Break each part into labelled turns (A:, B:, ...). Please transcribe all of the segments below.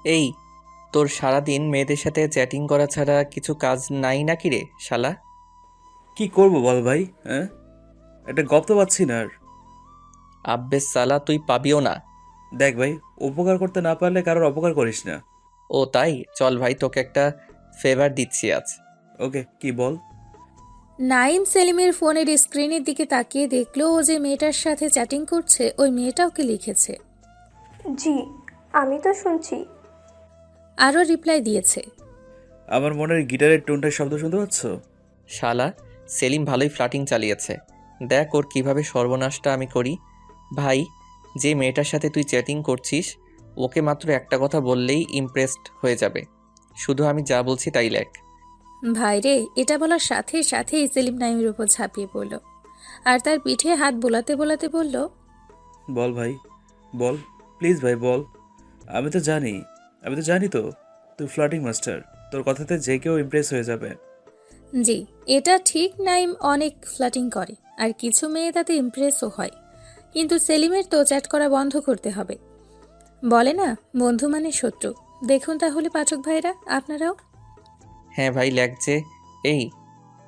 A: এই, তোর সারাদিন মেয়েদের সাথে চ্যাটিং করা ছাড়া কিছু কাজ নাই নাকি রে শালা?
B: কি করব বল ভাই? হ্যাঁ, একটা গপ তো পাচ্ছি না আর।
A: আব্বেস সালা, তুই পাবিও না।
B: দেখ ভাই, উপকার করতে না পারলে কারোর অপকার করিস না।
A: ও তাই, চল ভাই, তোকে একটা ফেভার দিচ্ছি আজ।
B: ওকে, কি বল?
C: নাইম সেলিমের ফোনের স্ক্রিনের দিকে তাকিয়ে দেখলো ও যে মেয়েটার সাথে চ্যাটিং করছে ওই মেয়েটা ওকে লিখেছে।
D: জি, আমি তো শুনছি।
C: আরও রিপ্লাই দিয়েছে।
B: আমার মনের গিটারের টোনটার শব্দ শুনতে পাচ্ছ?
A: শালা, সেলিম ভালোই ফ্লাটিং চালিয়েছে। দেখ ওর কিভাবে সর্বনাশটা আমি করি। ভাই, যে মেয়েটার সাথে তুই চ্যাটিং করছিস, ওকে মাত্র একটা কথা বললেই ইমপ্রেসড হয়ে যাবে। শুধু আমি যা বলছি তাই লেখ।
C: ভাইরে, এটা বলার সাথে সাথেই সেলিম নাইমের উপর ঝাঁপিয়ে পড়ল আর তার পিঠে হাত বোলাতে বোলাতে বলল,
B: বল ভাই, বল, প্লিজ ভাই বল। আমি তো জানি, আমি তো জানি তো তুই ফ্লার্টিং মাস্টার। তোর কথাতে যে কেউ ইমপ্রেস হয়ে যাবে।
C: জি, এটা ঠিক, নাইম অনেক ফ্লাটিং করে আর কিছু মেয়ে তাতে ইমপ্রেসও হয়, কিন্তু সেলিমের তো চ্যাট করা বন্ধ করতে হবে। বলে না, বন্ধু মানে শত্রু। দেখুন তাহলে পাঠক ভাইরা, আপনারাও।
A: হ্যাঁ ভাই, লেখ যে। এই,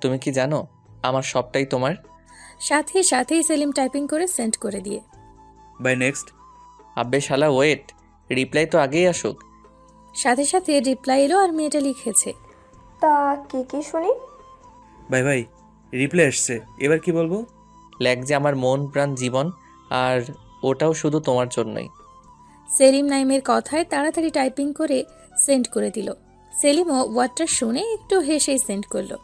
A: তুমি কি জানো আমার সবটাই তোমার?
C: সাথে সাথেই সেলিম টাইপিং করে সেন্ড করে দিয়ে।
B: Bye next.
A: আব্বে শালা ওয়েট, রিপ্লাই তো আগেই আসুক।
C: সাথে সাথে রিপ্লাই এলো আর মেয়েটা লিখেছে,
D: তা কি কি শুনি?
B: বাই বাই, রিপ্লাই আসছে, এবার কি বলবো?
A: লেখ যে আমার মন প্রাণ জীবন, আর ওটাও শুধু তোমার জন্যই।
C: সেলিম নাইমের কথায় তাড়াতাড়ি টাইপিং করে সেন্ড করে দিল। সেলিমও ওয়ার্ডটা শুনে একটু হেসেই সেন্ড করলো।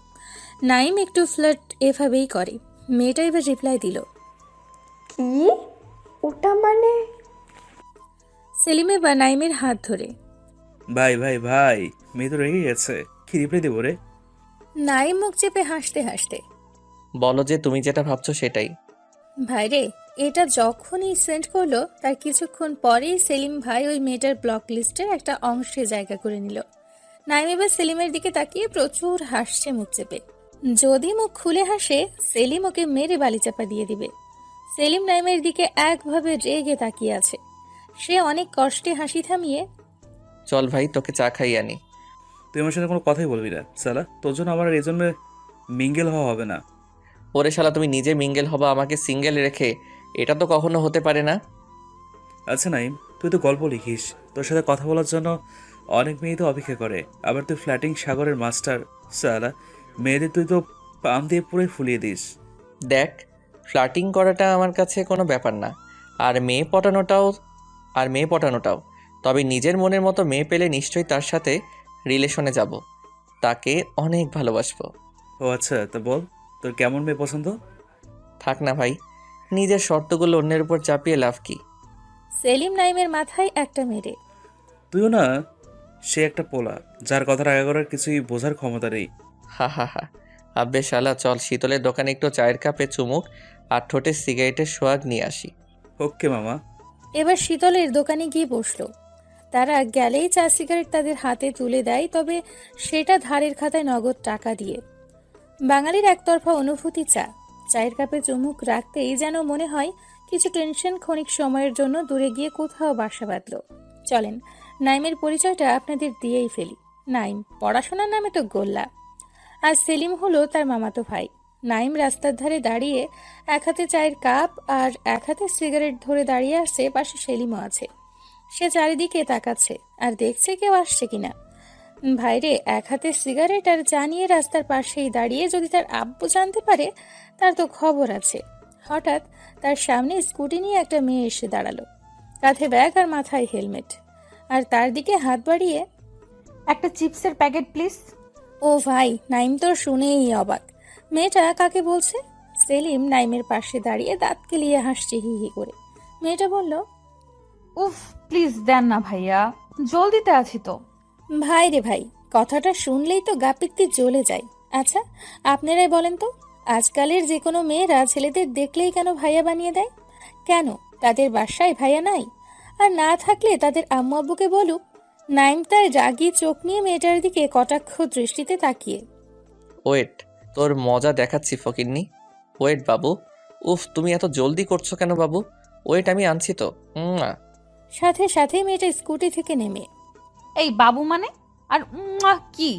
C: নাইম একটু ফ্লার্ট এভাবেই করে। মেয়েটা এবার রিপ্লাই দিল।
D: কি? ওটা মানে?
C: সেলিমে বা নাইমের হাত ধরে।
B: ভাই ভাই ভাই, মেয়ে তো রেগে গেছে, কি রিপ্লাই দেবো রে?
C: নাইম মুখ চেপে হাসতে হাসতে,
A: বলো যে তুমি যেটা ভাবছো সেটাই।
C: ভাইরে, এটা যখনই সেন্ড করলো তার কিছুক্ষণ পরেই সেলিম ভাই ওই মেয়েটার ব্লক লিস্টের একটা অংশে জায়গা করে নিল। নাইম এবার সেলিমের দিকে তাকিয়ে প্রচুর হাসছে মুখ চেপে। যদি মুখ খুলে হাসে, সেলিম ওকে মেরে বালিচাপা দিয়ে দিবে। সেলিম নাইমের দিকে একভাবে রেগে তাকিয়ে আছে। সে অনেক কষ্টে হাসি থামিয়ে,
A: চল ভাই, তোকে চা খাইয়ে আনি।
B: তুই আমার সাথে কোনো কথাই বলবি না সালা, তোর জন্য আমার এই জন্য মিঙ্গেল হওয়া হবে না।
A: ওরে শালা, তুমি নিজে মিঙ্গেল হবা আমাকে সিঙ্গেল রেখে? এটা তো কখনো হতে পারে না।
B: আচ্ছা নাইম, তুই তো গল্প লিখিস, তোর সাথে কথা বলার জন্য অনেক মেয়ে তো অপেক্ষা করে। আবার তুই ফ্ল্যাটিং সাগরের মাস্টার। সালা, মেয়েদের তুই তো পাম দিয়ে পুরো ফুলিয়ে দিস।
A: দেখ, ফ্লার্টিং করাটা আমার কাছে কোনো ব্যাপার না, আর মেয়ে পটানোটাও আর মেয়ে পটানোটাও। তবে নিজের মনের মতো মেয়ে পেলে নিশ্চয়ই তার সাথে রিলেশনে যাব, তাকে অনেক ভালোবাসবো।
B: ও আচ্ছা, তা বল, তোর কেমন মেয়ে পছন্দ?
A: থাক না ভাই, নিজের শর্তগুলো অন্যের উপর চাপিয়ে লাভ কি?
C: সেলিম নাইমের মাথায় একটা মেরে,
B: তুইও না, সে একটা পোলা যার কথার আগে করার কিছুই বোঝার ক্ষমতা নেই।
A: হা হা হা। আব্বে শালা, চল শীতলের দোকানে একটু চায়ের কাপে চুমুক আর ঠোঁটে সিগারেটের সোয়াগ নিয়ে আসি।
B: ওকে মামা।
C: এবার শীতলের দোকানে গিয়ে বসলো। তারা গেলেই চা সিগারেট তাদের হাতে তুলে দেয়, তবে সেটা ধারের খাতায় নগদ টাকা দিয়ে। বাঙালির একতরফা অনুভূতি চা। চায়ের কাপে চুমুক রাখতেই যেন মনে হয় কিছু টেনশন ক্ষণিক সময়ের জন্য দূরে গিয়ে কোথাও বাসা বাঁধল। চলেন, নাইমের পরিচয়টা আপনাদের দিয়েই ফেলি। নাইম পড়াশোনার নামে তো গোল্লা, আর সেলিম হলো তার মামাতো ভাই। নাইম রাস্তার ধারে দাঁড়িয়ে এক হাতে চায়ের কাপ আর এক হাতে সিগারেট ধরে দাঁড়িয়ে আসছে, পাশে সেলিমও আছে। সে চারিদিকে তাকাচ্ছে আর দেখছে কেউ আসছে কিনা। ভাইরে, এক হাতে সিগারেট আর জানিয়ে রাস্তার পাশেই দাঁড়িয়ে যদি তার আব্বু জানতে পারে, তার তো খবর আছে। হঠাৎ তার সামনে স্কুটি নিয়ে একটা মেয়ে এসে দাঁড়ালো, কাঁধে ব্যাগ আর মাথায় হেলমেট, আর তার দিকে হাত বাড়িয়ে,
E: একটা চিপসের প্যাকেট প্লিজ।
C: ও ভাই, নাইম তো শুনেই অবাক। মেয়েটা কাকে বলছে? সেলিম নাইমের পাশে দাঁড়িয়ে দাঁত কেলিয়ে হাসছে হি হি করে। মেয়েটা বলল,
E: উফ, প্লিজ দেন না ভাইয়া, জলদিতে আছি তো।
C: ভাই রে ভাই, কথাটা শুনলেই তো গা পিত্তি জ্বলে যায়। আচ্ছা, আপনারাই বলেন তো, আজকালের যে কোনো মেয়েরা ছেলেদের দেখলেই কেন ভাইয়া বানিয়ে দেয়? কেন তাদের বাসায় ভাইয়া নাই? আর না থাকলে তাদের আম্মু আব্বুকে বলুক। নাইম তার রাগী চোখ নিয়ে মেয়েটার দিকে কটাক্ষ দৃষ্টিতে তাকিয়ে,
A: ওয়েট, তোর মজা দেখাচ্ছি ফকিন্নি। ওয়েট বাবু। উফ, তুমি এত জলদি করছো কেন বাবু? ওয়েট, আমি আনছি তো।
C: সাথে সাথে মেয়েটা স্কুটি থেকে নেমে,
E: এই বাবু মানে? আর কি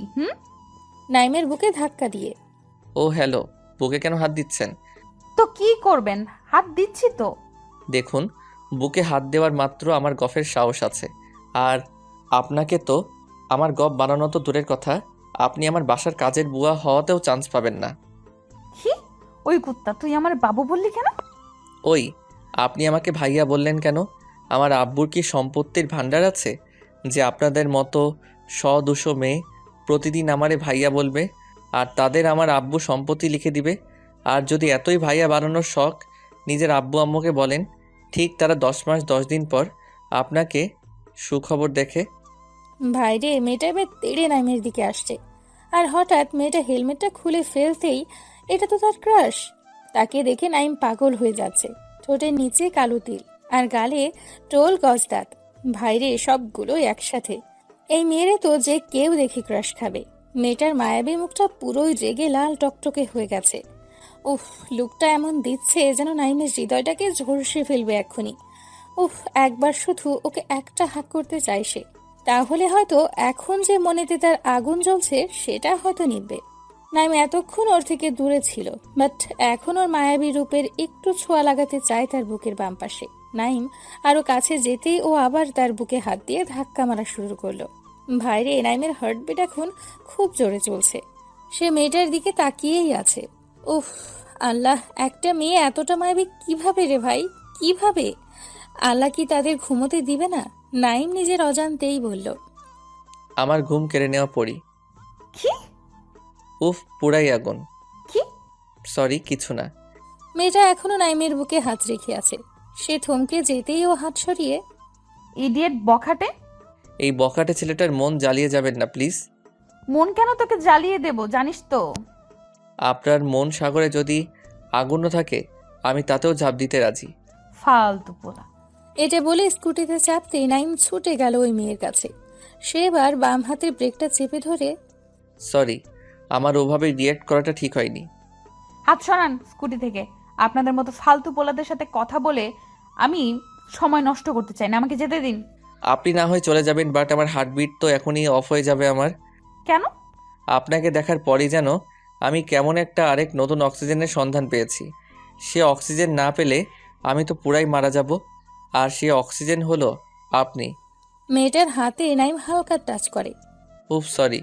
C: নাইমের বুকে ধাক্কা দিয়ে।
A: ও হ্যালো, বুকে কেন হাত দিচ্ছেন?
E: তো কি করবেন? হাত দিচ্ছি তো।
A: দেখুন, বুকে হাত দেওয়ার মাত্র আমার গফের সাহস আছে। আর আপনাকে তো আমার গপ বানানো তো দূরের কথা, আপনি আমার বাসার কাজের বুয়া হওয়াতেও চান্স পাবেন না।
E: কি? ওই কুত্তা, তুই আমার বাবু বললি কেন?
A: ওই, আপনি আমাকে ভাইয়া বললেন কেন? আমার আব্বুর কি সম্পত্তির ভাণ্ডার আছে যে আপনাদের মতো 100-200 মেয়ে প্রতিদিন আমারে ভাইয়া বলবে আর তাদের আমার আব্বু সম্পত্তি লিখে দিবে? আর যদি এতই ভাইয়া বানানোর শখ নিজের আব্বু আম্মুকে বলেন, ঠিক তারা 10 মাস 10 দিন পর আপনাকে সুখবর দেখে।
C: ভাইরে, মেয়েটা এবার তেড়ে নাইমের দিকে আসছে। আর হঠাৎ মেয়েটা হেলমেটটা খুলে ফেলতেই এটা তো তার ক্রাশ। তাকে দেখে নাইম পাগল হয়ে যাচ্ছে। ঠোঁটের নিচে কালো তিল আর গালে টোল গজদাঁত। ভাইরে, সবগুলো একসাথে। এই মেয়েরে তো যে কেউ দেখে ক্রাশ খাবে। মেয়েটার মায়াবী মুখটা পুরোই রেগে লাল টকটকে হয়ে গেছে। উফ, লুকটা এমন দিচ্ছে যেন নাইমের হৃদয়টাকে ঝলসে ফেলবে এক্ষুনি। উফ, একবার শুধু ওকে একটা হাত করতে চাই সে। তাহলে হয়তো এখন যে মনেতে তার আগুন জ্বলছে সেটা হয়তো নিভবে। নাইম এতক্ষণ ওর থেকে দূরে ছিল, বাট এখন ওর মায়াবী রূপের একটু ছোঁয়া লাগাতে চায় তার বুকের বাম পাশে। নাইম আরো কাছে যেতেই ও আবার তার বুকে হাত দিয়ে ধাক্কা মারা শুরু করলো। ভাইরে, নাইমের হার্টবিট এখন খুব জোরে চলছে। সে মেয়েটার দিকে তাকিয়েই আছে। উফ আল্লাহ, একটা মেয়ে এতটা মায়াবী কিভাবে রে ভাই, কিভাবে? আল্লাহ কি তাদের ঘুমোতে দিবে না? নাইম নিজের অজান্তেই বলল।
A: আমার ঘুম কেড়ে নেওয়া পড়ি।
E: কি?
A: উফ, পুরাই আগুন।
E: কি?
A: সরি, কিছু না।
C: মেয়েটা এখনো নাইমের বুকে হাত রেখে আছে। সে থমকে যেতেই ও হাত সরিয়ে।
E: ইডিয়েট বখাটে!
A: এই বখাটে ছেলেটার মন জ্বালিয়ে যাবেন না প্লিজ।
E: মন কেন তোকে জ্বালিয়ে দেব, জানিস তো?
A: আপনার মন সাগরে যদি আগুনও থাকে আমি তাতেও ঝাঁপ দিতে রাজি।
E: ফালতু পোলা।
C: এটা বলে স্কুটিতে চাপতেই নাইম ছুটে গেল ওই মেয়ের কাছে। সে এবার বাম হাতের ব্রেকটা চেপে ধরে।
A: সরি, আমার ওভাবে রিয়েক্ট করাটা ঠিক হয়নি।
E: হাত সরান স্কুটি থেকে। আপনাদের মতো ফালতু পোলাদের সাথে কথা বলে আমি সময় নষ্ট করতে চাই না, আমাকে যেতে দিন।
A: আপনি না হয় চলে যাবেন, বাট আমার হার্টবিট তো এখনই অফ হয়ে যাবে আমার।
E: কেন?
A: আপনাকে দেখার পরই যেন আমি কেমন একটা আরেক নতুন অক্সিজেনের সন্ধান পেয়েছি। সে অক্সিজেন না পেলে আমি তো পুরাই মারা যাব। আর সে অক্সিজেন হলো আপনি।
C: মেয়েটার হাতে নাইম হালকা টাচ করে।
A: উফ সরি,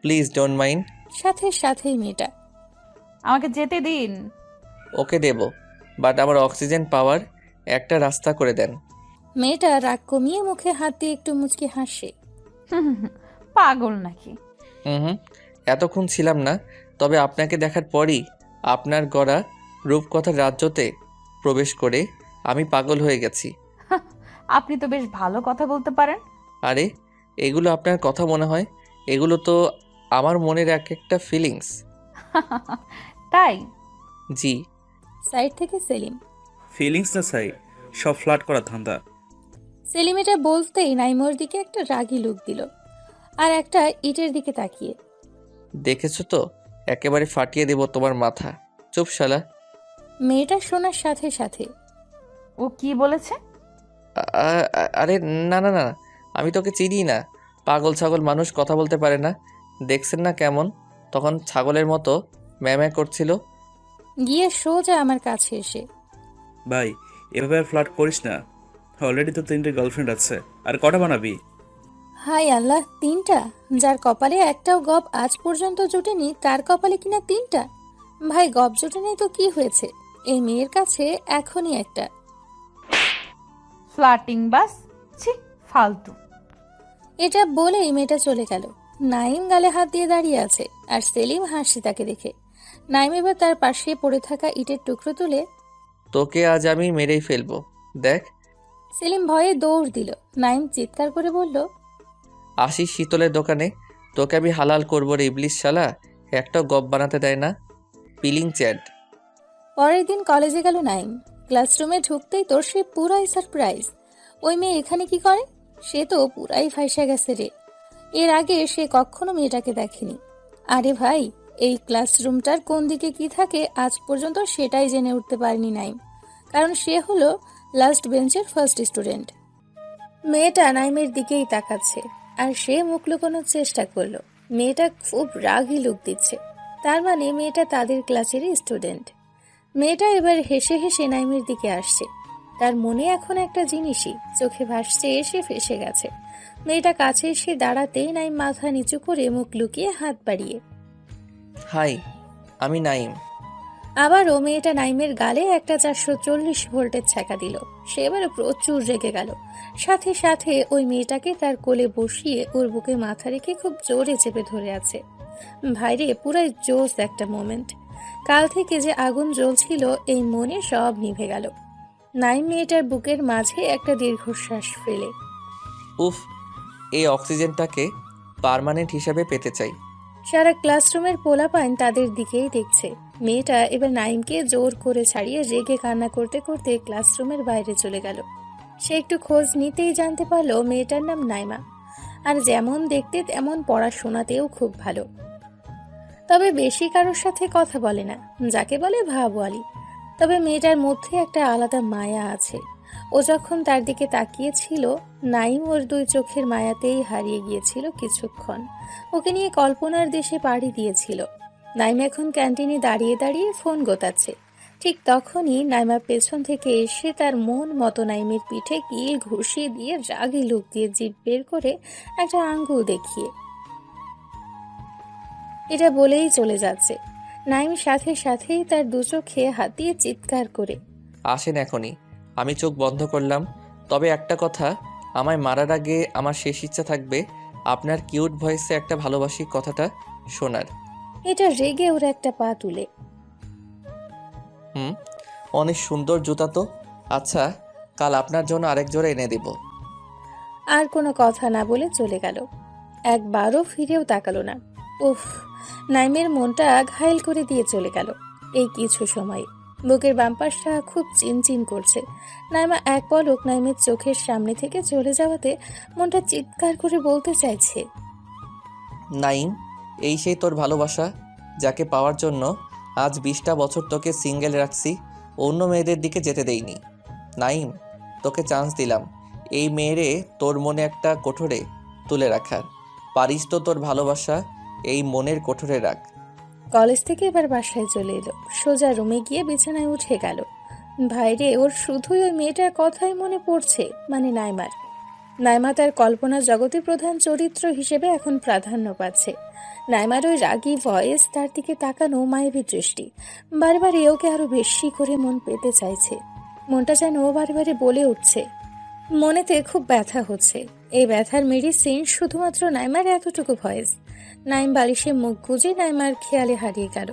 A: প্লিজ ডোন্ট মাইন্ড।
C: সাথে সাথেই মেয়েটা।
E: আমাকে যেতে দিন।
A: ওকে দেব, বাট আমার অক্সিজেন পাওয়ার একটা রাস্তা করে দেন।
C: মেয়েটা রাগ কমিয়ে মুখে হাত দিয়ে একটু মুচকি হাসে।
E: পাগল নাকি?
A: হুম, এতক্ষণ ছিলাম না, তবে আপনাকে দেখার পরই আপনার গড়া রূপকথার রাজ্যতে প্রবেশ করে আমি পাগল হয়ে গেছি।
E: আপনি তো বেশ ভালো কথা বলতে পারেন।
A: আরে, এগুলো আপনার কথা মনে হয়? এগুলো তো আমার মনের এক একটা ফিলিংস।
E: তাই?
A: জি।
C: সাইড থেকে সেলিম।
B: ফিলিংস না চাই, সব ফ্লার্ট করা ধান্দা।
C: সেলিম এটা বলতেই নাইমোর দিকে একটা রাগী লুক দিল আর একটা ইটের দিকে তাকিয়ে।
A: দেখেছো তো, একেবারে ফাটিয়ে দেব তোমার মাথা। চুপ শালা।
C: মেয়েটা শোনার সাথে সাথে।
E: ও কি বলেছে?
A: আরে না না না, আমি তোকে চিনি না। পাগল ছাগল মানুষ কথা বলতে পারে না, দেখছেন না কেমন তখন ছাগলের মতো ম্যামে করছিল।
C: গিয়ে সোজা আমার কাছে এসে।
B: ভাই, এভাবে আর ফ্লার্ট করিস না। অলরেডি তো 3টে গার্লফ্রেন্ড আছে, আর কটা বানাবি?
C: হাই আল্লাহ, 3টা? যার কপালে একটাও গপ আজ পর্যন্ত জুটেনি তার কপালে কিনা 3টা? ভাই, গপ জুটেনি তো কি হয়েছে, এই মেয়ের কাছে এখনই একটা।
E: ফ্লার্টিং বাস, ছি, ফালতু।
C: এটা বলেই মেয়েটা চলে গেল। নাইম গালে হাত দিয়ে দাঁড়িয়ে আছে আর সেলিম হাসছে তাকে দেখে। নাইম এবার তার পাশে পড়ে থাকা ইটের টুকরো তুলে।
A: তোকে আজ আমি মেরেই ফেলবো, দেখ।
C: সেলিম ভয়ে দৌড় দিল। নাইম চিৎকার করে বলল।
A: আসিস শীতলের দোকানে, তোকে আমি হালাল করবো রে ইবলিশ শালা, একটাও গপ বানাতে দেয় না। Peeling chat.
C: পরের দিন কলেজে গেল নাইম। ক্লাসরুমে ঢুকতেই তোর সে পুরাই সারপ্রাইজ। ওই মেয়ে এখানে কি করে? সে তো পুরাই ফাইসা গেছে রে। এর আগে সে কখনো মেয়েটাকে দেখেনি। আরে ভাই, এই ক্লাসরুমটার কোন দিকে কি থাকে আজ পর্যন্ত সেটাই জেনে উঠতে পারেনি নাইম, কারণ সে হলো লাস্ট বেঞ্চের ফার্স্ট স্টুডেন্ট। মেয়েটা নাইমের দিকেই তাকাচ্ছে। আর সে মুখ লুকোনোর চেষ্টা করলো। মেয়েটা খুব রাগী লুক দিচ্ছে, তার মানে মেয়েটা তাদের ক্লাসেরই স্টুডেন্ট। মেয়েটা এবার হেসে হেসে নাইমের দিকে আসছে। তার মনে এখন একটা জিনিসই চোখে ভাসছে, এসে ফেসে গেছে। মেয়েটা কাছে এসে দাঁড়াতেই নাইম মাথা নিচু করে মুখ লুকিয়ে হাত বাড়িয়ে।
A: হাই, আমি নাইম।
C: আবারও মেয়েটা নাইমের গালে একটা 440 ভোল্টের ছ্যাঁকা দিল। সে এবারে প্রচুর রেগে গেল। সাথে সাথে ওই মেয়েটাকে তার কোলে বসিয়ে ওর বুকে মাথা রেখে খুব জোরে চেপে ধরে আছে। ভাইরে, পুরাই জোস একটা মোমেন্ট। কাল থেকে যে আগুন জ্বলছিল এই মনে সব নিভে গেল। নাইম মেয়েটার বুকের মাঝে একটা দীর্ঘশ্বাস ফেলে।
A: উফ, এই অক্সিজেনটাকে পার্মানেন্ট হিসাবে পেতে চাই।
C: সারা ক্লাসরুমের পোলাপাইন তাদের দিকেই দেখছে। মেয়েটা এবার নাইমকে জোর করে ছাড়িয়ে রেগে কান্না করতে করতে ক্লাসরুমের বাইরে চলে গেল। সে একটু খোঁজ নিতেই জানতে পারলো মেয়েটার নাম নাইমা, আর যেমন দেখতে তেমন পড়াশোনাতেও খুব ভালো। তবে বেশি কারোর সাথে কথা বলে না, যাকে বলে ভাবওয়ালি। তবে মেয়েটার মধ্যে একটা আলাদা মায়া আছে। ও যখন তার দিকে তাকিয়েছিল, নাইম ওর দুই চোখের মায়াতেই হারিয়ে গিয়েছিল কিছুক্ষণ। ওকে নিয়ে কল্পনার দেশে পাড়ি দিয়েছিল। নাইম এখন ক্যান্টিনে দাঁড়িয়ে দাঁড়িয়ে ফোন গোতাচ্ছে। ঠিক তখনই নাইমা পেছন থেকে এসে তার মন মতো নাইমের পিঠে কিল ঘুষিয়ে দিয়ে রাগী লুক দিয়ে জিভ বের করে একটা আঙ্গুল দেখিয়ে এটা বলেই চলে যাচ্ছে। নাইম সাথে সাথেই তার দু চোখে হাত দিয়ে চিৎকার করে।
A: আসেন এখনই। আমি চোখ বন্ধ করলাম। তবে একটা কথা, আমায় মারার আগে আমার শেষ ইচ্ছা থাকবে আপনার কিউট ভয়েসে একটা ভালোবাসি কথাটা শোনার।
C: এটা রেগে ওর একটা পা তুলে।
A: অনেক সুন্দর জুতা তো। আচ্ছা, কাল আপনার জন্য আরেক জোড়া এনে দেব।
C: আর কোনো কথা না বলে চলে গেল। একবারও ফিরেও তাকালো না। উফ, নাইমের মনটা ঘায়েল করে দিয়ে চলে গেল। এই কিছু সময় বুকের বাম পাশটা খুব চিনচিন করছে। নাইমা এক পলক নাইমের চোখের সামনে থেকে চলে যাওয়াতে মনটা চিৎকার করে বলতে চাইছে,
A: নাইম, এই সেই তোর ভালোবাসা যাকে পাওয়ার জন্য আজ 20টা বছর তোকে সিঙ্গেল রাখছি, অন্য মেয়েদের দিকে যেতে দেইনি। নাইম, তোকে চান্স দিলাম এই মেয়েরে তোর মনে একটা কোঠরে তুলে রাখার। পারিস তো তোর ভালোবাসা এই মনের কোঠরে রাখ।
C: কলেজ থেকে এবার বাসায় চলে এলো। সোজা রুমে গিয়ে বিছানায় উঠে গেল। ভাইরে, ওর শুধুই ওই মেয়েটার কথাই মনে পড়ছে, মানে নাইমার। নাইমা তার কল্পনা জগতে প্রধান চরিত্র হিসেবে এখন প্রাধান্য পাচ্ছে। নাইমার ওই রাগী ভয়েস, তার দিকে তাকানো মায়াবী দৃষ্টি, বারবার ওকে আরো বেশি করে মন পেতে চাইছে। মনটা যেন বারে বারে বলে উঠছে। মনেতে খুব ব্যথা হচ্ছে। এই ব্যথার মেডিসিন শুধুমাত্র নাইমার এতটুকু ভয়েস। নাইম বালিশে মুখ গুজে নাইমার খেয়ালে হারিয়ে গেল।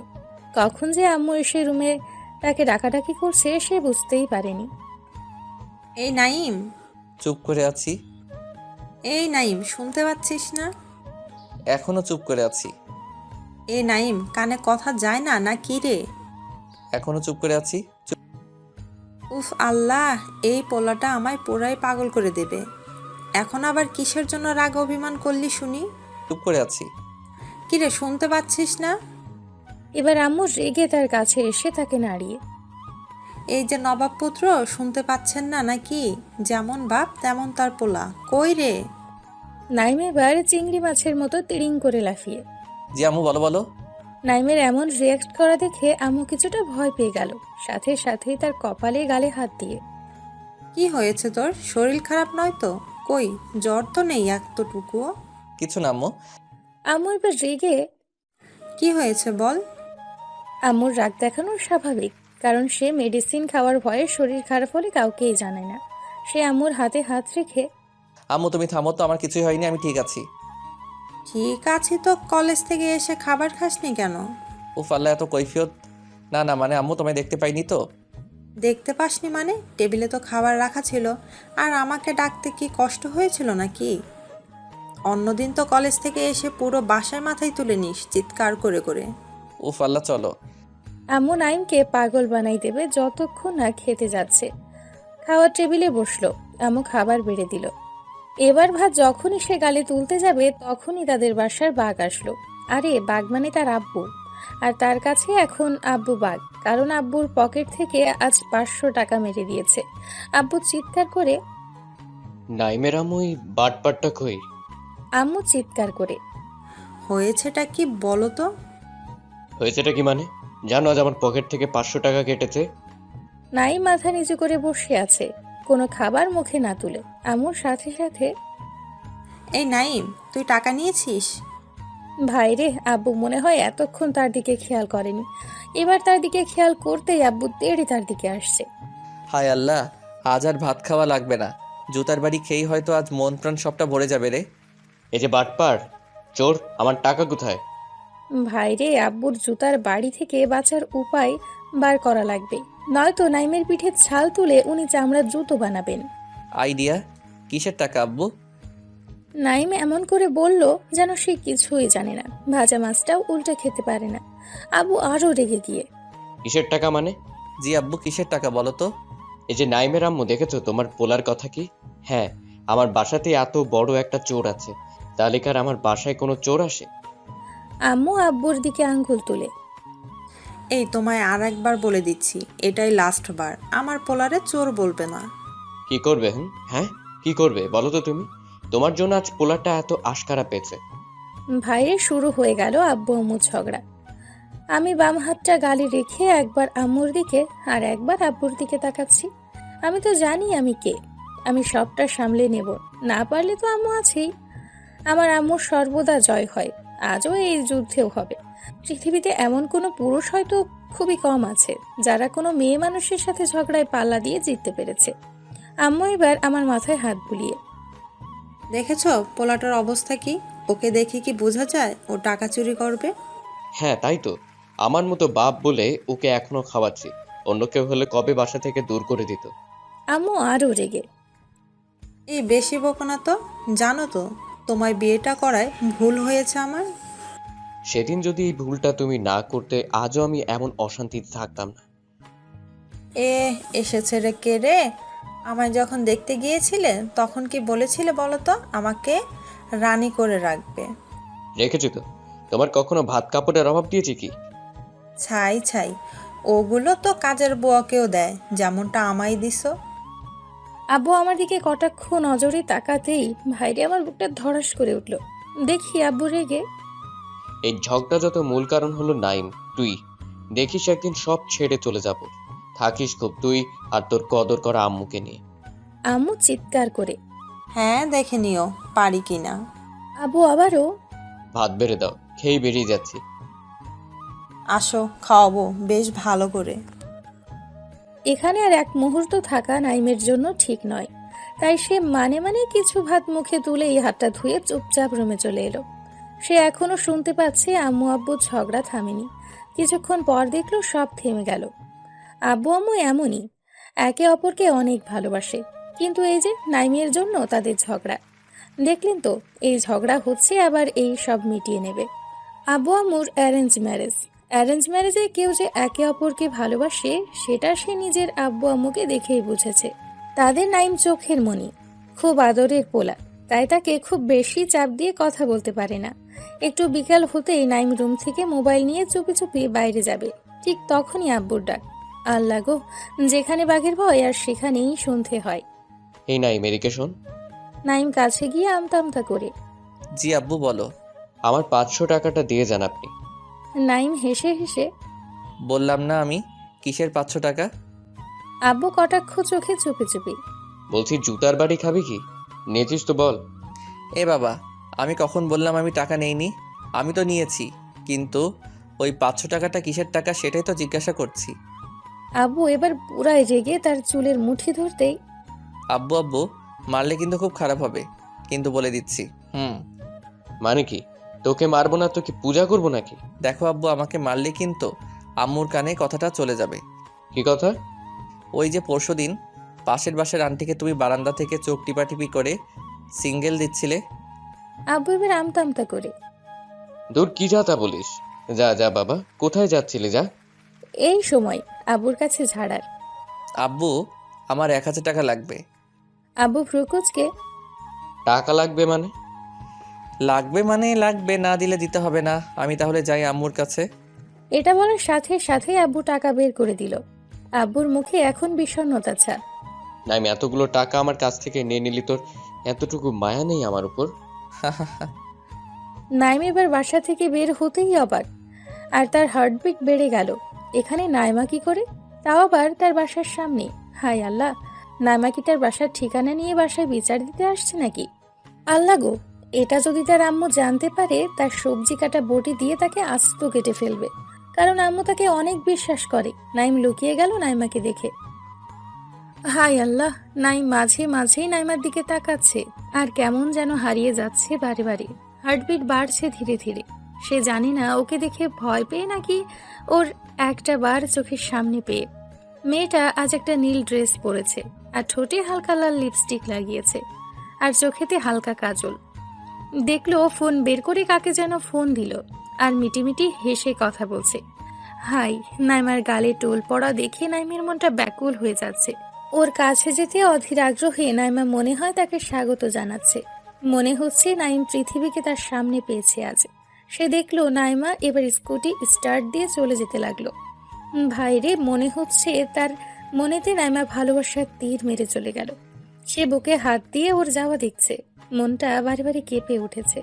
C: কখন যে আম্মু এসে রুমে তাকে ডাকাডাকি করছে সে বুঝতেই পারেনি।
F: এই নাইম,
A: চুপ করে আছি।
F: এই নাইম, শুনতে পাচ্ছিস না?
A: এখনো চুপ করে আছি।
F: এই নাইম, কানে কথা যায় না না কি রে?
A: এখনো চুপ করে আছি।
F: উফ আল্লাহ, এই পোলাটা আমায় পুরাই পাগল করে দেবে। এখন আবার কিসের জন্য রাগ অভিমান করলি শুনি?
A: চুপ করে আছি।
F: কিরে, শুনতে পাচ্ছিস না?
C: এবার আম্মু রেগে তার কাছে এসে তাকে নাড়িয়ে।
F: এই যে নবাব পুত্র, শুনতে পাচ্ছেন না নাকি? যেমন বাপ তেমন তার পোলা। কই রে?
C: নাইম এবার চিংড়ি মাছের মতো তিড়িং করে লাফিয়ে।
A: জি আম্মু, বলো বলো।
C: নাইমের এমন রিয়াক্ট করা দেখে আম্মু কিছুটা ভয় পেয়ে গেল। সাথে সাথেই তার কপালে গালে হাত দিয়ে।
F: কি হয়েছে তোর? শরীর খারাপ নয় তো? কই, জ্বর তো নেই এতটুকুও?
A: কিছু না আম্মু।
C: আম্মু এবার রেগে।
F: কি হয়েছে বল?
C: আম্মুর রাগ দেখানো স্বাভাবিক, কারণ সে মেডিসিন খাওয়ার ভয়ে শরীর খারাপ হলে কাউকেই জানায় না। সে আম্মুর হাতে হাত রেখে।
A: আম্মু তুমি থামো তো, আমার কিছুই হয়নি, আমি ঠিক আছি।
F: ঠিক আছে তো, কলেজ থেকে এসে খাবার খাসনি কেন?
A: উফ আল্লাহ, এত কৈফিয়ত। না না, মানে আম্মু তোমায় দেখতে পাইনি তো।
F: দেখতে পাসনি মানে? টেবিলে তো খাবার রাখা ছিল। আর আমাকে ডাকতে কি কষ্ট হয়েছিল নাকি? অন্যদিন তো কলেজ থেকে এসে পুরো বাসায় মাথায় তুলে নিস চিৎকার করে করে।
A: উফ আল্লাহ, চলো।
C: আম্মু নাইমকে পাগল বানাই দেবে যতক্ষণ না খেতে যাচ্ছে। খাওয়ার টেবিলে বসলো। আম্মু খাবার বেড়ে দিল। এবার ভাত যখনই সে গালে তুলতে যাবে তখনই তাদের বাসার বাঘ আসলো। আরে বাঘ মানে তার আব্বু, আর তার কাছে এখন আব্বু বাঘ, কারণ আব্বুর পকেট থেকে আজ 500 টাকা মেরে দিয়েছে। আব্বু চিৎকার করে।
G: নাইমের আম্মু ওই বাটপাটটা কই?
C: আম্মু চিৎকার করে।
F: হয়েছেটা কি বলো তো?
G: হয়েছেটা কি মানে? জানো আজ আমার পকেট থেকে 500 টাকা কেটেছে।
C: নাইম মাথা নিচু করে বসে আছে, কোনো খাবার মুখে না তুলে। আম্মুর সাথে সাথে,
F: এই নাইম, তুই টাকা নিয়েছিস?
C: ভাইরে, আব্বু মনে হয় এতক্ষণ তার দিকে খেয়াল করেনি। এবার তার দিকে খেয়াল করতেই আব্বু তেড়ে তার দিকে আসছে।
A: হায় আল্লাহ, আজ আর ভাত খাওয়া লাগবে না। জুতার বাড়ি খেয়েই হয়তো আজ মন প্রাণ সবটা ভরে যাবে রে।
G: এই যে বাটপার, চোর, আমার টাকা কোথায়?
C: ভাইরে, আব্বুর জুতার বাড়ি থেকে বাঁচার উপায় বার করা লাগবে, নয়তো নাইমের পিঠে ছাল তুলে উনি চামড়ার জুতো বানাবেন।
A: আইডিয়া, কিসের টাকা আব্বু?
C: নাইম এমন করে বলল যেন সে কিছুই জানে না, ভাজা মাছটাও উল্টে খেতে পারে না। আব্বু আরো রেগে গিয়ে,
G: কিসের টাকা মানে?
A: জি আব্বু, কিসের টাকা বলো তো?
G: এই যে নাইমের আম্মু, দেখেছো তোমার পোলার কথা কি? হ্যাঁ, আমার বাসাতে এত বড় একটা চোর আছে, তাহলে কি আর আমার বাসায় কোনো চোর আসে?
C: আম্মু আব্বুর দিকে আঙ্গুল তুলে,
F: এই তোমায় আর একবার বলে দিচ্ছি, এটাই লাস্ট বার, আমার পোলারে চোর বলবে না।
G: কি করবে? হ্যাঁ, কি করবে বলো তো তুমি? তোমার জন্য আজ পোলারটা এত আশকারা পেয়েছে।
C: ভাইরে শুরু হয়ে গেল আব্বু আম্মুর ঝগড়া। আমি বাম হাতটা গালে রেখে একবার আম্মুর দিকে আর একবার আব্বুর দিকে তাকাচ্ছি। আমি তো জানি আমি কে, আমি সবটা সামলে নেব, না পারলে তো আম্মু আছেই। আমার আম্মুর সর্বদা জয় হয়, আজও এই যুদ্ধেও হবে। পৃথিবীতে এমন কোনো পুরুষ হয়তো খুবই কম আছে যারা কোনো মেয়ে মানুষের সাথে ঝগড়ায় পাল্লা দিয়ে জিততে পেরেছে। আম্মু এবার আমার মাথায় হাত বুলিয়ে,
F: দেখেছো পোলাটার অবস্থা কি? ওকে দেখে কি বোঝা যায় ও টাকা চুরি করবে?
G: হ্যাঁ তাই তো, আমার মতো বাপ বলে ওকে এখনো খাওয়াচ্ছি, অন্য কেউ হলে কবে বাসা থেকে দূর করে দিত।
C: আম্মু আরও রেগে,
F: এই বেশি বকো না তো, জানো তো তোমায় বিয়েটা করায় ভুল হয়েছে আমার।
G: সেদিন যদি এই ভুলটা তুমি না করতে, আজও আমি এমন অশান্তিতে থাকতাম না।
F: এ এসেছে রে, কে রে? আমায় যখন দেখতে গিয়েছিলে তখন কি বলেছিলে বলো তো, আমাকে রানী করে রাখবে?
G: রেখেছি তো। তোমার কখনো ভাত কাপড়ের অভাব দিয়েছি কি?
F: ছাই ছাই, ওগুলো তো কাজের বুয়াকেও দেয়, যেমনটা আমায় দিছো।
C: আব্বু আমার দিকে কটাক্ষ নজরে তাকাতেই ভাইরে আমার বুকটা ধড়াস করে উঠল। দেখি আব্বু রেগে,
G: এই ঝগড়া যত মূল কারণ হলো নাইম, তুই। দেখিস একদিন সব ছেড়ে চলে যাব। থাকিস খুব তুই আর তোর কদর করা আম্মুকে নিয়ে।
C: আম্মু চিৎকার করে।
F: হ্যাঁ দেখে নিও পারি কিনা।
C: আব্বু আবারও,
G: ভাত বেড়ে দাও, খেয়েই বেরিয়ে যাচ্ছি।
F: আসো খাওয়াবো বেশ ভালো করে।
C: এখানে আর এক মুহূর্ত থাকা নাইমের জন্য ঠিক নয়, তাই সে মানে মানে কিছু ভাত মুখে তুলে এই হাতটা ধুয়ে চুপচাপ রুমে চলে এলো। সে এখনো শুনতে পাচ্ছে আম্মু আব্বুর ঝগড়া থামেনি। কিছুক্ষণ পর দেখলো সব থেমে গেল। আব্বু আম্মু এমনই, একে অপরকে অনেক ভালোবাসে, কিন্তু এই যে নাইমের জন্য তাদের ঝগড়া। দেখলেন তো, এই ঝগড়া হচ্ছে আবার এই সব মিটিয়ে নেবে। আব্বু আম্মুর অ্যারেঞ্জ ম্যারেজ। অ্যারেঞ্জ ম্যারেজে কেউ যে একে অপরকে ভালোবাসে সেটা সে নিজের আব্বু আম্মুকে দেখেই বুঝেছে। তাদের নাইম চোখের মণি, খুব আদরের পোলা, তাই তাকে খুব বেশি চাপ দিয়ে কথা বলতে পারে না। একটু বিকাল হতেই নাইম রুম থেকে মোবাইল নিয়ে চুপি চুপি বাইরে যাবে, ঠিক তখনই আব্বুর ডাক। আল্লাহ গো, যেখানে বাঘের ভয় আর সেখানেই সন্ধে হয়।
G: এই নাইম, এদিকে শোন।
C: নাইম কাছে গিয়ে আমতা আমতা করে,
A: জি আব্বু বলো।
G: আমার 500 টাকাটা দিয়ে যান আপনি।
C: নাইম হেসে হেসে,
A: বললাম না আমি, কিসের 500 টাকা?
C: আব্বু কটাক্ষ চোখে চুপি চুপি,
G: বলছি জুতার বাড়ি খাবি কি? নিয়েছিস তো বল।
A: এ বাবা, আমি কখন বললাম আমি টাকা নেইনি? আমি তো নিয়েছি, কিন্তু ওই 500 টাকাটা কিসের টাকা সেটাই তো জিজ্ঞাসা করছি।
C: আব্বু এবার পুরাই রেগে তার চুলের মুঠি ধরতেই,
A: আব্বু আব্বু, মারলে কিন্তু খুব খারাপ হবে, কিন্তু বলে দিচ্ছি।
G: মানে কি? তোকে মারবো না তো কি পূজা করবো নাকি?
A: দেখো আব্বু, আমাকে মারলে কিন্তু আম্মুর কানে কথাটা চলে যাবে।
G: কি কথা?
A: ওই যে পরশুদিন পাশের বাসার আন্টিকে তুমি বারান্দা থেকে চোখ টিপাটিপি করে সিঙ্গেল দিচ্ছিলে।
C: আব্বু এবার আমতা আমতা করে,
G: দূর, কি যাতা বলিস? যা যা বাবা, কোথায় যাচ্ছিলি যা।
C: এই সময় আব্বুর কাছে ঝাড়ার।
A: আব্বু, আমার 1000 টাকা লাগবে।
C: আব্বু ভ্রুকুচকে,
G: টাকা লাগবে মানে?
A: লাগবে মানে লাগবে, না দিলে দিতে হবে না। আমি তাহলে যাই আম্মুর কাছে।
C: এটা বলার সাথে সাথেই আব্বু টাকা বের করে দিল। আব্বুর মুখে এখন বিষণ্ণতা ছাপ।
G: নাইম, এতগুলো টাকা আমার কাছ থেকে নিয়ে নিলি, তোর এতটুকু মায়া নেই আমার উপর?
C: নাইম এবার বাসা থেকে বের হতেই অবাক, আর তার হার্টবিট বেড়ে গেল। এখানে নাইমা কি করে, তাও আবার তার বাসার সামনে? হায় আল্লাহ, নাইমা কি তার বাসার ঠিকানা নিয়ে বাসায় বিচার দিতে আসছে নাকি? আল্লাহ গো, এটা যদি তার আম্মু জানতে পারে, তার সবজি কাটা বটি দিয়ে তাকে আস্ত কেটে ফেলবে, কারণ আম্মু তাকে অনেক বিশ্বাস করে। নাইম লুকিয়ে গেল নাইমাকে দেখে। হায় আল্লাহ, নাইম মাঝে মাঝেই নাইমার দিকে তাকাচ্ছে, আর কেমন যেন হারিয়ে যাচ্ছে বারে বারে। হার্টবিট বাড়ছে ধীরে ধীরে। সে জানে না ওকে দেখে ভয় পেয়ে নাকি ওর একটা বার চোখের সামনে পেয়ে। মেয়েটা আজ একটা নীল ড্রেস পরেছে, আর ঠোঁটে হালকা লাল লিপস্টিক লাগিয়েছে, আর চোখেতে হালকা কাজল। দেখলো ফোন বের করে কাকে যেন ফোন দিল, আর মিটিমিটি হেসে কথা বলছে। হাই, নাইমার গালে টোল পড়া দেখে নাইমের মনটা ব্যাকুল হয়ে যাচ্ছে। ওর কাছে যেতে অধীর আগ্রহে নাইমা মনে হয় তাকে স্বাগত জানাচ্ছে। মনে হচ্ছে নাইম পৃথিবীকে তার সামনে পেয়েছে আজ। সে দেখলো নাইমা এবার স্কুটি স্টার্ট দিয়ে চলে যেতে লাগলো। ভাইরে, মনে হচ্ছে তার মনেতে নাইমা ভালোবাসার তীর মেরে চলে গেল। সে বুকে হাত দিয়ে ওর যাওয়া দেখছে, মনটা বারে বারে কেঁপে উঠেছে।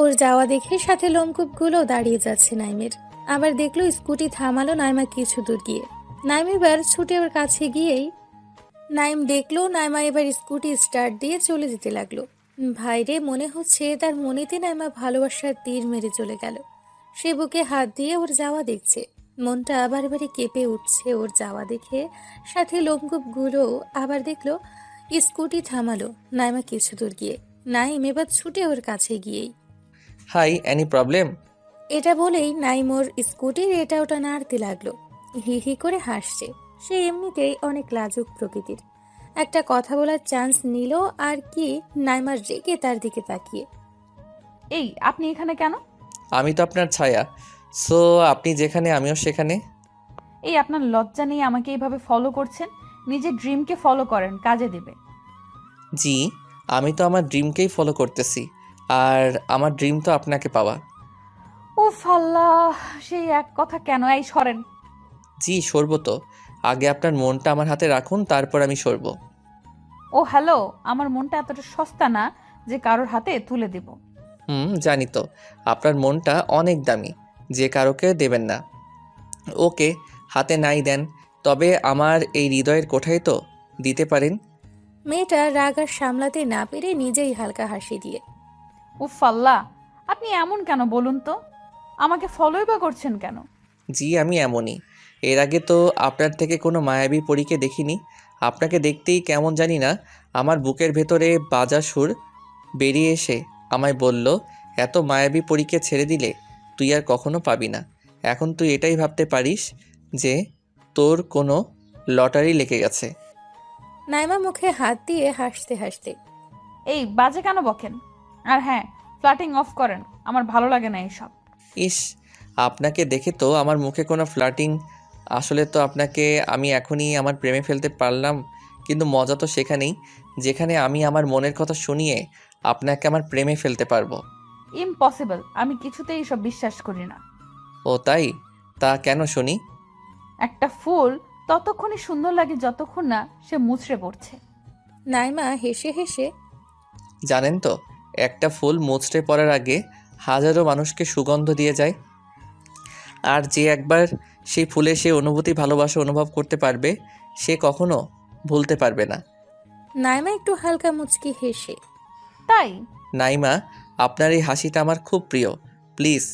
C: ওর যাওয়া দেখে সাথে লোমকূপগুলো দাঁড়িয়ে যাচ্ছে নাইমের। আবার দেখলো স্কুটি থামালো নাইমা কিছু দূর গিয়ে। নাইম এবার ছুটে ওর কাছে গিয়েই নাইম দেখলো নাইমা এবার স্কুটি স্টার্ট দিয়ে চলে যেতে লাগলো। ভাইরে, মনে হচ্ছে তার মনেতে নাইমা ভালোবাসার তীর মেরে চলে গেল। সে বুকে হাত দিয়ে ওর যাওয়া দেখছে, মনটা আবার বারে কেঁপে উঠছে ওর যাওয়া দেখে। সাথে লোমকূপগুলো আবার দেখলো স্কুটি থামালো নাইমা কিছু দূর গিয়ে। নাইম এবার ছুটে ওর কাছে গিয়েই
A: হাই, এনি প্রবলেম?
C: এটা বলেই নাইম ওর স্কুটির এটা ওটা নাড়তে লাগলো। হি হি করে হাসছে। সে এমনিতেই অনেক লাজুক প্রকৃতির। একটা কথা বলার চান্স নিল আর কি, নাইমার রেগে তার দিকে তাকিয়ে।
E: এই, আপনি এখানে কেন?
A: আমি তো আপনার ছায়া, সো আপনি যেখানে আমিও সেখানে।
E: এই, আপনার লজ্জা নেই আমাকে এইভাবে ফলো করছেন? নিজের ড্রিমকে ফলো করেন, কাজে দেবে।
A: জি, আমি তো আমার ড্রিমকেই ফলো করতেছি, আর আমার ড্রিম তো আপনাকে পাওয়া।
E: উফ আল্লাহ, সেই এক কথা কেন? এই সরেন।
A: জি, সরব তো। আগে আপনার মনটা আমার হাতে রাখুন, তারপর আমি সরব।
E: ও হ্যালো, আমার মনটা এতটা সস্তা না যে কারোর হাতে তুলে দেব।
A: জানি তো, আপনার মনটা অনেক দামি, যে কারোকে দেবেন না। ওকে, হাতে নাই দেন, তবে আমার এই হৃদয়ের কোঠায় তো দিতে পারেন।
C: মেয়েটা রাগ আর সামলাতে না পেরে নিজেই হালকা হাসি দিয়ে
E: উফ আল্লাহ, আপনি এমন কেন বলুন তো? আমাকে ফলোই বা করছেন কেন?
A: জি, আমি এমনই। এর আগে তো আপনার থেকে কোনো মায়াবী পরীকে দেখিনি। আপনাকে দেখতেই কেমন জানি না, আমার বুকের ভেতরে বাজা সুর বেরিয়ে এসে আমায় বলল, এত মায়াবী পরীকে ছেড়ে দিলে তুই আর কখনো পাবি না। এখন তুই এটাই ভাবতে পারিস যে তোর কোনো লটারি লেগে গেছে।
C: নাইমা মুখে হাত দিয়ে হাসতে হাসতে
E: এই বাজে কেন বকেন? আর হ্যাঁ, ফ্লার্টিং অফ করেন, আমার ভালো লাগে না এইসব।
A: ইস, আপনাকে দেখে তো আমার মুখে কোনো ফ্লার্টিং। আসলে তো আপনাকে আমি এখনই আমার প্রেমে ফেলতে পারলাম, কিন্তু মজা তো সেখানেই যেখানে আমি আমার মনের কথা শুনিয়ে আপনাকে আমার প্রেমে ফেলতে পারবো।
E: ইম্পসিবল, আমি কিছুতেই এসব বিশ্বাস করি না।
A: ও তাই? তা কেন শুনি?
E: একটা ফুল ততক্ষণই সুন্দর লাগে যতক্ষণ না সে মুচড়ে পড়ছে।
C: নাইমা হেসে হেসে
A: জানেন তো, একটা ফুল মুচড়ে পড়ার আগে হাজারো মানুষকে সুগন্ধ দিয়ে যায়, আর যে একবার সেই ফুলে সে অনুভূতি ভালোবাসা অনুভব করতে পারবে, সে কখনো ভুলতে পারবে না।
C: নাইমা একটু হালকা মুচকি হেসে
E: তাই?
A: নাইমা, আপনার এই হাসিটা আমার খুব প্রিয়। প্লিজ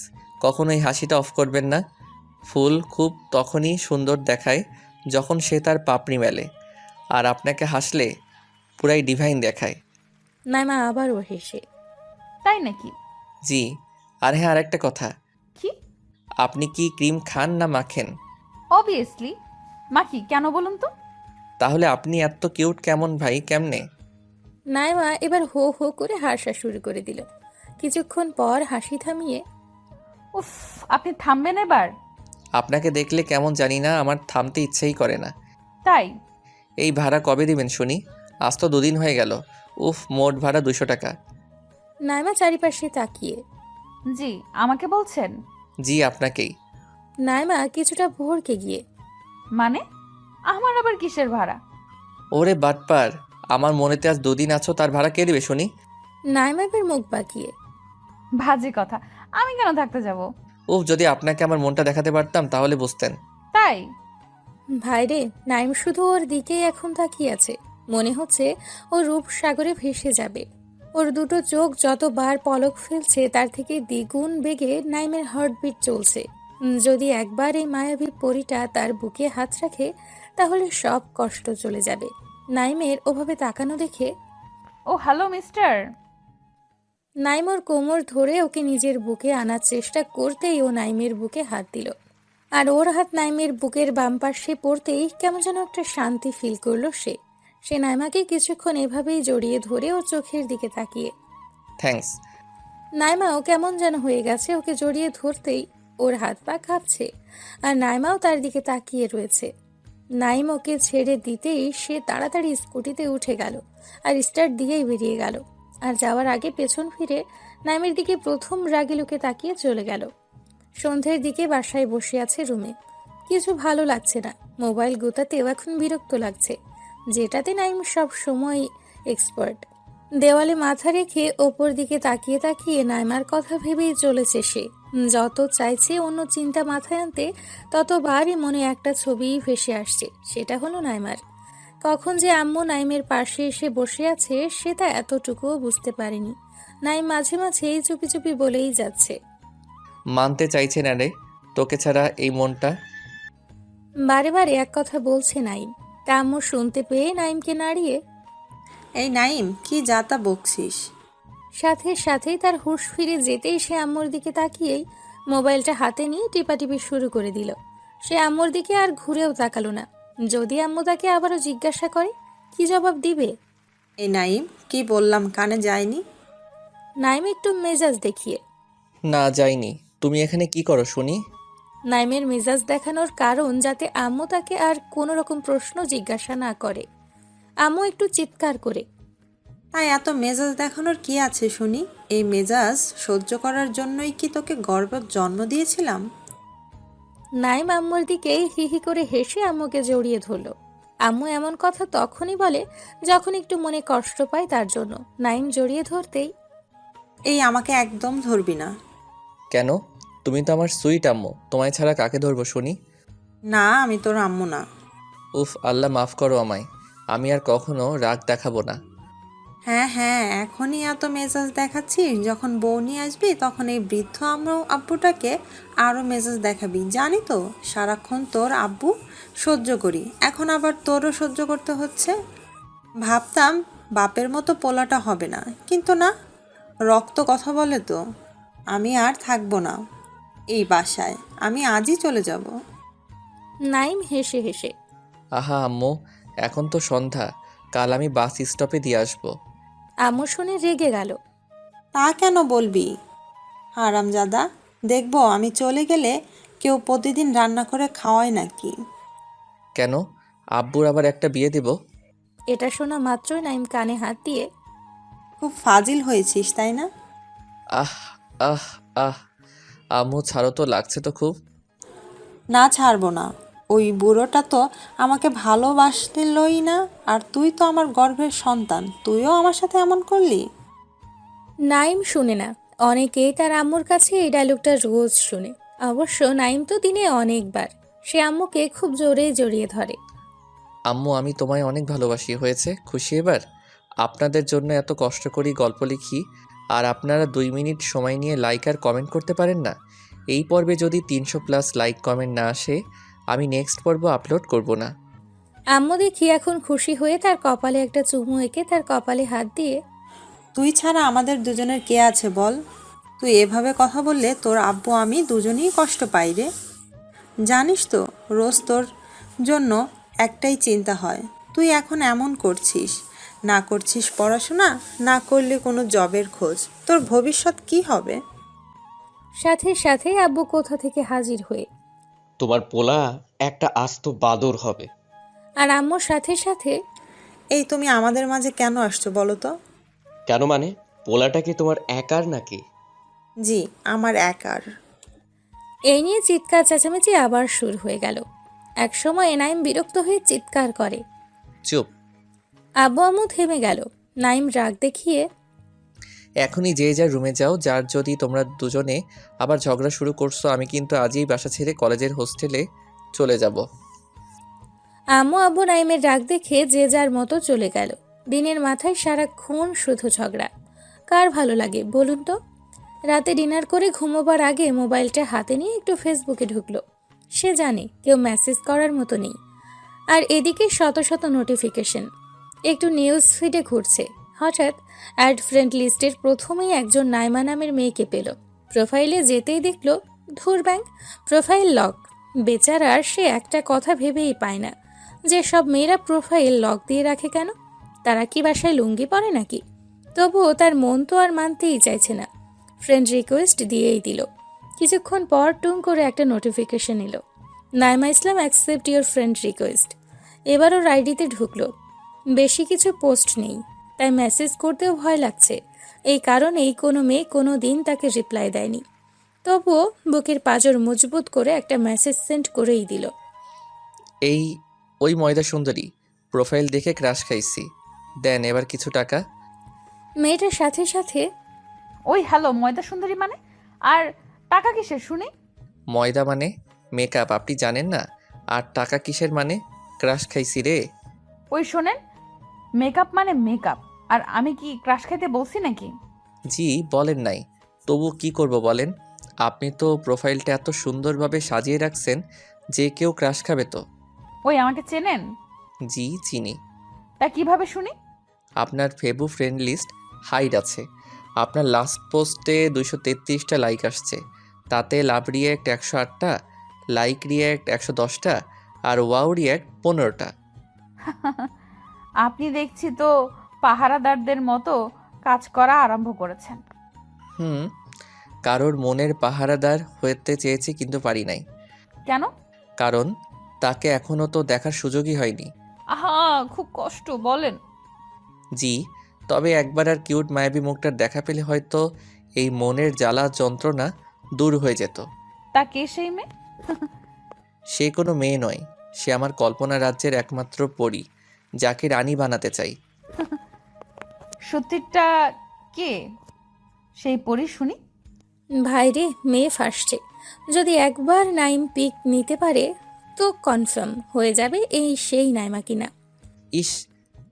A: কখনো এই হাসিটা অফ করবেন না। ফুল খুব তখনই সুন্দর দেখায় যখন সে তার পাপড়ি মেলে, আর আপনাকে হাসলে পুরাই ডিভাইন দেখায়।
C: নাইমা আবারও হেসে
E: তাই নাকি?
A: জি, আর হ্যাঁ, আরেকটা কথা,
E: কি?
A: আপনি কি ক্রিম খান না মাখেন?
E: অবভিয়াসলি মাখি, কেন বলুন তো?
A: তাহলে আপনি এত কিউট কেমন ভাই, কেমনে?
C: নাইমা এবার হো হো করে হাসা শুরু করে দিল। কিছুক্ষণ পর হাসি থামিয়ে
E: উফ, আপনি থামবেন এবার?
A: আপনাকে দেখলে কেমন জানি না, আমার থামতে ইচ্ছেই করে না।
E: তাই?
A: এই ভাড়া কবে দিবেন শুনি? আজ তো 2 দিন হয়ে গেল। উফ, মোট ভাড়া 200 টাকা।
C: নাইমা চারিপাশে তাকিয়ে
E: জি, আমাকে বলছেন?
A: জি, আপনাকেই।
C: নাইমা কিছুটা ভোরকে গিয়ে
E: মানে আমার আবার কিসের ভাড়া?
A: ওরে বাটপার, আমার মনেতে আজ 2 দিন আছো, তার ভাড়া কে দেবে শুনি?
C: নাইম এবার মুখ বাঁকিয়ে।
E: বাজে কথা, আমি কেন থাকতে যাব?
A: উফ, যদি আপনাকে আমার মনটা দেখাতে পারতাম তাহলে বুঝতেন।
E: তাই?
C: ভাইরে, নাইম শুধু ওর দিকেই এখন তাকিয়ে আছে। মনে হচ্ছে ও রূপসাগরে ভেসে যাবে। ওর দুটো চোখ যতবার পলক ফেলছে তার থেকে দ্বিগুণ বেগে নাইমের হার্টবিট চলছে। যদি একবার এই মায়াবী পরীটা তার বুকে হাত রাখে তাহলে সব কষ্ট চলে যাবে। নাইমের ওভাবে তাকানো দেখে
E: ও হ্যালো মিস্টার।
C: নাইম ওর কোমর ধরে ওকে নিজের বুকে আনার চেষ্টা করতেই ও নাইমের বুকে হাত দিল। আর ওর হাত নাইমের বুকের বাম পাশে পড়তেই কেমন যেন একটা শান্তি ফিল করলো সে। সে নাইমাকে কিছুক্ষণ এভাবেই জড়িয়ে ধরে ওর চোখের দিকে তাকিয়ে।
A: থ্যাঙ্কস।
C: নাইমাও কেমন যেন হয়ে গেছে ওকে জড়িয়ে ধরতেই। ওর হাত পা কাঁপছে আর নাইমাও তার দিকে তাকিয়ে রয়েছে। নাইম ওকে ছেড়ে দিতেই সে তাড়াতাড়ি স্কুটিতে উঠে গেল আর স্টার্ট দিয়েই বেরিয়ে গেল। আর যাওয়ার আগে পেছন ফিরে নাইমের দিকে প্রথম রাগে লোকে তাকিয়ে চলে গেল। সন্ধ্যের দিকে বাসায় বসে আছে রুমে। কিছু ভালো লাগছে না, মোবাইল গোতাতেও এখন বিরক্ত লাগছে, যেটাতে নাইম সব সময় এক্সপার্ট। দেওয়ালে মাথা রেখে ওপর দিকে তাকিয়ে তাকিয়ে নাইমার কথা ভেবেই চলেছে সে। যত চাইছে অন্য চিন্তা মাথায় আনতে ততবারই মনে একটা ছবিই ভেসে আসছে, সেটা হলো নাইমার। কখন যে আম্মু নাইমের পাশে এসে বসে আছে সে তা এতটুকুও বুঝতে পারেনি। নাইম মাঝে মাঝে চুপি চুপি বলেই যাচ্ছে,
A: মানতে চাইছে না রে, তোকে ছাড়া এই মনটা।
C: বারে বারে এক কথা বলছে নাইম। তা আম্মু শুনতে পেয়ে নাইমকে নাড়িয়ে
F: এই নাইম, কি যাতা বকছিস?
C: সাথে সাথেই তার হুঁশ ফিরে যেতেই সে আম্মুর দিকে তাকিয়েই মোবাইলটা হাতে নিয়ে টিপাটিপি শুরু করে দিল। সে আম্মুর দিকে আর ঘুরেও তাকালো না। যদি আম্মু তাকে আবারও জিজ্ঞাসা করে কি জবাব দিবে?
F: এই নাইম, কি বললাম কানে যায়নি?
C: নাইম একটু মেজাজ দেখিয়ে।
A: না যাইনি। তুমি এখানে কি করো শুনি?
C: নাইমের মেজাজ দেখানোর কারণ যাতে আম্মু তাকে আর কোনো রকম প্রশ্ন জিজ্ঞাসা না করে। আম্মু একটু চিৎকার করে,
F: তাই এত মেজাজ দেখানোর কি আছে শুনি? এই মেজাজ সহ্য করার জন্যই কি তোকে গর্ভে জন্ম দিয়েছিলাম?
C: নাইম আম্মুর দিকেই হি হি করে হেসে আম্মুকে জড়িয়ে ধরল। আম্মু এমন কথা তখনই বলে যখন একটু মনে কষ্ট পায় তার জন্য। নাইম জড়িয়ে ধরতেই,
F: এই আমাকে একদম ধরবি না।
A: কেন? তুমি তো আমার সুইট আম্মু, তোমায় ছাড়া কাকে ধরবো শুনি?
F: না, আমি তোর আম্মু না।
A: উফ, আল্লাহ মাফ করো আমায়। আমি আর কখনো রাগ দেখাবো না।
F: হ্যাঁ হ্যাঁ, এখনই এত মেজাজ দেখাচ্ছিস, যখন বউ নিয়ে আসবি তখন এই বৃদ্ধ আব্বুটাকে আরও মেজাজ দেখাবি। জানি তো সারাক্ষণ তোর আব্বু সহ্য করি, এখন আবার তোরও সহ্য করতে হচ্ছে। ভাবতাম বাপের মতো পোলাটা হবে না, কিন্তু না, রক্ত কথা বলে তো। আমি আর থাকবো না এই বাসায়, আমি আজই চলে যাব।
C: নাইম হেসে হেসে,
A: আহা আম্মু, এখন তো সন্ধ্যা, কাল আমি বাস স্টপে দিয়ে আসবো।
C: আম্মু শুনে রেগে গেল।
F: তা কেন বলবি হারামজাদা? দেখবো আমি চলে গেলে কেউ প্রতিদিন রান্না করে খাওয়ায় নাকি?
A: কেন? আব্বুর আবার একটা বিয়ে দেব?
C: এটা শোনা মাত্রই নাইম কানে হাত দিয়ে,
F: খুব ফাজিল হয়েছিস তাই না?
A: আহ আহ আহ আম্মু ছাড়ো তো, লাগছে তো খুব।
F: না, ছাড়বো না। ওই বুড়োটা তো আমাকে ভালোবাসলই না, আর তুই তো আমার গর্ভের সন্তান, তুইও আমার সাথে এমন করলি।
C: নাইম শুনে না। অনেকেই তার আম্মুর কাছে এই ডায়লগটা রোজ শুনে। অবশ্য নাইম তো দিনে অনেকবার। সে আম্মুকে খুব জোরে জড়িয়ে ধরে।
A: আম্মু, আমি তোমায় অনেক ভালোবাসি, হয়েছে খুশি এবার? আপনাদের জন্য এত কষ্ট করি, গল্প লিখি, আর আপনারা 2 মিনিট সময় নিয়ে লাইক আর কমেন্ট করতে পারেন না। এই পর্বে যদি 300+ লাইক কমেন্ট না আসে, আমি নেক্সট পর্ব আপলোড করব না।
C: আম্মু দেখি এখন খুশি হয়ে তার কপালে একটা চুমু এঁকে তার কপালে হাত দিয়ে,
F: তুই ছাড়া আমাদের দুজনের কে আছে বল? তুই এভাবে কথা বললে তোর আব্বু আমি দুজনেই কষ্ট পাই রে। জানিস তো রোজ তোর জন্য একটাই চিন্তা হয়, তুই এখন এমন করছিস, না করছিস পড়াশোনা, না করলে কোনো জবের খোঁজ, তোর ভবিষ্যৎ কি হবে?
C: সাথে সাথে আব্বু কোথা থেকে হাজির হয়ে,
G: তোমার পোলা একটা আস্ত বাদর হবে।
C: আর আম্মুর সাথে সাথে,
F: এই তুমি আমাদের মাঝে কেন আসছো বলো তো?
G: কেন মানে? পোলাটা কি তোমার একার নাকি?
F: জি, আমার একার।
C: এই নিয়ে চিৎকার চেঁচামেচি আবার শুরু হয়ে গেল। এক সময় নাইম বিরক্ত হয়ে চিৎকার করে।
A: চুপ।
C: আব্বু আম্মু থেমে গেল। নাইম রাগ দেখিয়ে,
A: এখনই যে যার রুমে যাও। যার যদি তোমরা দুজনে আবার ঝগড়া শুরু করছো, আমি কিন্তু আজই বাসা ছেড়ে কলেজের হোস্টেলে চলে যাব।
C: আম্মু আব্বু নাইমের রাগ দেখে যে যার মতো চলে গেল। দিনের মাথায় সারাক্ষণ শুধু ঝগড়া। কার ভালো লাগে বলুন তো? রাতে ডিনার করে ঘুমোবার আগে মোবাইলটা হাতে নিয়ে একটু ফেসবুকে ঢুকলো। সে জানে কেউ মেসেজ করার মতো নেই। আর এদিকে শত শত নোটিফিকেশন। একটু নিউজ ফিডে ঘুরছে। হঠাৎ অ্যাড ফ্রেন্ড লিস্টের প্রথমেই একজন নাইমা নামের মেয়েকে পেল। প্রোফাইলে যেতেই দেখল ধুর ব্যাং, প্রোফাইল লক। বেচারার সে একটা কথা ভেবেই পায় না যে সব মেয়েরা প্রোফাইল লক দিয়ে রাখে কেন? তারা কি বাসায় লুঙ্গি পরে নাকি? তবুও তার মন তো আর মানতেই চাইছে না। ফ্রেন্ড রিকোয়েস্ট দিয়েই দিল। কিছুক্ষণ পর টুং করে একটা নোটিফিকেশন এলো, নাইমা ইসলাম অ্যাকসেপ্ট ইউর ফ্রেন্ড রিকোয়েস্ট। এবারও আইডিতে ঢুকলো। বেশি কিছু পোস্ট নেই, তাই মেসেজ করতেও ভয় লাগছে। এই কারণেই কোনো মেয়ে কোনো দিন তাকে রিপ্লাই দেয়নি। তবুও বুকের পাঁজর মজবুত করে একটা মেসেজ সেন্ড করেই দিল।
A: ওই ময়দা সুন্দরী, প্রোফাইল দেখে ক্রাশ খাইছি, দেন এবার কিছু টাকা।
C: মেয়েটার সাথে সাথে
E: ওই হ্যালো ময়দা সুন্দরী মানে? আর টাকা কিসের শুনি?
A: ময়দা মানে মেকআপ, আপনি জানেন না? আর টাকা কিসের মানে? ক্রাশ খাইছি রে।
E: ওই শোনেন, মেকআপ মানে মেকআপ, আর আমি কি ক্রাশ খাইতে বলছি নাকি?
A: জি বলেন নাই, তবু কি করব বলেন? আপনি তো প্রোফাইলটা এত সুন্দরভাবে সাজিয়ে রাখছেন যে কেউ ক্রাশ খাবে তো।
E: ওই আমাকে চেনেন?
A: জি চিনি।
E: তা কিভাবে শুনি?
A: আপনার ফেবু ফ্রেন্ড লিস্ট হাইড আছে। আপনার লাস্ট পোস্টে 233টা লাইক আসছে, তাতে লাভ রিয়্যাক্ট 108টা, লাইক রিয়্যাক্ট 110টা, আর ওয়াও রিয়্যাক্ট 15টা।
E: আপনি দেখছি তো পাহারাদারদের মতো কাজ করা আরম্ভ করেছেন।
A: কারোর মনের পাহারাদার হতে চেয়েছি কিন্তু পারি নাই।
E: কেন?
A: কারণ তাকে এখনও তো দেখার সুযোগই হয়নি।
E: আহা, খুব কষ্ট, বলেন।
A: জি, তবে একবার আর কিউট মায়াবী মুখটার দেখা পেলে হয়তো এই মনের জ্বালা যন্ত্রণা দূর হয়ে যেত।
E: তা কে সেই মেয়ে?
A: সে কোনো মেয়ে নয়, সে আমার কল্পনা রাজ্যের একমাত্র পরী, যাকে রানী বানাতে চাই।
E: সত্যিটা কে সেই পরি শুনি?
C: ভাইরে, মেয়ে ফাঁসছে। যদি একবার নাইম পিক নিতে পারে তো কনফার্ম হয়ে যাবে এই সেই নাইমা কিনা।
A: ইস,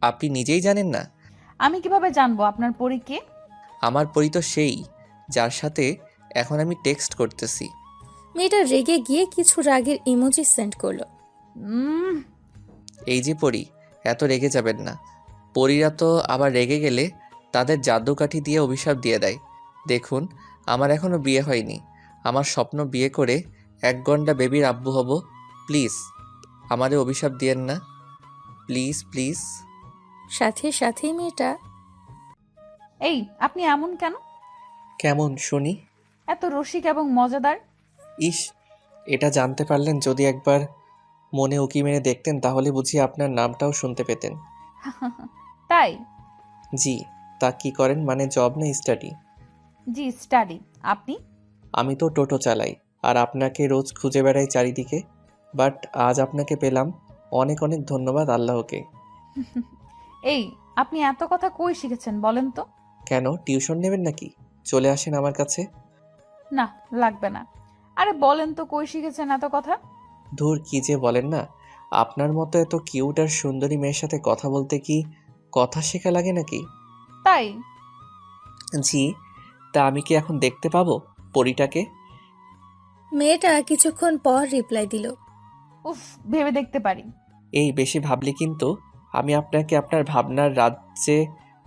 A: আপনি নিজেই জানেন না?
E: আমি কিভাবে জানবো আপনার পরি কে?
A: আমার পরী তো সেই, যার সাথে এখন আমি টেক্সট করতেছি।
C: মেয়েটা রেগে গিয়ে কিছু রাগের ইমোজি সেন্ড করলো।
A: এই যে পরী, এত রেগে যাবেন না। পরীরা তো আবার রেগে গেলে তাদের জাদুকাঠি দিয়ে অভিশাপ দিয়ে দেয়। দেখুন, আমার এখনও বিয়ে হয়নি। আমার স্বপ্ন বিয়ে করে 1 ঘন্টা বেবির আব্বু হব। প্লিজ আমারে অভিশাপ দিয়েন না, প্লিজ প্লিজ।
C: সাথে সাথেই মেয়েটা,
E: এই আপনি এমন কেন?
A: কেমন শুনি?
E: এত রসিক এবং মজাদার।
A: ইস, এটা জানতে পারলেন? যদি একবার মনে উকি মেরে দেখতেন তাহলে বুঝি আপনার নামটাও শুনতে পেতেন।
E: তাই?
A: জি। তা কি করেন, মানে জব না স্টাডি?
E: জি স্টাডি। আপনি?
A: আমি তো টোটো চালাই, আর আপনাকে রোজ খুঁজে বেড়াই চারিদিকে। বাট আজ আপনাকে পেলাম, অনেক অনেক ধন্যবাদ আল্লাহকে।
E: এই আপনি এত কথা কই শিখেছেন বলেন তো?
A: কেন, টিউশন নেবেন নাকি? চলে আসেন আমার কাছে।
E: না, লাগবে না। আরে বলেন তো কই শিখেছেন এত কথা?
A: ধুর, কি যে বলেন না। আপনার মতো এত কিউট আর সুন্দরী মেয়ের সাথে কথা বলতে কি কথা শেখা লাগে নাকি?
E: তাই?
A: জি। তা আমি কি এখন দেখতে পাবো পরীটাকে?
C: মেয়েটা কিছুক্ষণ পর রিপ্লাই দিল।
E: উফ, ভেবে দেখতে পারি।
A: এই বেশি ভাবলে কিন্তু আমি আপনাকে আপনার ভাবনার রাজ্যে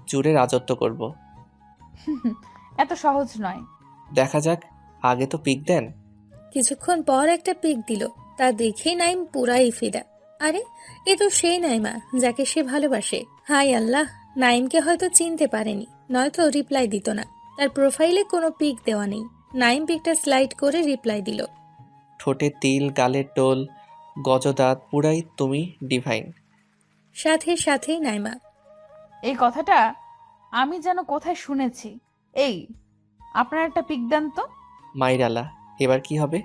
A: জুড়ে রাজত্ব করব।
E: এত সহজ নয়।
A: দেখা যাক, আগে তো পিক দেন।
C: কিছুক্ষণ পর একটা পিক দিল। তা দেখে নাইম পুরাই ফিদা। আরে, এ তো সেই নাইমা যাকে সে ভালোবাসে। হাই আল্লাহ, নাইমকে হয়তো চিনতে পারেনি, নয়তো রিপ্লাই দিত না। তার প্রোফাইলে কোনো পিক দেওয়া নেই। নাইম পিকটা স্লাইড করে রিপ্লাই দিল।
A: ঠোঁটে তিল, গালের টোল, গজদাঁত, পুরাই তুমি ডিভাইন।
C: সাথে সাথেই নাইমা,
E: এই কথাটা আমি যেন কোথায় শুনেছি। এই আপনার একটা পিক দেন তো।
A: মাইরালা, এবার কি হবে?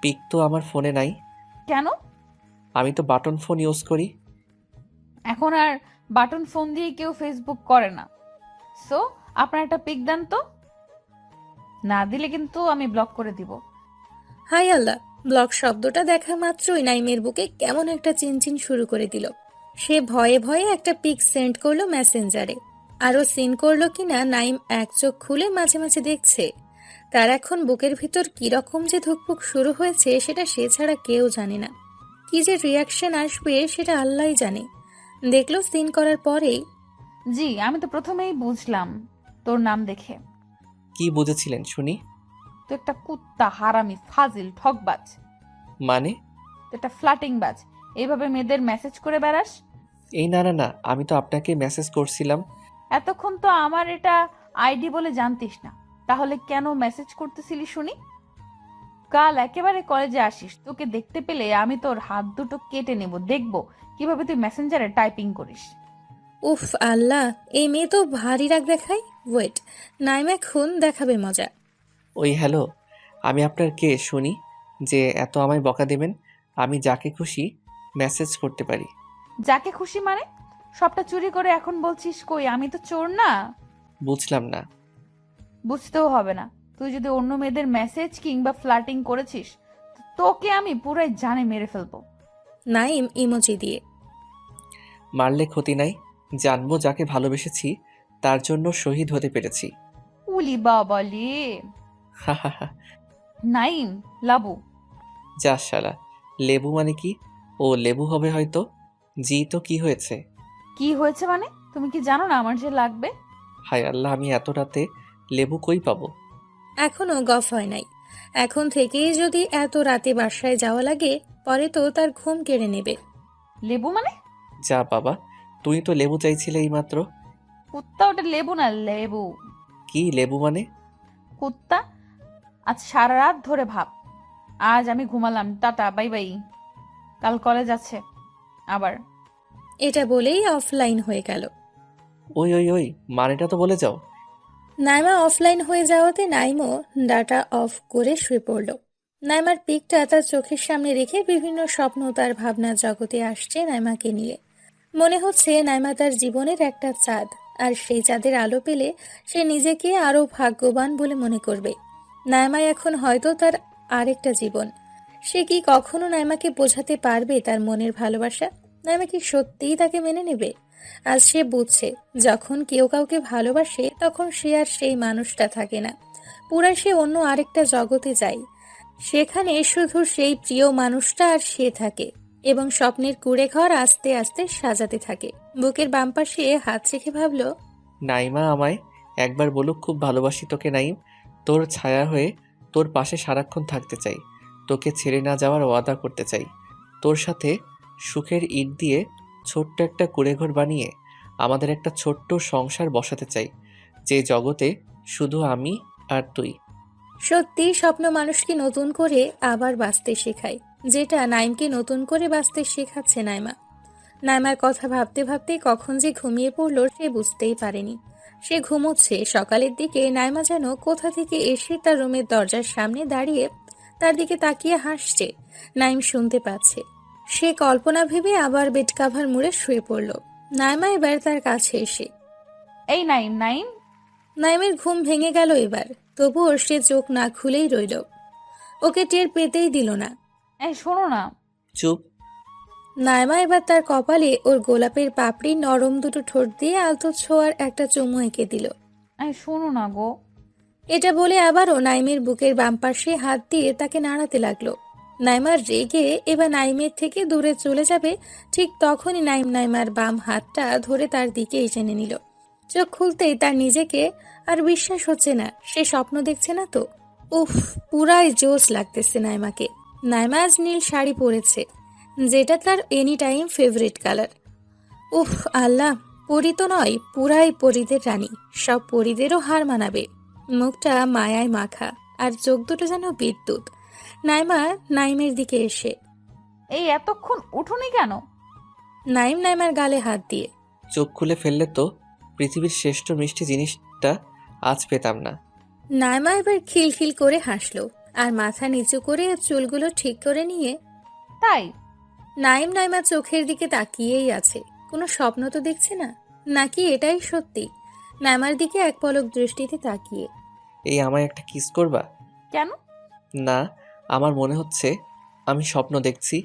A: পিক তো আমার ফোনে নাই।
E: কেন?
A: আমি তো বাটন ফোন ইউজ করি।
E: এখন আর বাটন ফোন দিয়ে কেউ ফেসবুক করে না। সো আপনার একটা পিক দেন তো। না দিলে কিন্তু আমি ব্লক করে দিব।
C: হাই আল্লাহ, ব্লক শব্দটা দেখা মাত্রই নাইমের বুকে কেমন একটা চিনচিন শুরু করে দিল। সে ভয়ে ভয়ে একটা পিক সেন্ড করলো মেসেঞ্জারে। আরও সিন করলো কিনা নাইম এক চোখ খুলে মাঝে মাঝে দেখছে। তার এখন বুকের ভিতর কিরকম যে ধুকপুক শুরু হয়েছে সেটা সে ছাড়া কেউ জানে না। কি যে রিয়াকশন আসবে সেটা আল্লাহই জানে। দেখলো সিন করার পরেই।
E: জি, আমি তো প্রথমেই বুঝলাম তোর নাম দেখে।
A: কি বুঝেছিলেন শুনি?
E: তুই একটা কুত্তা, হারামি, ফাজিল, ঠকবাজ।
A: মানে?
E: তুই একটা ফ্লাটিং বাজ। এইভাবে মেয়েদের মেসেজ করে বেড়াস।
A: এই না না না, আমি তো আপনাকে মেসেজ করছিলাম।
E: এতক্ষণ তো আমার এটা আইডি বলে জানতিস না, তাহলে কেন মেসেজ করতেছিলি শুনি? কাল একেবারে কলেজে আসিস, তোকে দেখতে পেলে আমি তোর হাত দুটো কেটে নেব, দেখবো কিভাবে তুই মেসেঞ্জারে টাইপিং করিস।
C: উফ আল্লাহ, এই মেয়ে তো ভারী রাগ দেখায়। ওয়েট, নাইম এখন দেখাবে মজা।
A: ওই হ্যালো, আমি আপনার কে শুনি যে এত আমায় বকা দেবেন? আমি যাকে খুশি মেসেজ করতে পারি।
E: যাকে খুশি মানে? সবটা চুরি করে এখন বলছিস কই আমি তো চোর না?
A: বুঝলাম না।
E: বুঝতেও হবে না। তুই যদি অন্য মেয়েদের মেসেজ কিংবা ফ্লার্টিং করেছিস, তোকে আমি পুরাই জানে মেরে ফেলবো।
C: নাইম ইমোজি দিয়ে।
A: মারলে ক্ষতি নাই, জানবো যাকে ভালোবেসেছি তার জন্য শহীদ হতে পেরেছি।
E: উলি বাবালে।
A: হা হা হা।
E: নাইম, লাবু।
A: যা শালা, লেবু মানে কি? ও লেবু হবে হয়তো। জি তো কি হয়েছে?
E: কি হয়েছে মানে? তুমি কি জানো না আমার যে লাগবে?
A: হায় আল্লাহ, আমি এত রাতে লেবু কই পাবো?
C: এখনো গফ হয় নাই। এখন থেকেই যদি এত রাতে বাসায় যাওয়া লাগে, পরে তো তার ঘুম কেড়ে নেবে।
E: লেবু মানে?
A: যা বাবা, তুই তো লেবু চাইছিলে এইমাত্র।
E: কুত্তা, ওটা লেবু না, লেবু।
A: কি লেবু মানে?
E: কুত্তা। আজ সারা রাত ধরে ভাব। আজ আমি ঘুমালাম, টাটা, বাই বাই। কাল কলেজ আছে আবার।
C: এটা বলেই অফলাইন হয়ে গেল।
A: ওই ওই ওই, মানেটা তো বলে যাও।
C: নাইমা অফলাইন হয়ে যাওয়াতে নাইমও ডাটা অফ করে শুয়ে পড়ল। নাইমার পিকটা তার চোখের সামনে রেখে বিভিন্ন স্বপ্ন তার ভাবনার জগতে আসছে নাইমাকে নিয়ে। মনে হচ্ছে নাইমা তার জীবনের একটা চাঁদ, আর সেই চাঁদের আলো পেলে সে নিজেকে আরো ভাগ্যবান বলে মনে করবে। নাইমা এখন হয়তো তার আরেকটা জীবন। সে কি কখনো নাইমাকে বোঝাতে পারবে তার মনের ভালোবাসা? নাইমা কি সত্যিই তাকে মেনে নেবে? আজ সে বুঝছে, যখন কেউ কাউকে ভালোবাসে তখন সে আর সেই মানুষটা থাকে না, পুরা সে অন্য আরেকটা জগতে যায়। সেখানে শুধু সেই প্রিয় মানুষটা আর সে থাকে, এবং স্বপ্নের কুঁড়ে ঘর আস্তে আস্তে সাজাতে থাকে। বুকের বাম পাশে হাত রেখে ভাবল,
A: নাইমা আমায় একবার বলুক, খুব ভালোবাসি তোকে নাইম। তোর ছায়া হয়ে তোর পাশে সারাক্ষণ থাকতে চাই। তোকে ছেড়ে না যাওয়ার ওয়াদা করতে চাই। তোর সাথে সুখের ইট দিয়ে ছোট্ট একটা কুঁড়েঘর বানিয়ে আমাদের একটা ছোট্ট সংসার বসাতে চাই, যে জগতে শুধু আমি আর তুই।
C: সত্যি স্বপ্ন মানুষকে নতুন করে আবার বাঁচতে শেখায়, যেটা নাইমকে নতুন করে বাঁচতে শেখাচ্ছে নাইমা। নাইমার কথা ভাবতে ভাবতে কখন যে ঘুমিয়ে পড়ল সে বুঝতেই পারেনি। সে ঘুমোচ্ছে। সকালের দিকে নাইমা যেন কোথা থেকে এসে তার রুমের দরজার সামনে দাঁড়িয়ে তার দিকে তাকিয়ে হাসছে। নাইম শুনতে পাচ্ছে। সে কল্পনা ভেবে আবার বেড কাভার মুড়ে শুয়ে পড়ল। নাইমা এবার তার কাছে এসে।
E: এই নাইম, নাইম।
C: নাইমের ঘুম ভেঙে গেল এবার, তবুও সে চোখ না খুলেই রইল। ওকে টের পেতেই দিল না।
E: এই শোনো না।
A: চুপ।
C: নাইমা এবার তার কপালে ওর গোলাপের পাপড়ি নরম দুটো ঠোঁট দিয়ে আলতো ছোঁয়ার একটা চুমু এঁকে দিল।
E: এই শোনো না গো।
C: এটা বলে আবারও নাইমের বুকের বাম পাশে হাত দিয়ে তাকে নাড়াতে লাগলো। নাইমার রেগে এবার নাইমের থেকে দূরে চলে যাবে, ঠিক তখনই নাইম নাইমার বাম হাতটা ধরে তার দিকে টেনে নিল। চোখ খুলতেই তার নিজেকে আর বিশ্বাস হচ্ছে না, সে স্বপ্ন দেখছে না তো। উফ, পুরাই জোশ লাগতেছে নাইমাকে। নাইমা আজ নীল শাড়ি পরেছে, যেটা তার এনি টাইম ফেভারিট কালার। উফ আল্লাহ, পরি তো নয়, পুরাই পরিদের রানী। সব পরিদেরও হার মানাবে। মুখটা মায়ায় মাখা, আর চোখ দুটো যেন বিদ্যুৎ। নাইমা নাইমের দিকে এসে।
E: এই এতক্ষণ উঠোনি কেন?
C: নাইম নাইমার গালে হাত দিয়ে।
A: চোখ খুলে ফেললে তো পৃথিবীর শ্রেষ্ঠ মিষ্টি জিনিসটা আজ পেতাম না।
C: নাইমা এবার খিলখিল করে হাসলো, আর মাথা নিচু করে চুলগুলো ঠিক করে নিয়ে।
E: তাই?
C: নাইম নাইমা চোখের দিকে তাকিয়েই আছে। কোনো স্বপ্ন তো দেখছে না, নাকি এটাই সত্যি? নাইমার দিকে এক পলক দৃষ্টিতে তাকিয়ে।
A: এই আমায় একটা কিস করবা?
E: কেন?
A: না, আমার মনে হচ্ছে আমি স্বপ্ন দেখছি।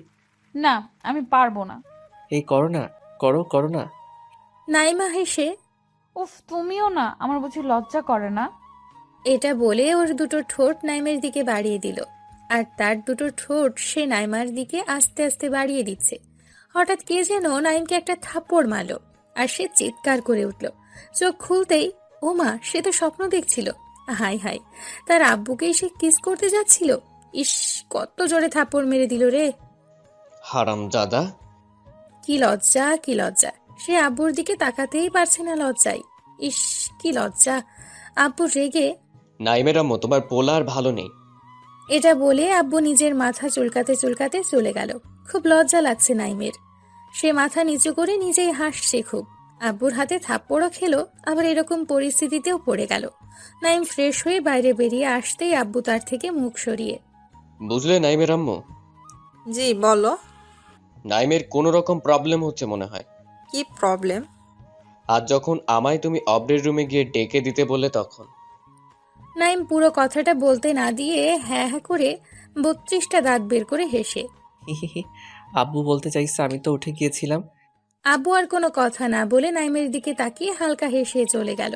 E: না, আমি পারবো না।
A: এই করো না, করো করো না।
C: নাইমা হেসে
E: উফ, তুমিও না, আমার বুঝি লজ্জা করে না?
C: এটা বলে ওর দুটো ঠোঁট নাইমের দিকে বাড়িয়ে দিল, আর তার দুটো ঠোঁট সে নাইমার দিকে আস্তে আস্তে বাড়িয়ে দিচ্ছে। হঠাৎ কে যেন নাইমকে একটা থাপ্পড় মারল, আর সে চিৎকার করে উঠল। চোখ খুলতেই ও মা, সে তো স্বপ্ন দেখছিল। হাই হাই, তার আব্বুকেই সে কিস করতে যাচ্ছিল। ইস, কত জোরে থাপ্পড় মেরে দিল রে!
G: হারামজাদা।
C: কি লজ্জা, কি লজ্জা! সে আব্বুর দিকে তাকাতেই পারছে না লজ্জায়। ইস, কি লজ্জা! আব্বু রেগে
G: নাইমের আম্মু, তোমার পোলা আর ভালো নেই।
C: এটা বলে আব্বু নিজের মাথা চুলকাতে চুলকাতে চলে গেল। খুব লজ্জা লাগছে নাইমের। সে মাথা নিচু করে নিজেই হাসছে খুব। আব্বুর হাতে থাপ্পড়ও খেলো, আবার এরকম পরিস্থিতিতেও পড়ে গেল। নাইম ফ্রেশ হয়ে বাইরে বেরিয়ে আসতেই আব্বু তার থেকে মুখ সরিয়ে
G: বুঝলে নাইমের আম্মু,
F: জি বলো।
G: নাইমের কোনো রকম প্রবলেম হচ্ছে মনে হয়।
F: কি প্রবলেম?
G: আজ যখন আমায় তুমি অব্রের রুমে গিয়ে ডেকে দিতে বললে তখন।
C: নাইম পুরো কথাটা বলতে না দিয়ে হ্যাঁ হ্যাঁ করে 32টা দাঁত বের করে হেসে।
A: হিহিহি, আব্বু বলতে চাইছে আমি তো উঠে গিয়েছিলাম।
C: আব্বু আর কোনো কথা না বলে নাইমের দিকে তাকিয়ে হালকা হেসে চলে গেল।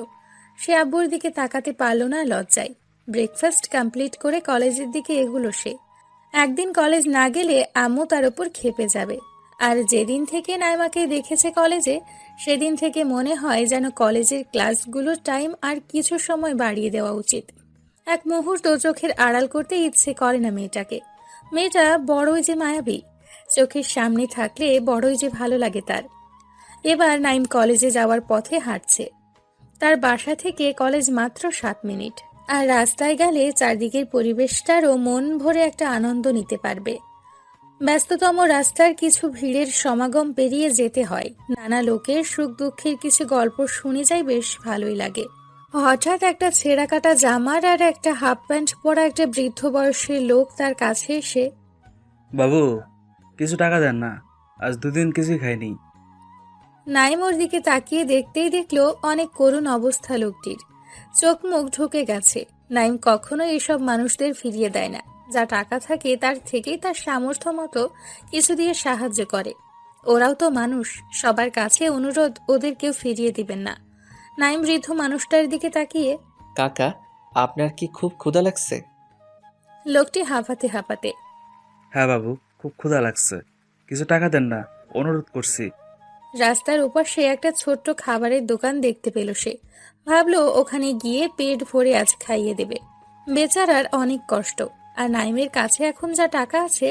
C: সে আব্বুর দিকে তাকাতে পারল না লজ্জায়। ব্রেকফাস্ট কমপ্লিট করে কলেজের দিকে এগুলো সে। একদিন কলেজ না গেলে আম্মু তার উপর ক্ষেপে যাবে। আর যেদিন থেকে নাইমাকে দেখেছে কলেজে, সেদিন থেকে মনে হয় যেন কলেজের ক্লাসগুলোর টাইম আর কিছু সময় বাড়িয়ে দেওয়া উচিত। এক মুহূর্ত চোখের আড়াল করতে ইচ্ছে করে না মেয়েটাকে। মেয়েটা বড়ই যে মায়াবী, চোখের সামনে থাকলে বড়ই যে ভালো লাগে তার। এবার নাইম কলেজে যাওয়ার পথে হাঁটছে। তার বাসা থেকে কলেজ মাত্র 7 মিনিট, আর রাস্তায় গেলে চারদিকের পরিবেশটারও মন ভরে একটা আনন্দ নিতে পারবে। ব্যস্ততম রাস্তার কিছু ভিড়ের সমাগম পেরিয়ে যেতে হয়। নানা লোকের সুখ দুঃখের কিছু গল্প শুনে যাই, বেশ ভালোই লাগে। হঠাৎ একটা ছেঁড়া কাটা জামার আর একটা হাফ প্যান্ট পরা একটা বৃদ্ধ বয়সের লোক তার কাছে এসে
B: বাবু, কিছু টাকা দেন না, আজ 2 দিন কিছুই খাইনি।
C: নাইম ওর দিকে তাকিয়ে দেখতেই দেখলো অনেক করুণ অবস্থা লোকটির। চোখ মুখ ঢুকে গেছে। নাইম কখনো এসব মানুষদের ফিরিয়ে দেয় না। যা টাকা থাকে তার থেকেই তার সামর্থ্য মতো কিছু দিয়ে সাহায্য করে। ওরাও তো মানুষ, সবার কাছে অনুরোধ ওদের কেউ ফিরিয়ে দিবেন না। নাইম বৃদ্ধ মানুষটার দিকে তাকিয়ে
A: কাকা, আপনার কি খুব ক্ষুধা লাগছে?
C: লোকটি হাঁপাতে হাঁপাতে
B: হ্যাঁ বাবু, খুব ক্ষুধা লাগছে, কিছু টাকা দেন না, অনুরোধ করছি।
C: রাস্তার ওপাশে একটা ছোট্ট খাবারের দোকান দেখতে পেল সে। ভাবলো ওখানে গিয়ে পেট ভরে আজ খাইয়ে দেবে। বেচারার অনেক কষ্ট, আর নাইমের কাছে এখন যা টাকা আছে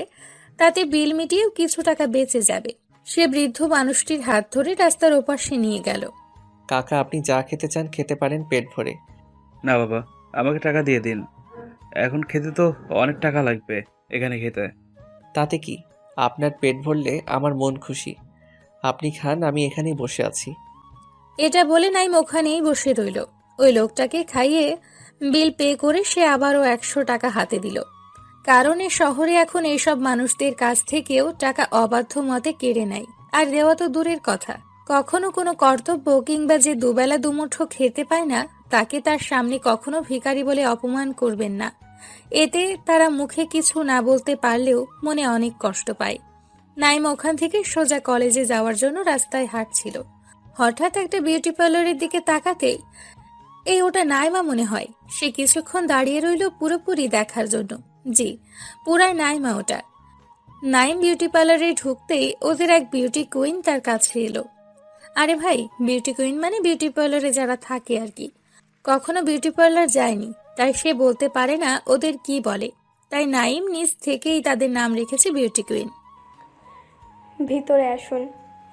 C: তাতে বিল মিটিয়েও কিছু টাকা বেঁচে যাবে। সে বৃদ্ধ মানুষটির হাত ধরে রাস্তার ওপাশে নিয়ে গেল।
A: কাকা, আপনি যা খেতে চান খেতে পারেন পেট ভরে।
B: না বাবা, আমাকে টাকা দিয়ে দিন, এখন খেতে তো অনেক টাকা লাগবে এখানে খেতে।
A: তাতে কি, আপনার পেট ভরলে আমার মন খুশি। আপনি খান, আমি এখানেই বসে আছি।
C: এটা বলে নাইম ওখানেই বসে রইল। ওই লোকটাকে খাইয়ে বিল পে করে সে আবারও 100 টাকা হাতে দিল। কারণ এ শহরে এখন এইসব মানুষদের কাছ থেকেও টাকা অবাধ্য মতে কেড়ে নেয়। আর দেওয়া তো দূরের কথা, কখনো কোনো কর্তব্য কিংবা যে দুবেলা দুমুঠো খেতে পায় না, তাকে তার সামনে কখনো ভিখারি বলে অপমান করবেন না। এতে তারা মুখে কিছু না বলতে পারলেও মনে অনেক কষ্ট পায়। নাইম ওখান থেকে সোজা কলেজে যাওয়ার জন্য রাস্তায় হাঁটছিল। হঠাৎ একটা বিউটি পার্লারের দিকে তাকাতেই এই ওটা নাইমা মনে হয়। সে কিছুক্ষণ দাঁড়িয়ে রইল পুরোপুরি দেখার জন্য। জি, পুরাই নাইমা ওটা। নাইম বিউটি পার্লারে ঢুকতেই ওদের এক বিউটি কুইন তার কাছে এলো। আরে ভাই, বিউটি কুইন মানে বিউটি পার্লারে যারা থাকে আর কি। কখনো বিউটি পার্লার যায়নি, তাই সে বলতে পারে না ওদের কি বলে। তাই নাইম নিজ থেকেই তাদের নাম রেখেছে বিউটি কুইন।
D: ভিতরে আসুন,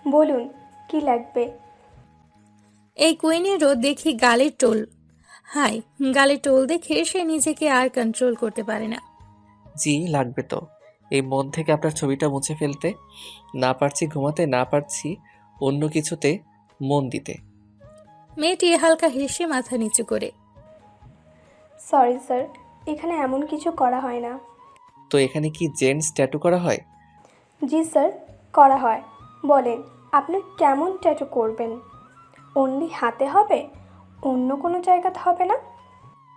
D: বলুন কি লাগবে।
C: এই কুইনেরও দেখি গালের টোল। হাই, গালের টোল দেখে সে নিজেকে আর কন্ট্রোল করতে পারে না।
A: জি, লাগবে তো। এই মন থেকে আপনার ছবিটা মুছে ফেলতে। না পারছি ঘুমাতে, না পারছি অন্য কিছুতে মন দিতে।
C: মেয়েটি হালকা হেসে মাথা নিচু করে
D: সরি স্যার, এখানে এমন কিছু করা হয় না।
A: তো এখানে কি জেন্টস ট্যাটু করা হয়?
D: জি স্যার, করা হয়। বলেন আপনার কেমন ট্যাটু করবেন? অনলি হাতে হবে? অন্য কোনো জায়গাতে হবে না?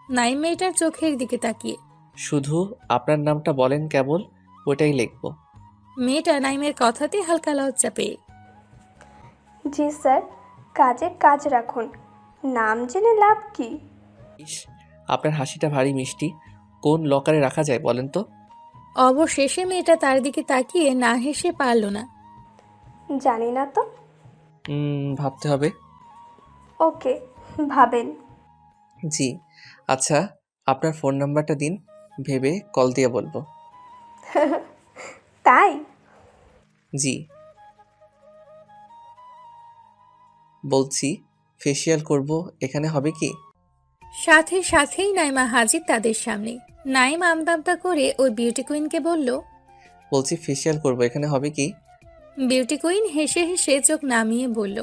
C: নাইম মেয়েটার চোখের দিকে তাকিয়ে।
A: শুধু আপনার নামটা বলেন কেবল, ওটাই লিখবো।
C: মেয়েটা নাইমের কথাতে হালকা লজ্জা পেয়ে।
D: জি স্যার, কাজে কাজ রাখুন, নাম জেনে লাভ কি?
A: ইস, আপনার হাসিটা ভারী মিষ্টি। কোন লকারে রাখা যায় বলেন তো?
C: অবশেষে মেয়েটা তার দিকে তাকিয়ে না হেসে পারল না।
D: জানি না তো।
A: ভাবতে হবে।
D: ওকে, ভাবেন।
A: জি, আচ্ছা, আপনার ফোন নাম্বারটা দিন, ভেবে কল দিয়ে বলবো।
D: তাই?
A: জি, বলছি ফেসিয়াল করব, এখানে হবে কি?
C: সাথে সাথেই নাইমা হাজির তাদের সামনে। নাইম আমদামতা করে ওই বিউটি কুইনকে বলল।
A: বলছি ফেসিয়াল করব, এখানে হবে কি?
C: বিউটি কুইন হেসে হেসে চোখ নামিয়ে বলল।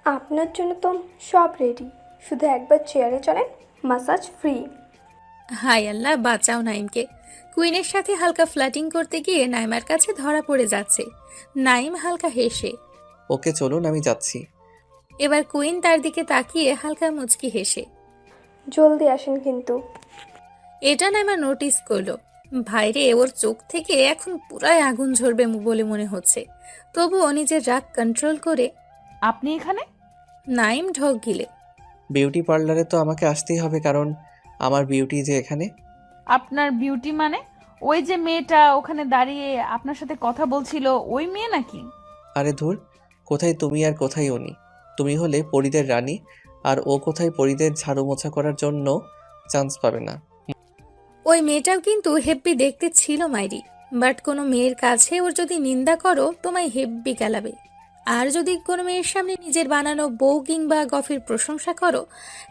D: আপনার জন্য তো সব রেডি, শুধু একবার চেয়ারে চলেন, মাসাজ ফ্রি।
C: হাই আল্লাহ, বাঁচাও নাইমকে। কুইনের সাথে হালকা ফ্লাটিং করতে গিয়ে নাইমার কাছে ধরা পড়ে যাচ্ছে। নাইম হালকা হেসে।
A: ওকে চলুন, আমি যাচ্ছি।
C: এবার কুইন তার দিকে তাকিয়ে হালকা মুচকি হেসে।
D: জলদি আসেন কিন্তু।
C: এটা নাইমা নোটিস করলো। ভাইরে, ওর চোখ থেকে এখন পুরাই আগুন ঝরবে বলে মনে হচ্ছে। তবুও নিজের রাগ কন্ট্রোল করে
E: আপনি এখানে?
C: নাইম ঢোক গিলে।
A: বিউটি পার্লারে তো আমাকে আসতেই হবে, কারণ আমার বিউটি যে এখানে।
E: আপনার বিউটি মানে? ওই যে মেয়েটা ওখানে দাঁড়িয়ে আপনার সাথে কথা বলছিল, ওই মেয়ে নাকি?
A: আরে ধুর, কোথায় তুমি আর কোথায় উনি? তুমি হলে পরীদের রানী, আর ও কোথায় পরীদের ঝাড়ু মোছা করার জন্য চান্স পাবে না।
C: ওই মেয়েটাও কিন্তু হেব্বি দেখতে ছিল মাইরি। বাট কোনো মেয়ের কাছে ওর যদি নিন্দা করো তোমায় হেব্বি গেলাবে। আর যদি কোনো মেয়ের সামনে নিজের বানানো বউ কিংবা গফের প্রশংসা করো,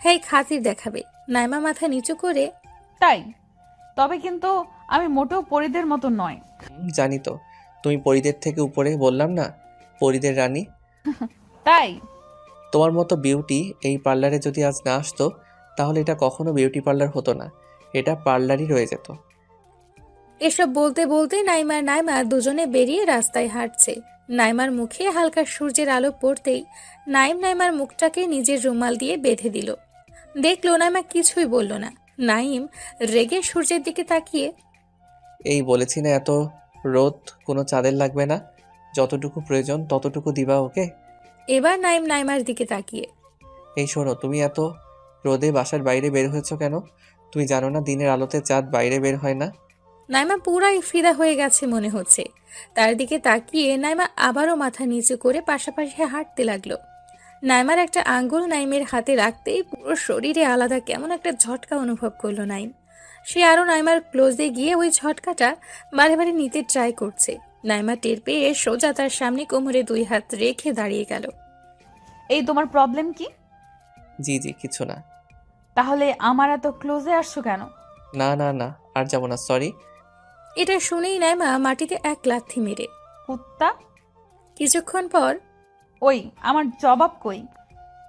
C: হ্যাঁ খাতির দেখাবে। নাইমা মাথা নিচু করে।
E: তাই? তবে কিন্তু আমি মোটেও পরিদের মতো নয়।
A: জানি তো, তুমি পরীদের থেকে উপরে, বললাম না, পরীদের রানী।
E: তাই?
A: তোমার মতো বিউটি এই পার্লারে যদি আজ না আসতো, তাহলে এটা কখনো বিউটি পার্লার হতো না, এটা পার্লারই রয়ে যেত।
C: এসব বলতে বলতে নাইমা দুজনে বেরিয়ে রাস্তায় হাঁটছে। নাইমার মুখে হালকা সূর্যের আলো পড়তেই নাইমার মুখটাকে নিজের রুমাল দিয়ে বেঁধে দিল। দেখলো নাইমা কিছুই বলল না। নাইম রেগে সূর্যের দিকে তাকিয়ে।
A: এই বলেছি না, এত রোদ কোনো চাঁদের লাগবে না, যতটুকু প্রয়োজন ততটুকু দিবা ওকে।
C: এবার নাইমার দিকে তাকিয়ে।
A: এই শোনো, তুমি এত রোদে বাসার বাইরে বের হয়েছো কেন? তুমি জানো না দিনের আলোতে চাঁদ বাইরে বের হয় না?
C: নাইমা পুরাই ফিদা হয়ে গেছে মনে হচ্ছে। তার দিকে তাকিয়ে নাইমা আবারও মাথা নিচু করে পাশাপাশি হাঁটতে লাগলো। নাইমার একটা আঙ্গুল নাইমের হাতে রাখতেই পুরো শরীরে আলাদা কেমন একটা ঝটকা অনুভব করলো নাইম। সে আরও নাইমার ক্লোজে গিয়ে ওই ঝটকাটা বারে বারে নিতে ট্রাই করছে। নাইমা টের পেয়ে সোজা তার সামনে কোমরে 2 হাত রেখে দাঁড়িয়ে গেল।
E: এই তোমার প্রবলেম কি?
A: জি জি, কিছু না।
E: তাহলে আমার এত ক্লোজে আসছো কেন?
A: না না না, আর যাবো না, সরি।
C: এটা শুনেই নাইমা মাটিতে এক লাথি মেরে।
E: কুত্তা!
C: কিছুক্ষণ পর।
E: ওই আমার জবাব কই?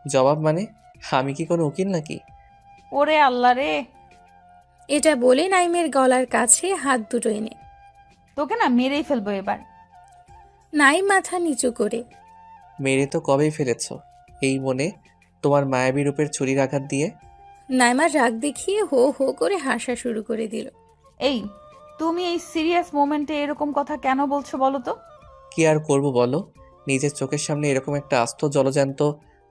A: জবাব মানে? আমি কি কোনো উকিল নাকি?
E: ওরে আল্লাহ রে!
C: এটা বলে নাইমের গলার কাছে হাত দুটো এনে
E: তোকে না মেরেই ফেলবো এবার।
C: নাইম মাথা নিচু করে।
A: মেরে তো কবেই ফেলেছ, এই মনে তোমার মায়াবী রূপের ছুরির আঘাত দিয়ে।
C: নাইমার রাগ দেখিয়ে হো হো করে হাসা শুরু করে দিল।
E: এই, তুমি এই সিরিয়াস মোমেন্টে এরকম কথা কেন বলছো বলো তো?
A: কি আর করব বলো, নিজের চোখের সামনে এরকম একটা আস্ত জলজ্যান্ত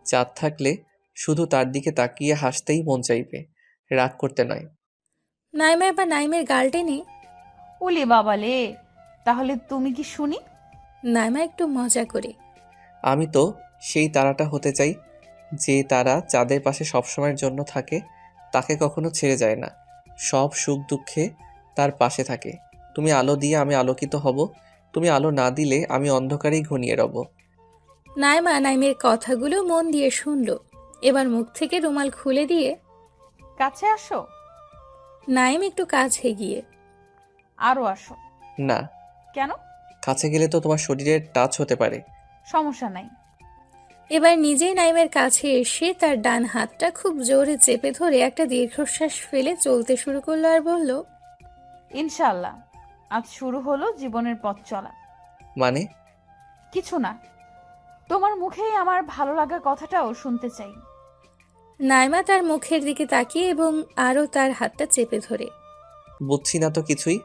A: চাঁদ থাকলে শুধু তার দিকে তাকিয়ে হাসতেই মন চাইবে, রাগ করতে নয়।
C: নাইমা এবার নাইমের গাল টেনে।
E: ওলে বাবালে, তাহলে তুমি কি শুনি?
C: নাইমা একটু মজা করে।
A: আমি তো সেই তারাটা হতে চাই, যে তারা চাঁদের পাশে সবসময়ের জন্য থাকে, তাকে কখনো ছেড়ে যায় না, সব সুখ দুঃখে তার পাশে থাকে। তুমি আলো দিয়ে আমি আলোকিত হব, তুমি আলো না দিলে আমি অন্ধকারেই ঘনিয়ে রব।
C: নাইমা নাইমের কথাগুলো মন দিয়ে শুনল। এবার মুখ থেকে রুমাল খুলে দিয়ে
E: কাছে আসো।
C: নাইম একটু কাছে গিয়ে।
E: আরো আসো।
A: না,
E: কেন?
A: কাছে গেলে তো তোমার শরীরের টাচ হতে পারে।
E: সমস্যা নাই।
C: এবার নিজেই নাইমের কাছে এসে তার ডান হাতটা খুব জোরে চেপে ধরে একটা দীর্ঘশ্বাস ফেলে চলতে শুরু করলো আর বলল।
E: ইনশাআল্লাহ আজ শুরু হলো জীবনের পথ চলা।
A: মানে?
E: কিছু না, তোমার মুখেই আমার ভালো লাগা কথাটাও শুনতে চাই।
C: নাইমা তার মুখের দিকে তাকিয়ে এবং আরও তার হাতটা চেপে ধরে।
A: বুঝছি না তো কিছুই।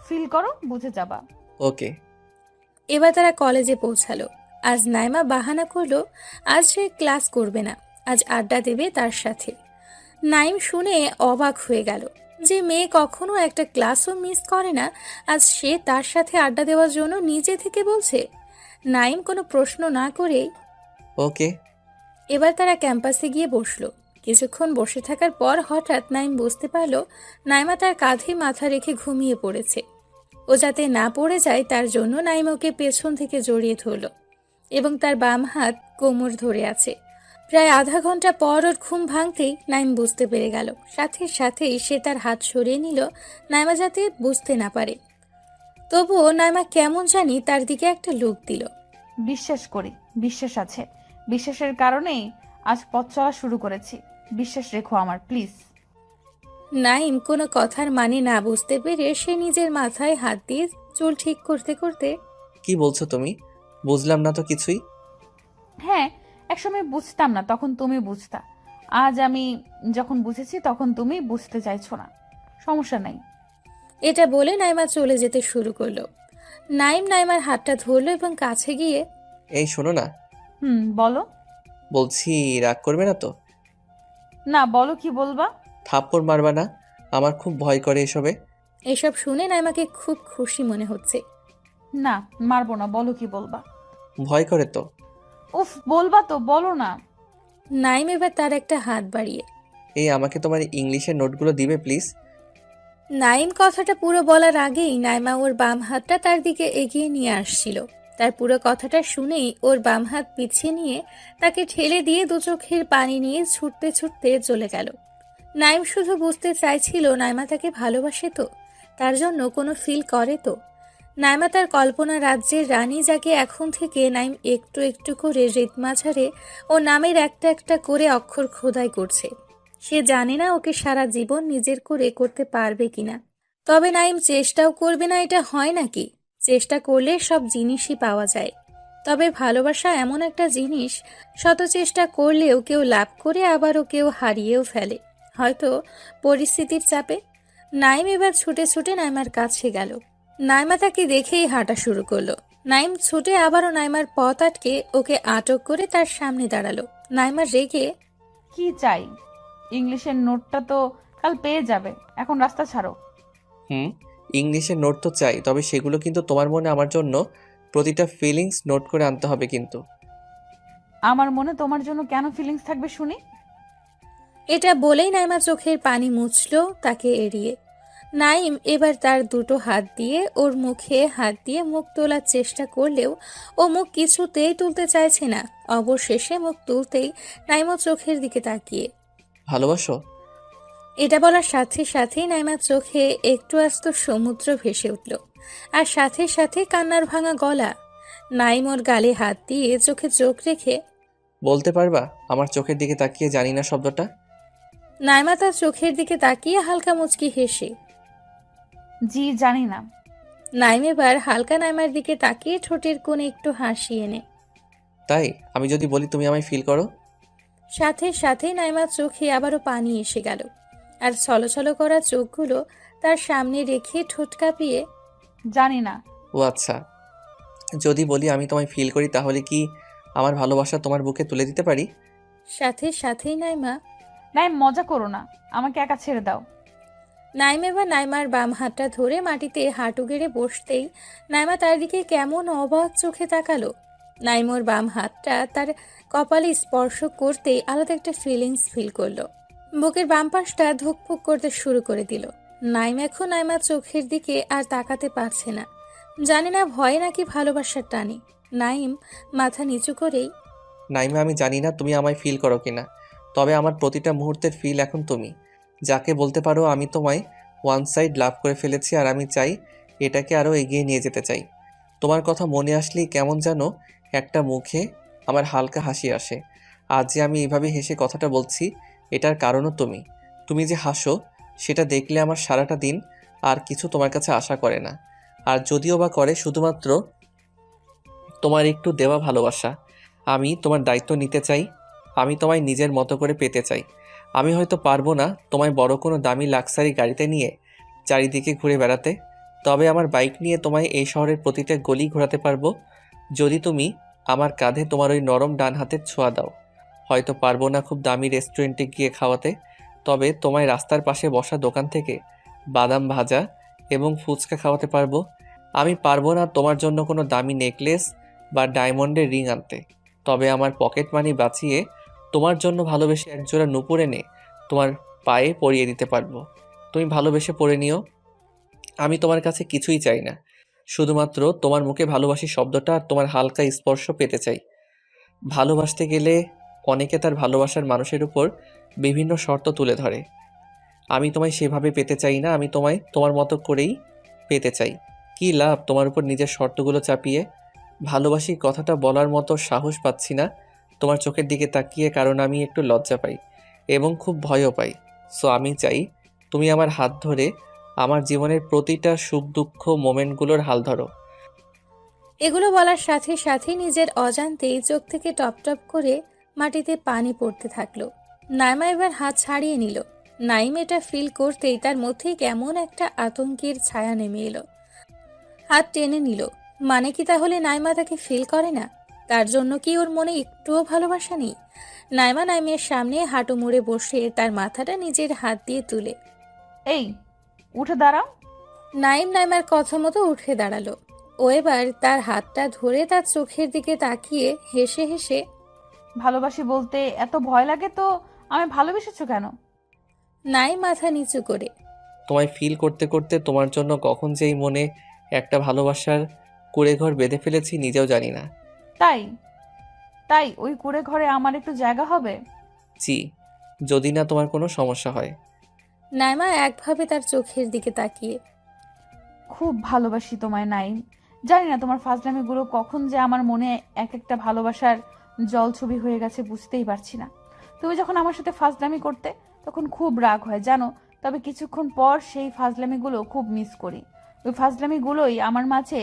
E: ফিল করো, বুঝে যাবা।
A: ওকে।
C: এবার তারা কলেজে পৌঁছালো। আজ নাইমা বাহানা করলো আজ সে ক্লাস করবে না, আজ আড্ডা দেবে তার সাথে। নাইম শুনে অবাক হয়ে গেল, যে মেয়ে কখনো একটা ক্লাসও মিস করে না, আজ সে তার সাথে আড্ডা দেওয়ার জন্য নিজে থেকে বলছে। নাইম কোনো প্রশ্ন না করেই
A: ওকে।
C: এবার তারা ক্যাম্পাসে গিয়ে বসলো। কিছুক্ষণ বসে থাকার পর হঠাৎ নাইম বুঝতে পারলো নাইমা তার কাঁধে মাথা রেখে ঘুমিয়ে পড়েছে। ও যাতে না পড়ে যায় তার জন্য নাইম ওকে পেছন থেকে জড়িয়ে ধরল এবং তার বাম হাত কোমর ধরে আছে। প্রায় আধা ঘন্টা পর ওর ঘুম ভাঙতেই নাইম বুঝতে পেরে গেল। সাথে সাথেই সে তার হাত সরিয়ে নিল, নাইমা যাতে বুঝতে না পারে। তবুও নাইমা কেমন জানি তার দিকে একটা লুক দিল।
E: বিশ্বাস করি, বিশ্বাস আছে। বিশ্বাসের কারণেই আজ পথ চলা শুরু করেছি। বিশ্বাস রেখো আমার, প্লিজ।
C: নাইম কোনো কথার মানে না বুঝতে পেরে সে নিজের মাথায় হাত দিয়ে চুল ঠিক করতে করতে
A: কি বলছো তুমি? বুঝলাম না তো কিছুই।
E: হ্যাঁ, একসময় বুঝতাম না, তখন তুমি বুঝতা। আজ আমি যখন বুঝেছি তখন তুমি বুঝতে চাইছো না। সমস্যা নাই।
C: এটা বলে নাইমা চলে যেতে শুরু করলো। নাইম নাইমার হাতটা ধরলো এবং কাছে গিয়ে
A: এই শোনো না,
E: বলো।
A: বলছি রাগ করবে না তো?
E: না, বলো কি বলবা।
A: থাপ্পড় মারবা না? আমার খুব ভয় করে এসবে।
C: এসব শুনে নাইমাকে খুব খুশি মনে হচ্ছে।
E: না, মারবো না, বলো কি বলবা।
A: ভয় করে তো।
E: উফ, বলবা তো, বলো না।
C: নাইম এবার তার একটা হাত বাড়িয়ে
A: এই আমাকে তোমার ইংলিশের নোটগুলো দিবে প্লিজ?
C: নাইম কথাটা পুরো বলার আগেই নাইমা ওর বাম হাতটা তার দিকে এগিয়ে নিয়ে আসছিল। তার পুরো কথাটা শুনেই ওর বাম হাত পিছিয়ে নিয়ে তাকে ঠেলে দিয়ে দু চোখের পানি নিয়ে ছুটতে ছুটতে চলে গেল। নাইম শুধু বুঝতে চাইছিল নাইমা তাকে ভালোবাসে তো, তার জন্য কোনো ফিল করে তো। নাইমা তার কল্পনা রাজ্যের রানী, যাকে এখন থেকে নাইম একটু একটু করে রেতমাঝারে ও নামের একটা একটা করে অক্ষর খোদাই করছে। সে জানে না ওকে সারা জীবন নিজের করে করতে পারবে কিনা। তবে নাইম চেষ্টাও করবে না, এটা হয় নাকি? চেষ্টা করলে সব জিনিসই পাওয়া যায়। তবে ভালোবাসা এমন একটা জিনিস, শত চেষ্টা করলেও কেউ লাভ করে আবারও কেউ হারিয়েও ফেলে, হয়তো পরিস্থিতির চাপে। নাইম এবার ছুটে ছুটে নাইমার কাছে গেল। নাইমা তাকে দেখেই হাঁটা শুরু করলো। নাইম ছুটে আবারও নাইমার পথ আটকে ওকে আটক করে তার সামনে দাঁড়ালো। নাইমা রেগে
E: কি চাই? ইংলিশের নোটটা তো কাল পেয়ে যাবে, এখন রাস্তা ছাড়ো।
A: ইংলিশের নোট তো চাই, তবে সেগুলো কিন্তু তোমার মনে আমার জন্য প্রতিটা ফিলিংস নোট করে আনতে হবে কিন্তু।
E: আমার মনে তোমার জন্য কেন ফিলিংস থাকবে শুনি?
C: এটা বলেই নাইমা চোখের পানি মুছলো তাকে এড়িয়ে। নাইম এবার তার দুটো হাত দিয়ে ওর মুখে হাত দিয়ে মুখ তোলার চেষ্টা করলেও ও মুখ কিছুতেই তুলতে চাইছে না। অবশেষে মুখ তুলতেই নাইমা চোখের দিকে তাকিয়ে
A: ভালোবাসো?
C: এটা বলার সাথে সাথেই নাইমার চোখে একটু আস্ত সমুদ্র ভেসে উঠল, আর সাথে সাথে কান্নার ভাঙা গলা। নাইম ওর গালে হাত দিয়ে চোখে চোখ রেখে
A: বলতে পারবা আমার চোখের দিকে তাকিয়ে জানি না শব্দটা?
C: নাইমা তার চোখের দিকে তাকিয়ে হালকা মুচকি হেসে
E: জি, জানি না।
C: নাইম এবার হালকা নাইমার দিকে তাকিয়ে ঠোঁটের কোণে একটু হাসি এনে
A: তাই আমি যদি বলি তুমি আমায় ফিল করো?
C: সাথে সাথে নাইমার চোখে আবারও পানি এসে গেল, আর ছলছল করা চোখগুলো তার সামনে রেখে ঠোঁট কাঁপিয়ে
E: জানি না।
A: ও আচ্ছা, যদি বলি আমি তোমায় ফিল করি তাহলে কি আমার ভালোবাসা তোমার বুকে তুলে দিতে পারি?
C: সাথে সাথেই নাইমা
E: নাই, মজা করো না, আমাকে একা ছেড়ে দাও।
C: নাইম এবার নাইমার বাম হাতটা ধরে মাটিতে হাঁটু গেড়ে বসতেই নাইমা তার দিকে কেমন অবাক চোখে তাকালো। নাইমোর বাম হাতটা তার কপালে স্পর্শ করতেই আলাদা একটা ফিলিংস ফিল করলো। বুকের বাম পাশটা ধুকপুক করতে শুরু করে দিল। নাইম এখন নাইমার চোখের দিকে আর তাকাতে পারছে না, জানি না ভয় নাকি ভালোবাসার টানে। নাইম মাথা নিচু করেই
A: নাইমা, আমি জানি না তুমি আমায় ফিল করো কিনা, তবে আমার প্রতিটা মুহূর্তের ফিল এখন তুমি। যাকে বলতে পারো আমি তোমায় ওয়ান সাইড লাভ করে ফেলেছি, আর আমি চাই এটাকে আরও এগিয়ে নিয়ে যেতে চাই। তোমার কথা মনে আসলেই কেমন যেন একটা মুখে আমার হালকা হাসি আসে। আজ যে আমি এভাবে হেসে কথাটা বলছি এটার কারণও তুমি। তুমি যে হাসো সেটা দেখলে আমার সারাটা দিন আর কিছু তোমার কাছে আশা করে না, আর যদিও বা করে শুধুমাত্র তোমার একটু দেওয়া ভালোবাসা। আমি তোমার দায়িত্ব নিতে চাই, আমি তোমায় নিজের মতো করে পেতে চাই। আমি হয়তো পারবো না তোমায় বড় কোনো দামি লাক্সারি গাড়িতে নিয়ে চারিদিকে ঘুরে বেড়াতে, তবে আমার বাইক নিয়ে তোমায় এই শহরের প্রতিটা গলি ঘোরাতে পারবো, যদি তুমি আমার কাঁধে তোমার ওই নরম ডান হাতের ছোঁয়া দাও। হয়তো পারবো না খুব দামি রেস্টুরেন্টে গিয়ে খাওয়াতে, তবে তোমায় রাস্তার পাশে বসা দোকান থেকে বাদাম ভাজা এবং ফুচকা খাওয়াতে পারবো। আমি পারবো না তোমার জন্য কোনো দামি নেকলেস বা ডায়মন্ডের রিং আনতে, তবে আমার পকেট মানি বাঁচিয়ে তোমার জন্য ভালোবেসে একজোড়া নূপুর এনে তোমার পায়ে পরিয়ে দিতে পারবো। তুমি ভালোবেসে পরে নিও। আমি তোমার কাছে কিছুই চাই না, শুধুমাত্র তোমার মুখে ভালোবাসি শব্দটা আর তোমার হালকা স্পর্শ পেতে চাই। ভালোবাসতে গেলে অনেকে তার ভালোবাসার মানুষের উপর বিভিন্ন শর্ত তুলে ধরে। আমি তোমায় সেভাবে পেতে চাই না, আমি তোমায় তোমার মতো করেই পেতে চাই। কী লাভ তোমার উপর নিজের শর্তগুলো চাপিয়ে? ভালোবাসি কথাটা বলার মতো সাহস পাচ্ছি না তোমার চোখের দিকে তাকিয়ে, কারণ আমি একটু লজ্জা পাই এবং খুব ভয়ও পাই। সো আমি চাই তুমি আমার হাত ধরে আমার জীবনের প্রতিটা সুখ দুঃখ মোমেন্টগুলোর হাল ধরো।
C: এগুলো বলার সাথে সাথে নিজের অজান্তেই চোখ থেকে টপ টপ করে মাটিতে পানি পড়তে থাকলো। নাইমা এবার হাত ছাড়িয়ে নিল। নাইম এটা ফিল করতেই তার মধ্যে কেমন একটা আতঙ্কের ছায়া নেমে এলো। হাত টেনে নিল। মানে কি তাহলে নাইমা তাকে ফিল করে না? তার জন্য কি ওর মনে একটুও ভালোবাসা নেই? নাইমা নাইমের সামনে হাঁটু মুড়ে বসে তার মাথাটা নিজের হাত দিয়ে তুলে।
E: এই, উঠে দাঁড়াও।
C: নাইম নাইমার কথা মতো উঠে দাঁড়ালো। ও এবার তার হাতটা ধরে তার চোখের দিকে তাকিয়ে হেসে হেসে,
E: ভালোবাসি বলতে এত ভয় লাগে তো আমি ভালোবেসেছো কেন?
C: নাইম মাথা নিচু করে,
A: তোমায় ফিল করতে করতে তোমার জন্য কখন যেই মনে একটা ভালোবাসার কুঁড়েঘর বেঁধে ফেলেছি নিজেও জানি না।
E: তাই তাই ওই কুঁড়ে ঘরে আমার একটু জায়গা হবে?
A: জি, যদি না তোমার কোনো সমস্যা হয়।
C: নাইমা একভাবে তার চোখের দিকে তাকিয়ে,
E: খুব ভালোবাসি তোমায় নাইম। জানি না তোমার ফাজলামিগুলো কখন যে আমার মনে এক একটা ভালোবাসার জলছবি হয়ে গেছে বুঝতেই পারছি না। তুমি যখন আমার সাথে ফাজলামি করতে তখন খুব রাগ হয় জানো, তবে কিছুক্ষণ পর সেই ফাজলামিগুলো খুব মিস করি। ওই ফাজলামিগুলোই আমার মাঝে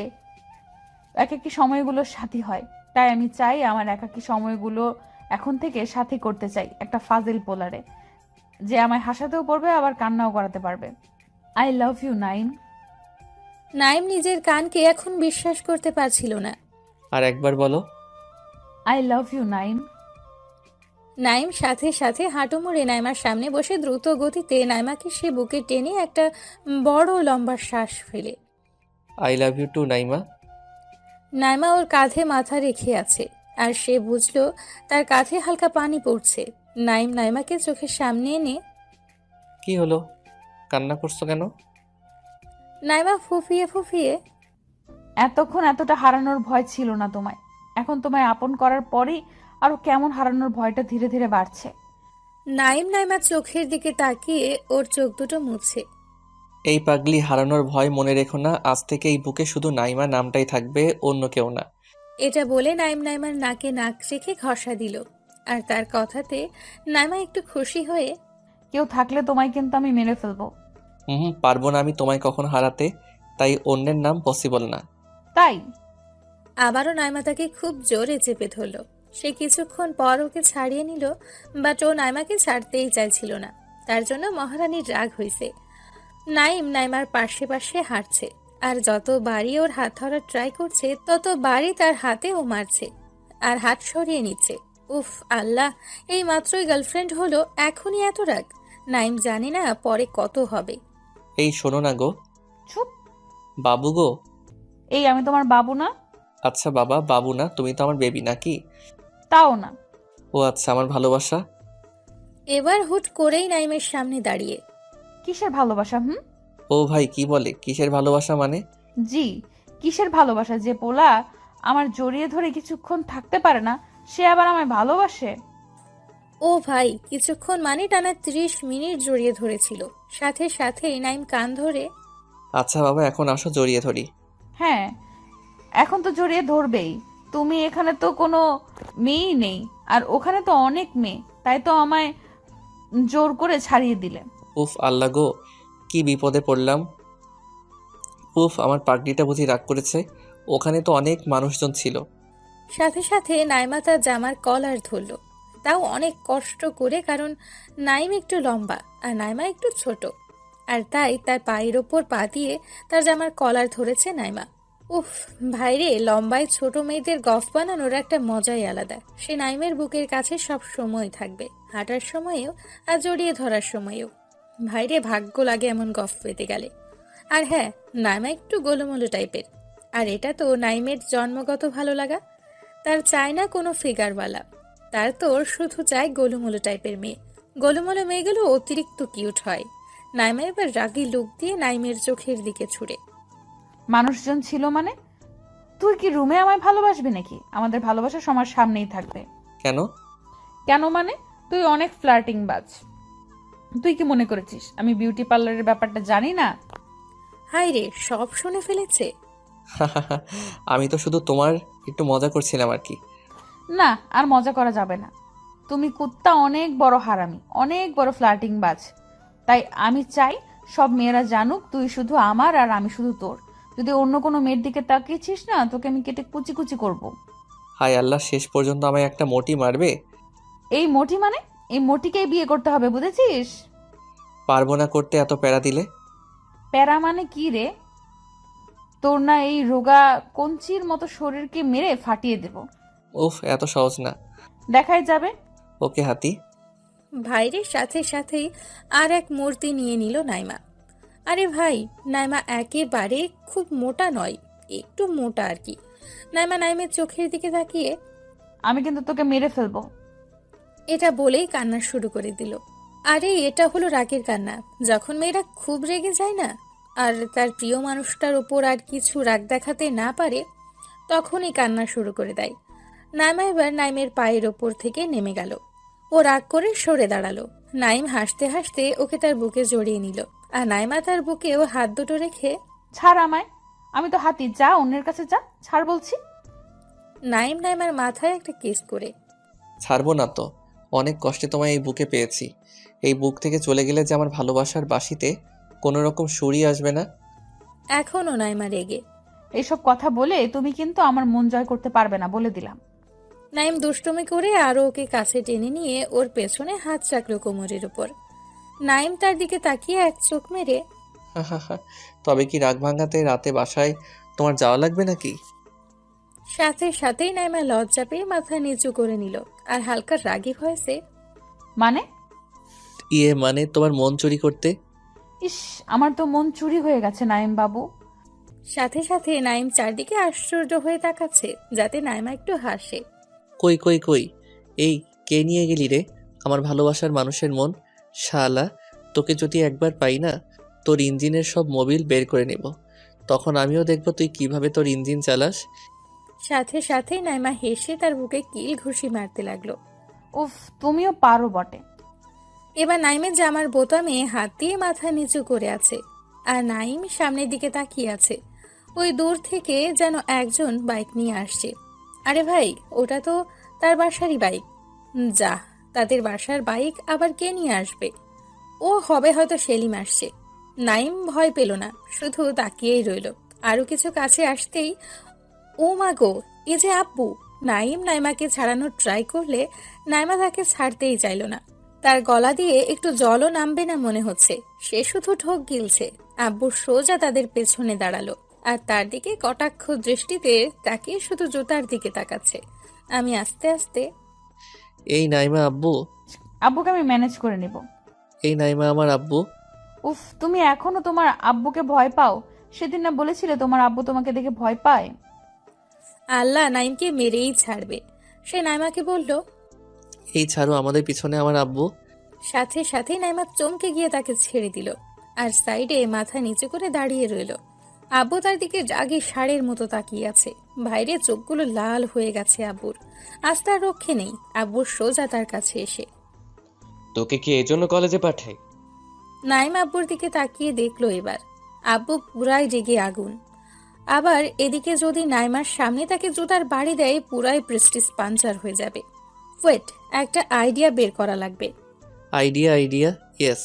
E: একাকী সময়গুলোর সাথী হয়। তাই আমি চাই আমার একাকী সময়গুলো এখন থেকে সাথী করতে চাই একটা ফাজিল পোলারে, যে আমায় হাসাতেও পারবে আবার কান্নাও করাতে পারবে। I love you Naim.
C: Naim নিজের কানকে এখন বিশ্বাস করতে পারছিল না।
A: আর একবার বলো।
E: I love you Naim.
C: Naim সাথে সাথে হাঁটু মুড়ে নাইমার সামনে বসে দ্রুত গতিতে নাইমাকে সে বুকে টেনে একটা বড় লম্বা শ্বাস ফেলে।
A: I love you too Naima.
C: Naima ওর কাঁধে মাথা রেখে আছে আর সে বুঝলো তার কাঁধে হালকা পানি পড়ছে। নাইম নাইমাকে চোখের সামনে এনে,
A: কি হলো, কান্না করছো কেন?
C: নাইমা ফুফিয়ে ফুফিয়ে,
E: এতক্ষণ এতটা হারানোর ভয় ছিল না তোমায়, এখন তোমায় আপন করার পরেই আরো কেমন হারানোর ভয়টা ধীরে ধীরে বাড়ছে।
C: নাইম নাইমার চোখের দিকে তাকিয়ে ওর চোখ দুটো মুছে।
A: এই পাগলি হারানোর ভয় মনে রেখো না, আজ থেকে এই বুকে শুধু নাইমা নামটাই থাকবে, অন্য কেউ না।
C: এটা বলে নাইম নাইমার নাকে নাক রেখে ঘষা দিল। আর তার কথাতে নাইমা একটু খুশি হয়ে,
E: কেউ থাকলে তোমায় কিন্তু আমি মেরে ফেলবো।
A: পারবো না আমি তোমায় কখন হারাতে, তাই অন্যের নাম পসিবল না।
E: তাই
C: আবারও নাইমা তাকে খুব জোরে চেপে ধরল। সে কিছুক্ষণ পর ওকে ছাড়িয়ে নিল, বাট ও নাইমাকে ছাড়তেই চাইছিল না। তার জন্য মহারানীর রাগ হয়েছে। নাইম নাইমার পাশে পাশে হাঁটছে আর যত বাড়ি ওর হাত ধরার ট্রাই করছে তত বাড়ি তার হাতে ও মারছে আর হাত সরিয়ে নিচ্ছে। উফ আল্লাহ, এই মাত্রই গার্লফ্রেন্ড হলো, এখনই এত রাগ! নাইম জানি না পরে কত হবে।
A: এই শোনো না গো।
E: চুপ।
A: বাবু গো।
E: এই আমি তোমার বাবু না।
A: আচ্ছা বাবা, বাবু না, তুমি তো আমার বেবি নাকি?
E: তাও না।
A: ও আচ্ছা, আমার ভালোবাসা।
C: এবার হুট করেই নাইমের সামনে দাঁড়িয়ে,
E: কিসের ভালোবাসা?
A: ও ভাই কি বলে, কিসের ভালোবাসা মানে?
E: জি, কিসের ভালোবাসা? যে পোলা আমার জড়িয়ে ধরে কিছুক্ষণ থাকতে পারে না সে আবার আমায় ভালোবাসে?
C: ও ভাই কিছুক্ষণ মানে টানা 30 মিনিট জড়িয়ে ধরেছিল। সাথে সাথেই নাইম কান ধরে,
A: আচ্ছা বাবা, এখন আসো জড়িয়ে ধরি।
E: হ্যাঁ, এখন তো জড়িয়ে ধরবেই। তুমি এখানে তো কোনো মেয়েই নেই আর ওখানে তো অনেক মেয়ে, তাই তো আমায় জোর করে ছাড়িয়ে দিলে।
A: উফ আল্লাহ গো, কি বিপদে পড়লাম। উফ, আমার পাগড়িটা বুঝি রাগ করেছে, ওখানে তো অনেক মানুষজন ছিল।
C: সাথে সাথে নাইমা তার জামার কলার ধরল। তাও অনেক কষ্ট করে, কারণ নাইম একটু লম্বা আর নাইমা একটু ছোট। আর তাই তার পায়ের ওপর পা দিয়ে তার জামার কলার ধরেছে নাইমা। উফ, ভাইরে, লম্বায় ছোট মেয়েদের গফ বানানোর একটা মজাই আলাদা। সে নাইমের বুকের কাছে সব সময় থাকবে, হাঁটার সময়েও আর জড়িয়ে ধরার সময়েও। ভাইরে, ভাগ্য লাগে এমন গফ পেতে গেলে। আর হ্যাঁ, নাইমা একটু গোলুমোলু টাইপের। আর এটা তো নাইমের জন্মগত ভালো লাগা। তার চায় না কোনো ফিগারওয়ালা, তার তো শুধু চায় গোলুমোলু টাইপের মেয়ে। গোলুমোলু মেয়েগুলো অতিরিক্ত কিউট হয়। নাইমা এবার রাগী লুক দিয়ে নাইমের চোখের দিকে ছুড়ে।
E: মানুষজন ছিল মানে? তুই কি রুমে আমায় ভালোবাসবি নাকি? আমাদের ভালোবাসা সবার সামনেই থাকবে।
A: কেন?
E: কেন মানে? তুই অনেক ফ্লার্টিং বাজ। তুই কি মনে করেছিস আমি বিউটি পার্লারের ব্যাপারটা জানি না?
C: হাই রে, সব শুনে ফেলেছে।
A: আমি তো শুধু তোমার একটু মজা করছিলাম আর কি।
E: না, আর মজা করা যাবে না। তুমি কুত্তা অনেক বড় হারামি, অনেক বড় ফ্লার্টিং বাজ। তাই আমি চাই সব মেয়েরা জানুক তুই শুধু আমার আর আমি শুধু তোর। যদি অন্য কোনো মেয়ের দিকে তাকিয়েছিস না, তোকে আমি কেটে কুচি কুচি করবো।
A: হায় আল্লাহ, শেষ পর্যন্ত আমায় একটা মোটি মারবে?
E: এই মোটি মানে? এই মোটিকেই বিয়ে করতে হবে, বুঝেছিস?
A: পারবো না করতে এত প্যারা দিলে।
E: প্যারা মানে কি রে? তোর না এই রোগা কঞ্চির মতো শরীরকে মেরে ফাটিয়ে দেব।
A: উফ, এত সহজ না।
E: দেখাই যাবে।
A: ওকে হাতি।
C: ভাইরের সাথে সাথেই আর এক মূর্তি নিয়ে নিল নাইমা। আরে ভাই, নাইমা একেবারে খুব মোটা নয়, একটু মোটা আর কি। নাইমা নাইমের চোখের দিকে তাকিয়ে
E: আমি কিন্তু তোকে মেরে ফেলবো।
C: এটা বলেই কান্না শুরু করে দিল। আরে এটা হলো রাগের কান্না। যখন মেয়েরা খুব রেগে যায় না, আর তার প্রিয় মানুষটার ওপর আর কিছু রাগ দেখাতে না পারে, তখনই কান্না শুরু করে দেয়। নাইমা এবার নাইমের পায়ের ওপর থেকে নেমে গেল। ও রাগ করে সরে দাঁড়ালো। নাইম হাসতে হাসতে ওকে তার বুকে জড়িয়ে নিল, আর নাইমা তার বুকেও হাত দুটো রেখে,
E: ছাড় আমায়, আমি তো হাতি, যা অন্যের কাছে যা, ছাড় বলছি।
C: নাইম নাইমার মাথায় একটা কিস করে,
A: ছাড়বো না তো, অনেক কষ্টে তোমায় এই বুকে পেয়েছি। এই বুক থেকে চলে গেলে যে আমার ভালোবাসার বাঁশিতে কোনো রকম সুরই আসবে না।
C: এখনও নাইমা রেগে।
E: এইসব কথা বলে তুমি কিন্তু আমার মন জয় করতে পারবে না, বলে দিলাম।
C: নাইম দুষ্টুমি করে আরও ওকে কাছে টেনে নিয়ে ওর পেছনে হাত রাখলো কোমরের উপর। নাইম তার দিকে তাকিয়ে এক চোখ মেরে,
A: তবে কি রাগ ভাঙাতে রাতে বাসায় তোমার যাওয়া লাগবে নাকি?
C: সাথে সাথেই নাইমা লজ্জা পেয়ে মাথা নিচু করে নিল আর হালকা রাগী ভয়েসে,
E: মানে?
A: মানে তোমার মন চুরি করতে।
E: ইস, আমার তো মন চুরি হয়ে গেছে নাইম বাবু।
C: সাথে সাথে নাইম চারদিকে আশ্চর্য হয়ে তাকাচ্ছে যাতে নাইমা একটু হাসে।
A: কই কই কই, এই কে নিয়ে গেলি রে আমার ভালোবাসার মানুষের মন? শালা, তোকে যদি একবার পাই না, তোর ইঞ্জিনের সব মোবিল বের করে নেব। তখন আমিও দেখব তুই কিভাবে তোর ইঞ্জিন চালাস।
C: সাথে সাথেই নাইমা হেসে তার বুকে কিল ঘুষি মারতে লাগলো।
E: উফ, তুমিও পারো বটে।
C: এবার নাইমের জামার বোতামে হাত দিয়ে মাথা নিচু করে আছে, আর নাইম সামনের দিকে তাকিয়ে আছে। ওই দূর থেকে যেন একজন বাইক নিয়ে আসছে। আরে ভাই, ওটা তো তার বাসারই বাইক। যা, তাদের বাসার বাইক আবার কে নিয়ে আসবে? ও হবে হয়তো সেলিম আসছে। নাইম ভয় পেল না, শুধু তাকিয়েই রইল। আরো কিছু কাছে আসতেই, ও মা গো, এ যে আব্বু! নাইম নাইমাকে ছাড়ানোর ট্রাই করলে নাইমা তাকে ছাড়তেই চাইল না। তার গলা দিয়ে একটু জলও নামবে না মনে হচ্ছে। সে শুধু ঢোক গিলছে। আব্বু সোজা তাদের পেছনে দাঁড়ালো, আর তার দিকে কটাক্ষ দৃষ্টিতে তাকিয়ে শুধু জুতার দিকে তাকাচ্ছে। আমি আস্তে আস্তে,
A: এই নাইমা আব্বু।
E: আব্বুকে আমি ম্যানেজ করে নিব।
A: এই নাইমা আমার আব্বু।
E: উফ, তুমি এখনো তোমার আব্বুকে ভয় পাও? সেদিন না বলেছিলে তোমার আব্বু তোমাকে দেখে ভয় পায়?
C: আল্লাহ নাইমকে মেরেই ছাড়বে। সে নাইমাকে বলল,
A: এই ছাড়ো, আমাদের পিছনে আমার আব্বু।
C: সাথে সাথেই নাইমা চমকে গিয়ে তাকে ছেড়ে দিল, আর সাইডে মাথা নিচু করে দাঁড়িয়ে রইল। আব্বু তার দিকে রাগে ষাঁড়ের মতো তাকিয়ে আছে। বাইরে চোখগুলো লাল হয়ে গেছে আব্বুর। আজ তার রক্ষে নেই। আব্বুর সোজা তার কাছে এসে,
G: তোকে কি এই জন্য কলেজে পাঠাই?
C: নাইম আব্বুর দিকে তাকিয়ে দেখলো এবার। আব্বু পুরাই রেগে আগুন। আবার এদিকে যদি নাইমার সামনে তাকে জুতার বাড়ি দেয়, পুরাই প্রেস্টিজ পাঞ্চার হয়ে যাবে। ওয়েট, একটা আইডিয়া বের করা লাগবে।
A: আইডিয়া? ইয়েস।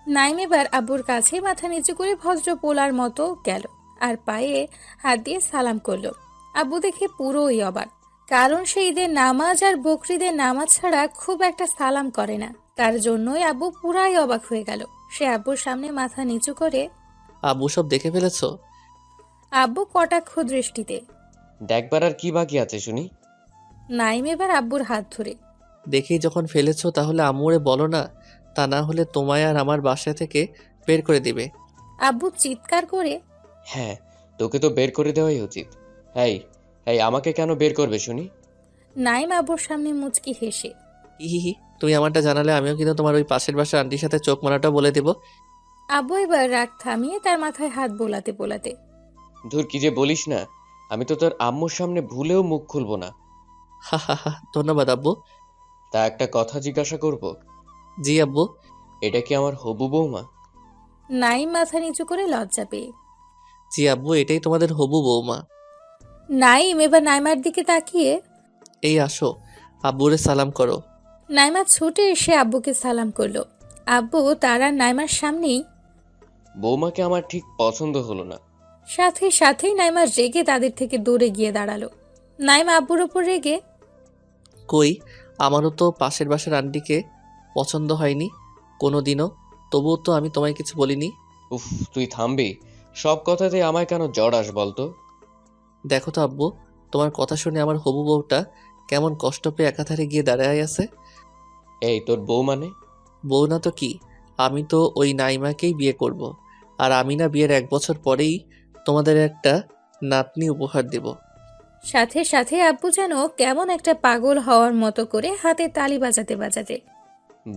C: নাইম এবার আব্বুর কাছে মাথা নিচু করে ভদ্র পোলার মতো গেল, আর পায়ে হাত দিয়ে সালাম করলো। আব্বু দেখে পুরোই অবাক। কারণ সে ঈদের নামাজ আর বকরিদের নামাজ ছাড়া খুব একটা সালাম করে না। তার জন্যই আব্বু পুরাই অবাক হয়ে গেল। সে আব্বুর সামনে মাথা নিচু করে
A: আব্বু সব দেখে ফেলেছো?
C: আব্বু কটাক্ষ দৃষ্টিতে।
G: দেখবার আর কি বাকি আছে শুনি?
C: নাইম এবার আব্বুর হাত ধরে
A: দেখেই যখন ফেলেছো তাহলে আম্মুরে বলো না, তা না হলে তোমায় আর আমার বাসা থেকে বের করে দিবে।
C: আব্বু চিৎকার করে
G: হ্যাঁ, তোকে তো বের করে দেওয়াই উচিত। এই এই আমাকে কেন বের করবে শুনি?
C: নাইম আব্বুর সামনে মুচকি হেসে
A: হি, তুমি আমারটা জানালে আমিও কিন্তু তোমার ওই পাশের বাসার আন্টির সাথে চোখ মারাটা বলে দেব।
C: আব্বু এবার রাগ থামিয়ে তার মাথায় হাত বোলাতে বোলাতে
G: ধুর, কি যে বলিস না। আমি তো তোর আম্মুর সামনে ভুলেও মুখ খুলবো না।
A: হা হা হা, ধন্যবাদ আব্বু।
G: তা একটা কথা জিজ্ঞাসা করব?
A: জি আব্বু।
G: এটা কি আমার হবু বৌমা?
C: নাইম মাথা নিচু করে লজ্জা পেয়ে
A: জি আব্বু, এটাই তোমাদের হবু বৌমা।
C: নাইম এবার নাইমার দিকে তাকিয়ে
A: এই আসো, আব্বুরে সালাম করো।
C: নাইমা ছুটে এসে আব্বুকে সালাম করলো। আব্বু তার আর নাইমার সামনেই।
G: বৌমাকে আমার ঠিক পছন্দ হলো না।
C: সাথে সাথেই নাইমা রেগে তাদের থেকে দূরে গিয়ে দাঁড়ালো। নাইমা আব্বুর ওপর রেগে
A: কই, আমারও তো পাশের বাসার আন্টিকে পছন্দ হয়নি কোনো দিনও, তবুও তো আমি তোমায় কিছু বলিনি।
G: উফ, তুই থামবি? সব কথাতে আমায় কেন জড়াস বলতো?
A: দেখো তো আব্বু, তোমার কথা শুনে আমার হবু বউটা কেমন কষ্ট পেয়ে একাধারে গিয়ে দাঁড়ায় আছে।
G: এই তোর বউ মানে?
A: বউ না তো কি, আমি তো ওই নাইমাকেই বিয়ে করব। আর আমি না বিয়ের 1 বছর পরেই তোমাদের একটা নাতনি উপহার দেব।
C: সাথে সাথে আব্বু যেন কেমন একটা পাগল হওয়ার মতো করে হাতে তালি বাজাতে বাজাতে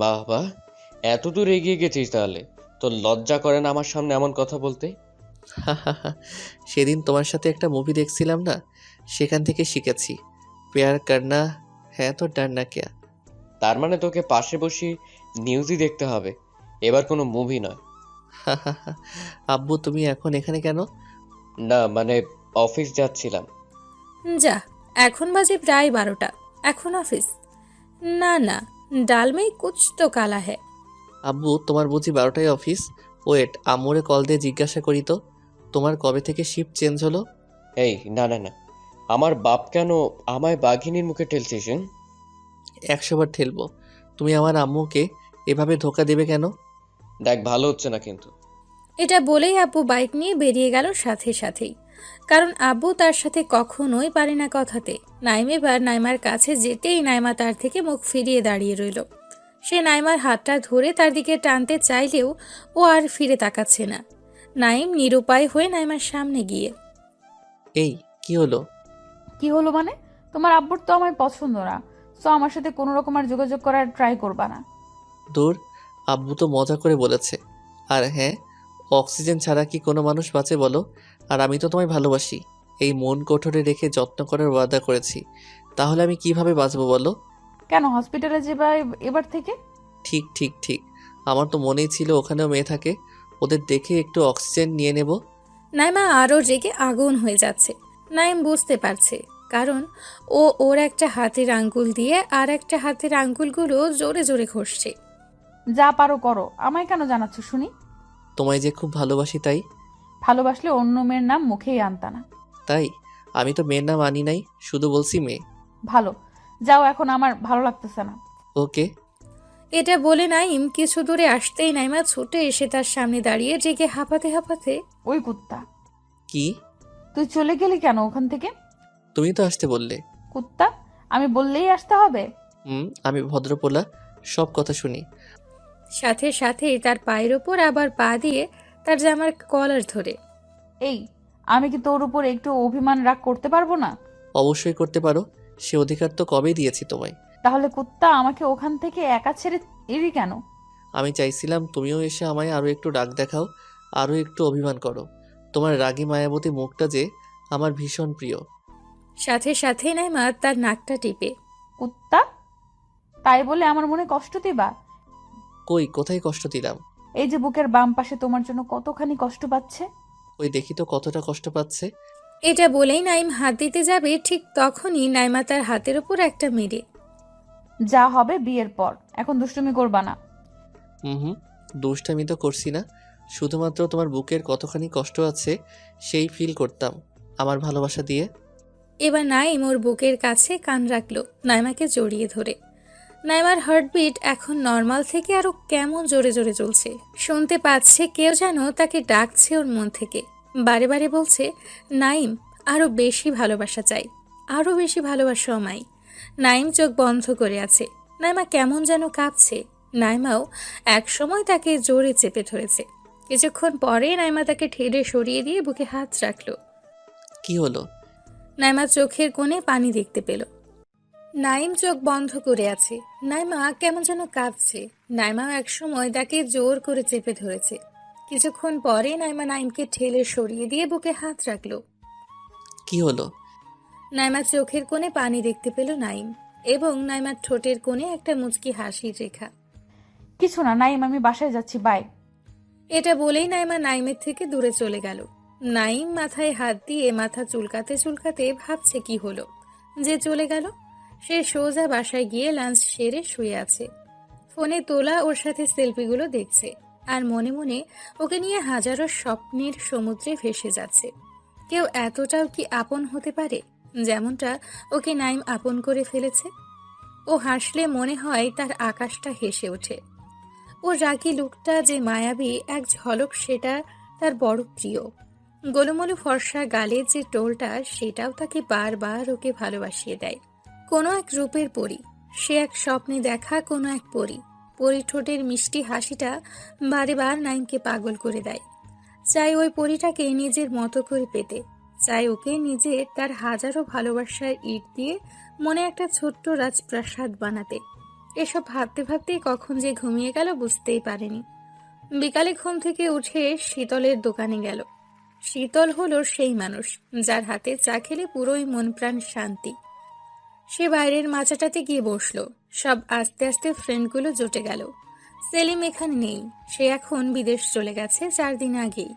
G: বাহ বাহ, এত দূর এগিয়ে গেছিস তাহলে। তোর লজ্জা করে না আমার সামনে এমন কথা বলতে?
A: সেদিন তোমার সাথে একটা মুভি দেখছিলাম না, সেখান থেকে শিখেছি, প্যার করনা হ্যাঁ তো ডারনা ক্যা।
G: তার মানে তোকে পাশে বসে নিউজই দেখতে হবে, এবার কোনো মুভি নয়।
A: আব্বু তুমি এখন এখানে কেন?
G: না মানে, অফিস যাচ্ছিলাম।
C: যা, এখন বাজে প্রায় 12টা, এখন অফিস? না না, ডাল মে কুছ তো কালা হ্যায়।
A: আব্বু তোমার বুঝি 12টায় অফিস? ওয়েট, আম্মুরে কল দিয়ে জিজ্ঞাসা করি তো, তোমার কবে থেকে শিফট চেঞ্জ হলো?
G: এই না না না, আমার বাপ কেন আমায় বাঘিনীর মুখে ঠেলছিস?
A: 100 বার ঠেলবো। তুমি আমার আম্মুকে এভাবে ধোকা দেবে কেন?
G: দেখ, ভালো হচ্ছে না কিন্তু।
C: এটা বলেই আব্বু বাইক নিয়ে বেরিয়ে গেল সাথে সাথেই। কারণ আব্বু তার সাথে কখনোই পারে না কথাতে। নাইম এবার নাইমার কাছে যেতেই নাইমা তার থেকে মুখ ফিরিয়ে দাঁড়িয়ে রইল। সে নাইমার হাতটা ধরে তার দিকে টানতে চাইলেও ও আর ফিরে তাকাচ্ছে না। নাইম নিরুপায় হয়ে নাইমার সামনে গিয়ে
A: এই কি হলো?
E: কি হলো মানে? তোমার আব্বুর তো আমায় পছন্দ না, সো আমার সাথে কোনো রকম আর যোগাযোগ করার ট্রাই করবা না।
A: দূর, আব্বু তো মজা করে বলেছে। আর হ্যাঁ, অক্সিজেন ছাড়া কি কোনো মানুষ বাঁচে বলো? আর আমি তো তোমায় ভালোবাসি, এই মন কোঠরে রেখে যত্ন করার ওয়াদা করেছি, তাহলে আমি কিভাবে বাঁচবো বলো?
E: কেন হসপিটালে যাবা এবার থেকে?
A: ঠিক ঠিক ঠিক, আমার তো মনেই ছিল ওখানেও মেয়ে থাকে, ওদের দেখে একটু অক্সিজেন নিয়ে নেব।
C: নাইমা আরও রেগে আগুন হয়ে যাচ্ছে। নাইম বুঝতে পারছে, কারণ ও ওর একটা হাতের আঙ্গুল দিয়ে আর একটা হাতের আঙ্গুলগুলো জোরে জোরে ঘষছে।
E: যা পারো করো, আমায় কেন জানাচ্ছ শুনি?
A: তোমায় যে খুব ভালোবাসি তাই।
E: ভালোবাসলে অন্য মেয়ের নাম মুখেই আনতা না।
A: তাই? আমি তো মেয়ের নাম আনি নাই, শুধু বলছি মেয়ে।
E: ভালো, যাও, এখন আমার ভালো লাগতেছে না।
A: ওকে।
C: এটা বলে নাইম কিছু দূরে আসতেই নাইমা ছুটে এসে তার সামনে দাঁড়িয়ে রেগে হাঁপাতে হাঁপাতে
E: ওই কুত্তা,
A: কি?
E: তুই চলে গেলি কেন ওখান থেকে?
A: তুমি তো আসতে বললে।
E: কুত্তা, আমি বললেই আসতে হবে?
A: আমি ভদ্রপোলা, সব কথা শুনি।
C: সাথে সাথে তার পায়ের ওপর আবার পা দিয়ে তার জামার কলার ধরে
E: এই, আমি কি তোর উপর একটু অভিমান রাগ করতে পারবো না?
A: অবশ্যই করতে পারো, সে অধিকার তো কবেই দিয়েছি তোমায়।
E: তাহলে কুত্তা, আমাকে ওখান থেকে একা ছেড়ে এলি কেন?
A: আমি চাইছিলাম তুমিও এসে আমায় আরও একটু রাগ দেখাও, আরও একটু অভিমান করো। তোমার রাগী মায়াবতী মুখটা যে আমার ভীষণ প্রিয়।
C: সাথে সাথে নাইমা তার নাকটা টিপে
E: কুত্তা, তাই বলে আমার মনে কষ্ট দিবা?
A: কই, কোথায় কষ্ট দিলাম?
E: এই যে বুকের বাম পাশে তোমার জন্য কতখানি কষ্ট পাচ্ছে।
A: ওই দেখি তো কতটা কষ্ট পাচ্ছে।
C: এটা বলেই নাইম হাত দিতে যাবে, ঠিক তখনই নাইমা তার হাতের ওপর একটা মেরে
E: যা হবে বিয়ের পর, এখন দুষ্টুমি করবা না।
A: হুম, দুষ্টামি তো করছি না, শুধুমাত্র তোমার বুকের কতখানি কষ্ট আছে সেই ফিল করতাম আমার ভালোবাসা দিয়ে।
C: এবার নাইম ওর বুকের কাছে কান রাখলো নাইমাকে জড়িয়ে ধরে। নাইমার হার্টবিট এখন নর্মাল থেকে আরো কেমন জোরে জোরে চলছে। শুনতে পাচ্ছে কেউ যেন তাকে ডাকছে ওর মন থেকে, বারে বারে বলছে, নাইম, আরো বেশি ভালোবাসা চাই, আরো বেশি ভালোবাসা আমায়। নাইম চোখ বন্ধ করে আছে। নাইমা কেমন যেন কাঁপছে। নাইমাও একসময় তাকে জোরে চেপে ধরেছে। কিছুক্ষণ পরে নাইমা তাকে ঠেলে সরিয়ে দিয়ে বুকে হাত রাখলো।
A: কি হলো?
C: নাইমা চোখের কোণে পানি দেখতে পেল। নাইম চোখ বন্ধ করে আছে। নাইমা কেমন যেন কাঁপছে। নাইমা একসময় তাকে জোর করে চেপে ধরেছে। কিছুক্ষণ পরে নাইমা নাইমকে ঠেলে সরিয়ে দিয়ে বুকে হাত রাখলো।
A: কি হলো?
C: নাইমা চোখের কোণে পানি দেখতে পেল নাইম, এবং নাইমার ঠোঁটের কোণে একটা মুচকি হাসির রেখা।
E: কিছু না নাইম, আমি বাসায় যাচ্ছি, বাই।
C: এটা বলেই নাইমা নাইমের থেকে দূরে চলে গেল। নাইম মাথায় হাত দিয়ে মাথা চুলকাতে চুলকাতে ভাবছে কি হলো যে চলে গেল। সে সোজা বাসায় গিয়ে লাঞ্চ সেরে শুয়ে আছে। ফোনে তোলা ওর সাথে সেলফিগুলো দেখছে, আর মনে মনে ওকে নিয়ে হাজারো স্বপ্নের সমুদ্রে ভেসে যাচ্ছে। কেউ এতটাও কি আপন হতে পারে যেমনটা ওকে নাইম আপন করে ফেলেছে? ও হাসলে মনে হয় তার আকাশটা হেসে ওঠে। ও রাগী লুকটা যে মায়াবী এক ঝলক, সেটা তার বড় প্রিয়। গোলুমলু ফর্সা গালে যে টোলটা, সেটাও তাকে বারবার ওকে ভালোবাসিয়ে দেয়। কোনো এক রূপের পরী, সে এক স্বপ্নে দেখা কোনো এক পরী। পরী ঠোঁটের মিষ্টি হাসিটা বারে বার নাইমকে পাগল করে দেয়। চাই ওই পরীটাকে নিজের মতো করে পেতে, চাই ওকে নিজে তার হাজারো ভালোবাসার ইট দিয়ে মনে একটা ছোট্ট রাজপ্রাসাদ বানাতে। এসব ভাবতে ভাবতেই কখন যে ঘুমিয়ে গেল বুঝতেই পারেনি। বিকালে ঘুম থেকে উঠে শীতলের দোকানে গেল। শীতল হলো সেই মানুষ যার হাতে চা খেলে পুরোই মন প্রাণ শান্তি। সে বাইরের মাচাটাতে গিয়ে বসলো। সব আস্তে আস্তে ফ্রেন্ডগুলো জুটে গেল। সেলিম এখানে নেই, সে এখন বিদেশ চলে গেছে 4 দিন আগেই।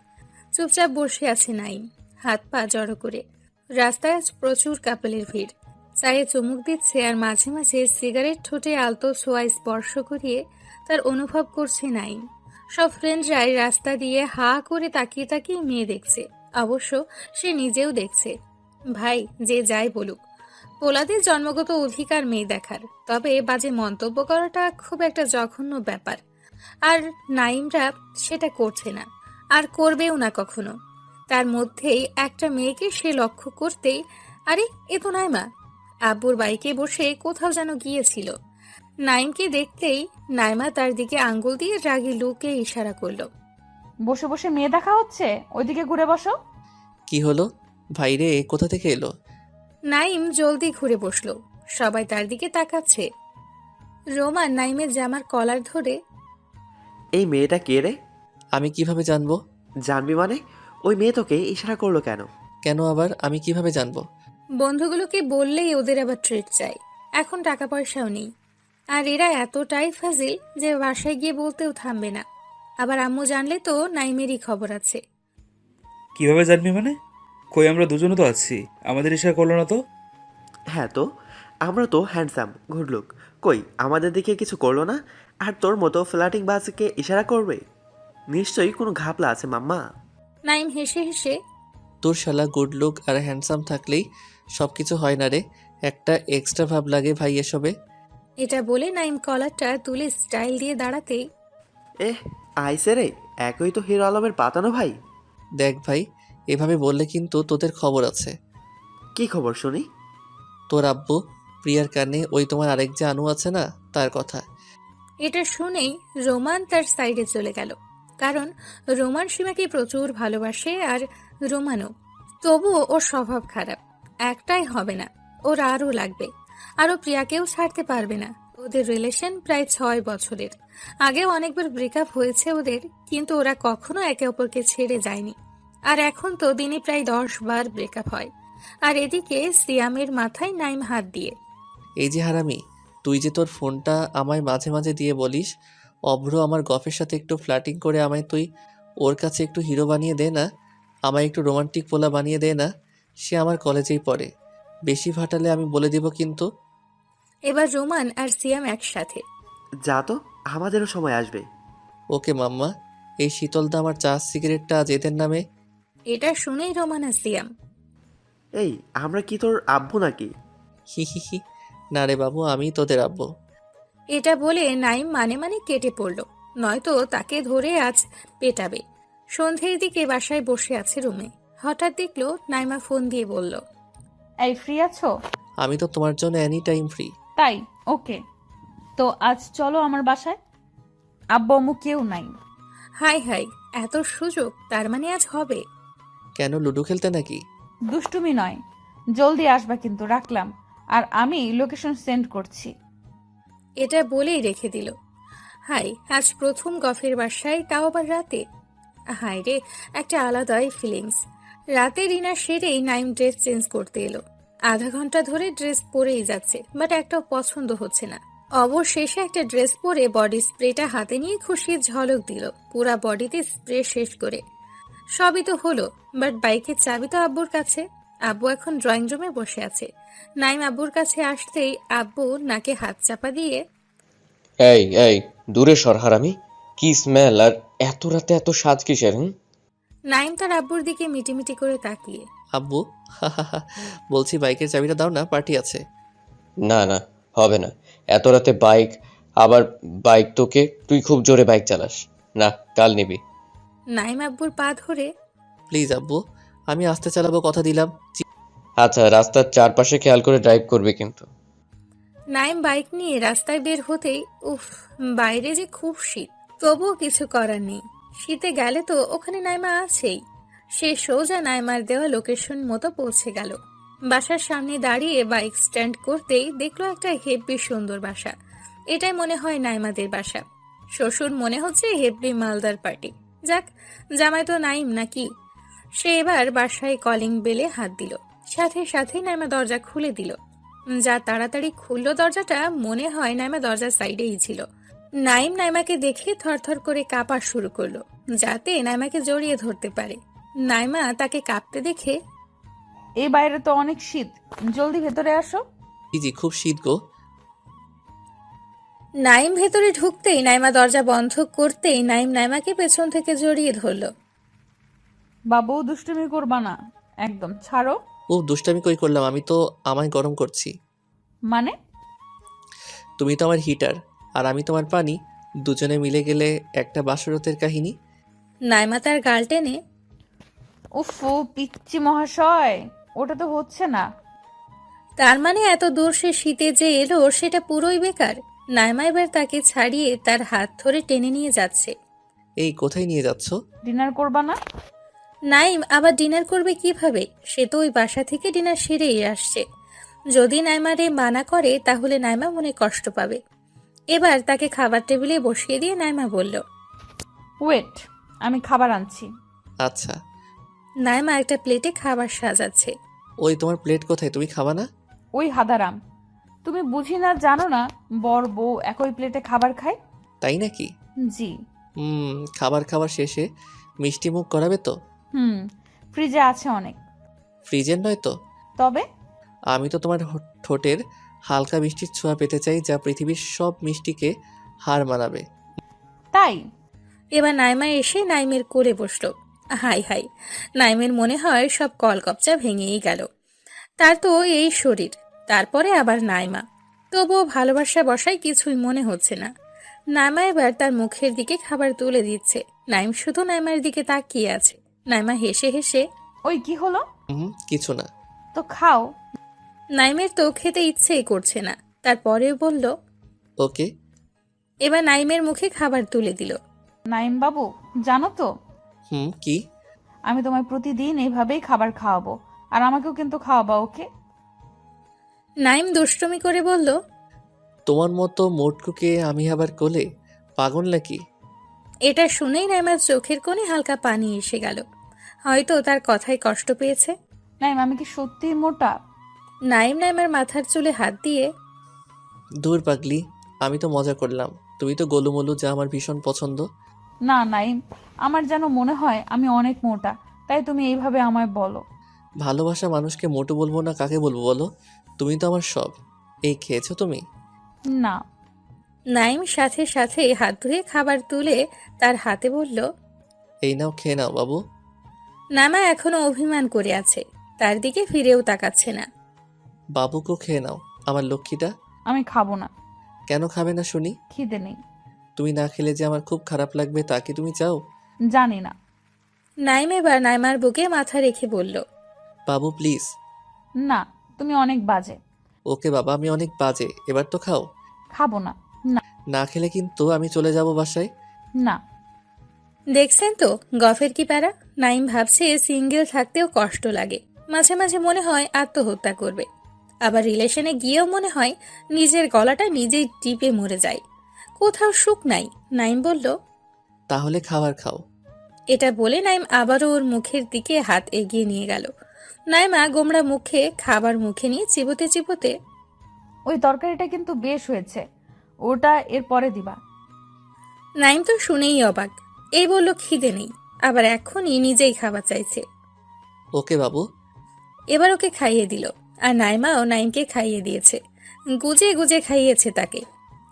C: চুপচাপ বসে আছে নাইম, হাত পা জড়ো করে। রাস্তায় আজ প্রচুর কাপলের ভিড়। চায়ে চুমুক দিচ্ছে আর মাঝে মাঝে সিগারেট ঠোঁটে আলতো ছোঁয়া স্পর্শ করিয়ে তার অনুভব করছে নাইম। সব ফ্রেন্ডরাই রাস্তা দিয়ে হা করে তাকিয়ে তাকিয়ে মেয়ে দেখছে। অবশ্য সে নিজেও দেখছে। ভাই যে যাই বলুক, পোলাদের জন্মগত অধিকার মেয়ে দেখার, তবে বাজে মন্তব্য করাটা খুব একটা জঘন্য ব্যাপার। আর নাইমরা সেটা করছে না, আর করবেও না কখনো। তার মধ্যেই একটা মেয়েকে সে লক্ষ্য করতেই, আরে এ তো নাইমা। আব্বুর বাইকে বসে কোথাও যেন গিয়েছিল। নাইমকে দেখতেই নাইমা তার দিকে আঙ্গুল দিয়ে রাগী লুকে ইশারা করলো।
E: বসে বসে মেয়ে দেখা হচ্ছে, ওইদিকে ঘুরে বসো।
A: কি হলো? ভাইরে কোথা থেকে এলো?
C: নাইম জলদি ঘুরে বসলো। সবাই তার দিকে তাকাচ্ছে। রোমান নাইমের জামার কলার ধরে,
H: এই মেয়েটা কে রে?
A: আমি কিভাবে জানবো?
H: জানবি মানে? ওই মেয়ে তোকে ইশারা করলো কেন?
A: কেন আবার আমি কিভাবে জানবো?
C: বন্ধুগুলোকে বললেই ওদের আবার ট্রিট চাই। এখন টাকা পয়সাও নেই, আর এরা এতটাই ফাজিল যে বাসায় গিয়ে বলতেও থামবে না। আবার আম্মু জানলে তো নাইমেরই খবর আছে।
B: কিভাবে জানবি মানে? কই আমরা দুজনে তো আছি, আমাদের ইশারা করলো না তো?
H: হ্যাঁ তো, আমরা তো হ্যান্ডসাম গুড লুক, কই আমাদের দিকে কিছু করলো না? আর তোর মতো ফ্ল্যাটিং বাসকে ইশারা করবে? নিশ্চয়ই কোনো ঘাপলা আছে মাম্মা।
C: নাইম হেসে হেসে,
A: তোর শালা গুড লুক আর হ্যান্ডসাম থাকলেই সব কিছু হয় না রে, একটা এক্সট্রা ভাব লাগে ভাই এসবে।
C: এটা বলে নাইম কলারটা তুলে স্টাইল দিয়ে দাঁড়াতেই,
H: আইসে রে, একই তো হিরো আলমের পাতানো ভাই।
A: দেখ ভাই, এভাবে বললে কিন্তু তোদের খবর আছে।
H: কি খবর শুনি?
A: তোর আব্বু প্রিয়ার কানে ওই তোমার আরেক যে আনু আছে না, তার কথা।
C: এটা শুনেই রোমান তার সাইডে চলে গেল। কারণ রোমান সীমাকে প্রচুর ভালোবাসে, আর রোমানও। তবুও ওর স্বভাব খারাপ, একটাই হবে না, ওর আরও লাগবে। আরও প্রিয়াকেও ছাড়তে পারবে না। ওদের রিলেশন প্রায় 6 বছরের। আগেও অনেকবার ব্রেকআপ হয়েছে ওদের, কিন্তু ওরা কখনো একে অপরকে ছেড়ে যায়নি। আর এখন তো দিনে প্রায় 10 বার ব্রেকআপ হয়। আর এদিকে সিয়ামের মাথায় নাইম হাত দিয়ে,
A: এই যে হারামি, তুই যে তোর ফোনটা আমায় মাঝে মাঝে দিয়ে বলিস অভ্র আমার গফের সাথে একটু ফ্ল্যাটিং করে আমায় তুই ওর কাছে একটু হিরো বানিয়ে দে না, আমায় একটু রোমান্টিক পোলা বানিয়ে দে না। সে আমার কলেজেই পড়ে, বেশি ফাটালে আমি বলে দিব কিন্তু।
C: এবার রোমান আর সিয়াম একসাথে,
H: যা তো, আমাদেরও সময় আসবে।
A: ওকে মাম্মা, এই শীতলদা আমার চা সিগারেটটা আজ এদের নামে।
C: এটা শুনেই রোমান আর সিয়াম,
H: এই আমরা কি তোর আব্বু নাকি?
A: হি হি হি। না রে বাবু, আমি তোদের আব্বু।
C: এটা বলে নাইম মানে মানে কেটে পড়ল, নয়তো তাকে ধরে আজ পেটাবে। সন্ধ্যের দিকে বাসায় বসে আছে রুমে, হঠাৎ দেখলো নাইমা ফোন দিয়ে বলল,
E: এই ফ্রি আছো?
A: আমি তো তোমার জন্য এনি টাইম ফ্রি।
E: তাই, ওকে। তো আজ চলো আমার বাসায়, আব্বু আম্মু কেউ নাই।
C: হাই হাই, এত সুযোগ, তার মানে আজ হবে।
A: কেন, লুডো খেলতে নাকি?
E: দুষ্টুমি নয়, জলদি আসবা কিন্তু, রাখলাম। আর আমি লোকেশন সেন্ড করছি।
C: এটা বলেই রেখে দিল। হাই, আজ প্রথম গফের বাসায়, তাও আবার রাতে। হাই রে, একটা আলাদাই ফিলিংস। রাতে ডিনার সেরেই নাইম ড্রেস চেঞ্জ করতে এলো। আধা ঘন্টা ধরে ড্রেস পরেই যাচ্ছে, বাট একটাও পছন্দ হচ্ছে না। অবশেষে একটা ড্রেস পরে বডি স্প্রেটা হাতে নিয়ে খুশির ঝলক দিল পুরা বডিতে স্প্রে শেষ করে। সবই তো হলো, বাট বাইকের চাবি তো আব্বুর কাছে। আব্বু এখন ড্রয়িং রুমে বসে আছে। নাইম আব্বুর কাছে আসতেই আব্বু নাকে হাত চাপা দিয়ে,
G: এই এই, দূরে সর হারামি। কি স্মেল, আর এত রাতে এত সাজ কিসের?
C: নাইম তার আব্বুর দিকে মিটিমিটি করে তাকিয়ে,
A: আব্বু, বলছি বাইকের চাবিটা দাও না, পার্টি আছে।
G: না না, হবে না। এত রাতে বাইক, আবার বাইক তোকে, তুই খুব জোরে বাইক চালাস। না, কাল নিবি।
C: নাইম আব্বুর পা ধরে,
A: প্লিজ আব্বু, আমি আস্তে চালাবো, কথা দিলাম।
G: আচ্ছা, রাস্তার চারপাশে খেয়াল করে ড্রাইভ করবি কিন্তু।
C: নাইম বাইক নিয়ে রাস্তায় বের হতেই উফ, বাইরে যে খুব শীত, তবুও কিছু করার নেই। শীতে গেলে তো ওখানে নাইমা আছেই। সে সোজা নাইমার দেওয়া লোকেশন মতো পৌঁছে গেল। বাসার সামনে দাঁড়িয়ে বাইক স্ট্যান্ড করতেই দেখলো একটা হেব্বি সুন্দর বাসা। এটাই মনে হয় নাইমাদের বাসা। শ্বশুর মনে হচ্ছে হেব্বি মালদার পার্টি। যাক, জামাই তো নাইম নাকি। সে এবার বাসায় কলিং বেলে হাত দিল, সাথে সাথে নাইমা দরজা খুলে দিল। যা তাড়াতাড়ি খুললো দরজাটা, মনে হয় নাইমা দরজার সাইডেই ছিল। নাইম নাইমাকে দেখে থরথর করে কাঁপা শুরু করলো, যাতে নাইমাকে জড়িয়ে ধরতে পারে। নাইমা তাকে কাঁপতে দেখে,
E: এই বাইরে তো অনেক শীত, জলদি ভেতরে আসো।
A: জি জি, খুব শীত গো।
C: নাইম ভেতরে ঢুকতেই নাইমা দরজা বন্ধ করতেই নাইম নাইমাকে পেছন থেকে জড়িয়ে ধরলো।
E: বাবু, দুষ্টুমি করবা না, একদম ছাড়ো।
A: ও দুষ্টামি কই করলাম, আমি তো আমায় গরম করছি।
E: মানে?
A: তুমি তো আমার হিটার, আর আমি তোমার পানি, দুজনে মিলে গেলে একটা বাসরতের কাহিনী।
C: নাইমা তার গাল টেনে,
E: উফ, পিচ্চি মহাশয়, ওটা তো হচ্ছে না।
C: তার মানে এত দূর সে শীতে যে এলো সেটা পুরোই বেকার। নাইমা এবার তাকে ছাড়িয়ে তার হাত ধরে টেনে নিয়ে যাচ্ছে।
A: এই কোথায় নিয়ে যাচ্ছ?
E: ডিনার করবা না?
C: নাইম আবার ডিনার করবে কিভাবে? সে তো ওই বাসা থেকে ডিনার সেরেই আসছে। যদি নাইমারে মানা করে তাহলে নাইমা মনে কষ্ট পাবে। এবার তাকে খাবার টেবিলে বসিয়ে দিয়ে নাইমা বলল,
E: ওয়েট, আমি খাবার আনছি।
A: আচ্ছা।
C: নাইমা একটা প্লেটে খাবার সাজাচ্ছে।
A: ওই তোমার প্লেট কোথায়, তুমি খাবা না?
E: ওই হাদারাম, তুমি বুঝি না, জানো না বর বউ একই প্লেটে খাবার খায়?
A: তাই নাকি?
E: জি।
A: খাবার খাবার শেষে মিষ্টি মুখ করাবে তো?
E: ফ্রিজে আছে অনেক।
A: ফ্রিজের নয় তো?
E: তবে
A: আমি তো তোমার ঠোঁটের হালকা মিষ্টির ছোঁয়া পেতে চাই, যা পৃথিবীর সব মিষ্টিকে হার মানাবে।
E: তাই
C: এবার নাইমা এসে নাইমের কোলে বসলো। হাই হাই, নাইমের মনে হয় সব কলকবজা ভেঙেই গেল। তার তো এই শরীর, তারপরে আবার নাইমা। তবুও ভালোবাসা বসায় কিছুই মনে হচ্ছে না। নাইমা এবার তার মুখের দিকে খাবার তুলে দিচ্ছে। নাইম শুধু নাইমার দিকে তাকিয়ে আছে। নাইমা হেসে হেসে,
E: ওই কি হলো?
A: কিছু না।
E: তো খাও।
C: নাইমের তো খেতে ইচ্ছেই করছে না, তারপরেও বলল।
A: ওকে।
C: এবার নাইমের মুখে খাবার তুলে দিল।
E: নাইম বাবু, জানো তো
A: কি?
E: আমি তোমায় প্রতিদিন এইভাবেই খাবার খাওয়াবো, আর আমাকেও কিন্তু খাওয়াবা, ওকে?
C: নাইম দুষ্টুমি করে বলল,
A: তোমার মতো মোটকুকে আমি আবার কোলে, পাগল নাকি?
C: এটা শুনেই নাইমার চোখের কোণে হালকা পানি এসে গেল। হয়তো তার কথায় কষ্ট পেয়েছে।
E: নাইম, আমি কি সত্যিই মোটা?
C: নাইম নাইমার মাথার চুলে হাত দিয়ে,
A: দূর পাগলি, আমি তো মজা করলাম। তুমি তো গোলুমলু, যা আমার ভীষণ পছন্দ।
E: না নাইম, আমার যেন মনে হয় আমি অনেক মোটা, তাই তুমি এইভাবে আমায় বলো।
A: ভালোবাসা মানুষকে মোটু বলবো না কাকে বলবো বলো? তুমি তো আমার সব। এই খেয়েছো তুমি?
E: না।
C: নাইম সাথে সাথে হাত ধুয়ে খাবার তুলে তার হাতে বলল।
A: এই নাও, খেয়ে নাও বাবু।
C: নামা এখনো অভিমান করে আছে। তার দিকে ফিরেও তাকাচ্ছে না।
A: বাবুকেও খেয়ে নাও আমার লক্ষ্মীটা।
E: আমি খাবো না,
A: কেন খাবে না শুনি?
E: খিদে নেই।
A: তুমি না খেলে যে আমার খুব খারাপ লাগবে তা কি তুমি চাও?
E: জানি না।
C: নাইম এবার নাইমার বুকে মাথা রেখে বলল,
A: বাবু প্লিজ।
E: না, তুমি অনেক বাজে।
A: ওকে বাবা, আমি অনেক বাজে, এবার তো খাও।
E: খাবো না। না
A: না খেলে কিন্তু আমি চলে যাব বাসায়।
E: না।
C: দেখছেন তো গফের কি প্যারা। নাইম ভাবছে সিঙ্গেল থাকতেও কষ্ট লাগে, মাঝে মাঝে মনে হয় আত্মহত্যা করবে, আবার রিলেশনে গিয়েও মনে হয় নিজের গলাটা নিজেই টিপে মরে যায়। কোথাও সুখ নাই। নাইম বলল,
A: তাহলে খাবার খাও।
C: এটা বলে নাইম আবারও ওর মুখের দিকে হাত এগিয়ে নিয়ে গেল। নাইমা গোমড়া মুখে খাবার মুখে নিয়ে চিবোতে চিবোতে,
E: ওই তরকারিটা কিন্তু বেশ হয়েছে, ওটা এর পরে দিবা।
C: নাইম তো শুনেই অবাক। এই বলল খিদে নেই, আবার এখনই নিজেই খাবার চাইছে।
A: ওকে বাবু।
C: এবার ওকে খাইয়ে দিল, আর নাইমাও নাইমকে খাইয়ে দিয়েছে। গুজে গুজে খাইয়েছে তাকে।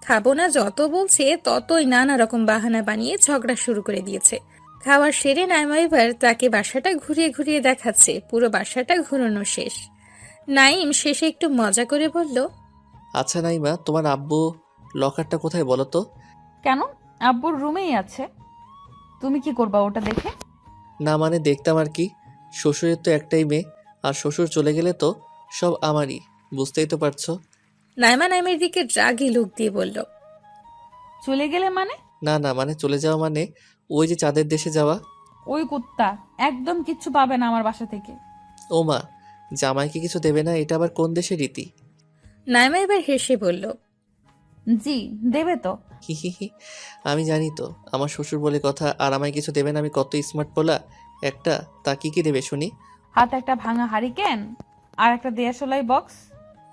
C: খাবো না যত বলছে ততই নানা রকম বাহানা বানিয়ে ঝগড়া শুরু করে দিয়েছে। খাবার সেরে নাইমা এবার তাকে বাসাটা ঘুরিয়ে ঘুরিয়ে দেখাচ্ছে। পুরো বাসাটা ঘুরানো শেষ। নাইম শেষে একটু মজা করে বলল,
A: আচ্ছা নাইমা, তোমার আব্বু লকারটা কোথায় বলো তো?
E: কেন? আব্বুর রুমেই আছে। তুমি কি করবা ওটা দেখে?
A: না মানে দেখতাম আর কি। শ্বশুরের তো একটাই মেয়ে, আর শ্বশুর চলে গেলে তো সব আমারই, বুঝতেই তো পারছো।
C: নাইমা নাইমের দিকে রাগী লুক দিয়ে বলল,
E: চলে গেলে মানে?
A: না না মানে চলে যাওয়া মানে ওই যে চাঁদের দেশে যাওয়া।
E: ওই কুত্তা একদম কিচ্ছু পাবে না আমার বাসা থেকে।
A: ও মা, জামাইকে কিছু দেবে না, এটা আবার কোন দেশের রীতি?
C: নাইমা এবার হেসে বলল,
E: জি দেবে তো।
A: হি হি হি, আমি জানি তো আমার শ্বশুর বলে কথা, আর আমায় কিছু দেবে না। আমি কত স্মার্ট পোলা একটা। তা কি কি দেবে শুনি?
E: হাতে একটা ভাঙা হারিকেন আর একটা দেয়াশলাই বক্স।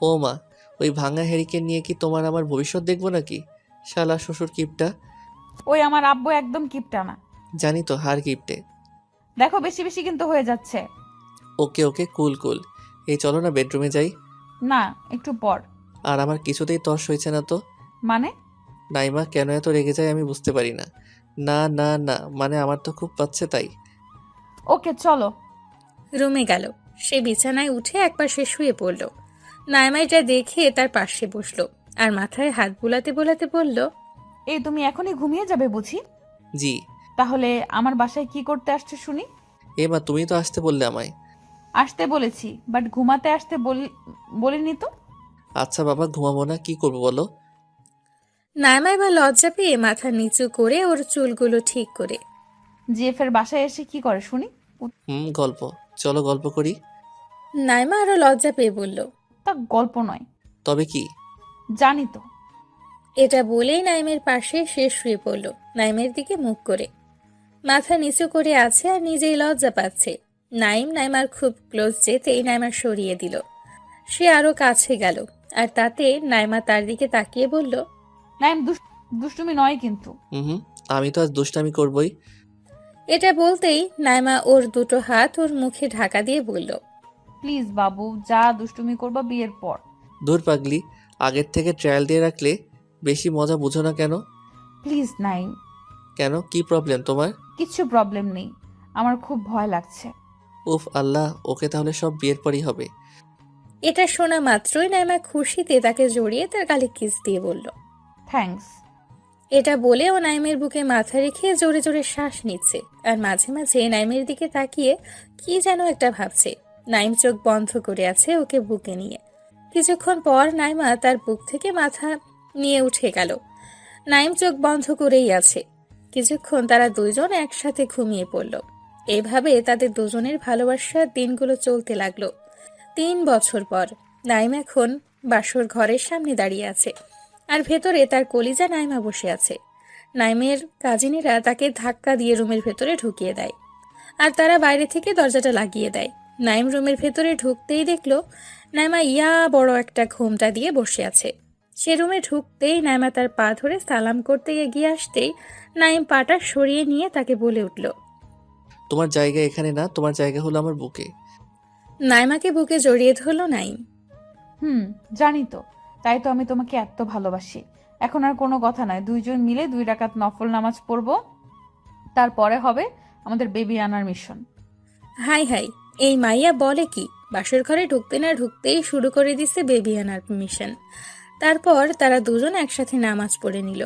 A: ও মা, ওই ভাঙা হেরিকেন নিয়ে কি তোমার আমার ভবিষ্যৎ দেখবো নাকি? শালা শ্বশুর কিপটা।
E: ওই আমার আব্বু একদম কিপটা না।
A: জানি তো, হার কিপটে।
E: দেখো বেশি বেশি কিন্তু হয়ে যাচ্ছে।
A: ওকে ওকে, কুল কুল। এই চলো না বেডরুমে যাই।
E: না, একটু পর।
A: আর আমার কিছুতেই তর্স হয়েছে না তো।
E: মানে?
A: নাইমা কেন এত রেগে যায় আমি বুঝতে পারি না। না না না মানে আমার তো খুব পাচ্ছে তাই।
E: ওকে চলো।
C: রুমে গেল। সে বিছানায় উঠে একপাশে শুয়ে পড়ল। নাইমা এটা দেখে তার পাশে বসলো, আর মাথায় হাত বুলাতে বুলাতে বলল,
E: এই তুমি এখনই ঘুমিয়ে যাবে বুঝি?
A: জি।
E: তাহলে আমার বাসায় কি করতে আসছে শুনি?
A: এ মা, তুমি তো আসতে বললে আমায়।
E: আসতে বলেছি, বাট ঘুমাতে আসতে বলিনি তো।
A: আচ্ছা বাবা, ঘুমাবো না, কি করবো বলো?
C: নাইমা এবার লজ্জা পেয়ে মাথা নিচু করে ওর চুলগুলো ঠিক করে,
E: জিএফের বাসায় এসে কি করে শুনি?
A: গল্প। চলো গল্প করি।
C: নাইমা আরো লজ্জা পেয়ে বলল,
E: তা গল্প নয়।
A: তবে কি?
E: জানি তো।
C: এটা বলেই নাইমের পাশে সে শুয়ে পড়ল, নাইমের দিকে মুখ করে। মাথা নিচু করে আছে আর নিজেই লজ্জা পাচ্ছে। নাইম নাইমার খুব ক্লোজ যেতেই নাইমা সরিয়ে দিল। সে আরো কাছে গেল, আর তাতে নাইমা তার দিকে তাকিয়ে বলল,
E: নাইম দুষ্টুমি নয় কিন্তু।
A: হুম, আমি তো আজ দুষ্টামি করবই।
C: এটা বলতেই নাইমা ওর দুটো হাত ওর মুখে ঢাকা দিয়ে বলল,
E: প্লিজ বাবু, যা দুষ্টুমি করবা বিয়ের পর।
A: দূর পাগলি, আগের থেকে ট্রায়াল দিয়ে রাখলে বেশি মজা বুঝো না কেন?
E: প্লিজ নাইম।
A: কেন, কি প্রবলেম তোমার?
E: কিচ্ছু প্রবলেম নেই, আমার খুব ভয় লাগছে।
A: উফ আল্লাহ, ওকে তাহলে সব বিয়ের পরই হবে।
C: এটা শোনা মাত্রই নাইমা খুশিতে তাকে জড়িয়ে তার গালে কিস দিয়ে বলল,
E: থ্যাঙ্কস।
C: এটা বলে ও নাইমের বুকে মাথা রেখে জোরে জোরে শ্বাস নিচ্ছে, আর মাঝে মাঝে নাইমের দিকে তাকিয়ে কি যেন একটা ভাবছে। নাইম চোখ বন্ধ করে আছে ওকে বুকে নিয়ে। কিছুক্ষণ পর নাইমা তার বুক থেকে মাথা নিয়ে উঠে গেল। নাইম চোখ বন্ধ করেই আছে। কিছুক্ষণ তারা দুইজন একসাথে ঘুমিয়ে পড়ল। এভাবে তাদের দুজনের ভালোবাসার দিনগুলো চলতে লাগলো। 3 বছর পর নাইম এখন বাসর ঘরের সামনে দাঁড়িয়ে আছে, আর ভেতরে তার কলিজা নাইমা বসে আছে। নাইমের কাজিনেরা তাকে ধাক্কা দিয়ে রুমের ভেতরে ঢুকিয়ে দেয়, আর তারা বাইরে থেকে দরজাটা লাগিয়ে দেয়। নাইম রুমের ভেতরে ঢুকতেই দেখলো নাইমা ইয়া বড় একটা ঘোমটা দিয়ে বসে আছে। সে রুমে ঢুকতেই নাইমা তার পা ধরে সালাম করতে এগিয়ে আসতেই নাইম পাটা সরিয়ে নিয়ে তাকে বলে উঠল,
A: তোমার জায়গা এখানে না, তোমার জায়গা হলো আমার বুকে।
C: নাইমাকে বুকে জড়িয়ে ধরল নাইম।
E: জানি তো, তাই তো আমি তোমাকে এত ভালোবাসি। এখন আর কোনো কথা নয়, দুইজন মিলে 2 রাকাত নফল নামাজ পড়বো, তারপরে হবে আমাদের বেবি আনার মিশন।
C: হাই হাই, এই মাইয়া বলে কি? বাসর ঘরে ঢুকতে না ঢুকতেই শুরু করে দিছে বেবি আনার মিশন। তারপর তারা দুজন একসাথে নামাজ পড়ে নিল।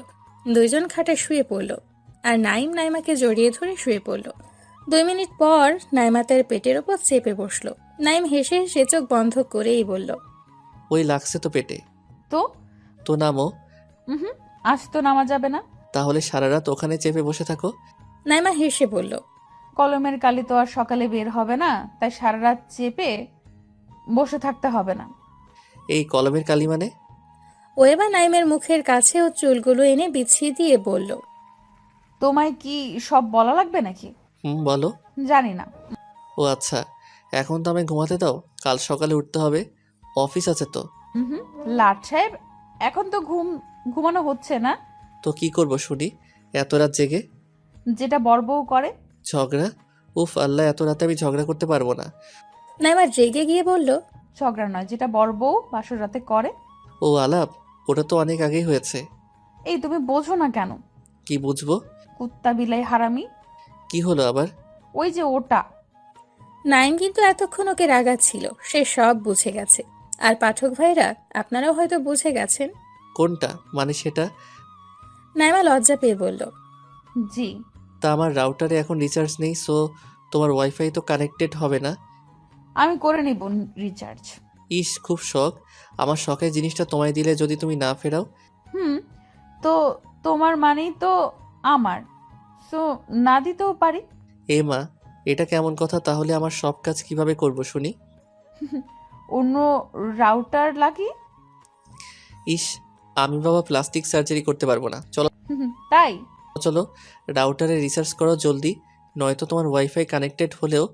C: দুইজন খাটে শুয়ে পড়ল আর নাইম নাইমাকে জড়িয়ে ধরে শুয়ে পড়ল। 2 মিনিট পর নাইমা তার পেটের ওপর চেপে বসলো। নাইম হেসে হেসে চোখ বন্ধ করেই বলল,
A: ওই লাগছে তো পেটে।
E: তো
A: তো নামো।
E: হুম, আজ তো নামা যাবে না।
A: তাহলে সারা রাত ওখানে চেপে বসে থাকো।
C: নাইমা হেসে বলল,
E: কলমের কালি তো আর সকালে বের হবে না, তাই সারা রাত চেপে বসে থাকতে হবে না।
A: এই কলমের কালি মানে?
C: ও এবার নাইমের মুখের কাছে ও চুলগুলো এনে বিছিয়ে দিয়ে বলল,
E: তোমায় কি সব বলা লাগবে নাকি?
A: বলো।
E: জানি না।
A: ও আচ্ছা, এখন তো আমায় ঘুমাতে দাও, কাল সকালে উঠতে হবে, অফিস আছে তো।
E: হুম, লাট সাহেব, এখন তো ঘুমানো হচ্ছে না।
A: তো কি করব শুনি এত রাত জেগে?
E: যেটা বড় বউ করে।
A: ঝগড়া? উফ আল্লাহ, এত রাতে আমি ঝগড়া করতে পারবো না।
C: নাইমা রেগে গিয়ে বলল,
E: ঝগড়া নয়, যেটা বড় বউ বাসর রাতে করে।
A: ও আলাপ, ওটা তো অনেক আগেই হয়েছে।
E: এই তুমি বোঝো না কেন?
A: কি বুঝবো?
E: কুত্তা বিলাই হারামি।
A: কি হলো আবার?
E: ওই যে ওটা।
C: নাইম কিন্তু এতক্ষণ ওকে রাগাচ্ছিল, সে সব বুঝে গেছে। আর পাঠক ভাইরা, আপনারাও হয়তো বুঝে গেছেন।
A: কোনটা মানে সেটা?
C: নাইমা লজ্জা পেয়ে বলল,
E: জি।
A: তা আমার রাউটারে এখন রিচার্জ নেই, সো তোমার ওয়াইফাই তো কানেক্টেড হবে না।
E: আমি করে নিব রিচার্জ।
A: ইস, খুব শখ। আমার শখের জিনিসটা তোমায় দিলে যদি তুমি না ফেরাও?
E: হুম, তো তোমার মানেই তো আমার, সো না দিতেও পারি।
A: এ মা, এটা কেমন কথা? তাহলে আমার সব কাজ কিভাবে করব শুনি?
E: অন্য রাউটার লাগি।
A: ইস, আমি বাবা প্লাস্টিক সার্জারি করতে পারবো না। চলো
E: তাই
A: চলো, রাউটারে রিসার্চ করো জলদি, নয়তো তোমার ওয়াইফাই কানেক্টেড হলেও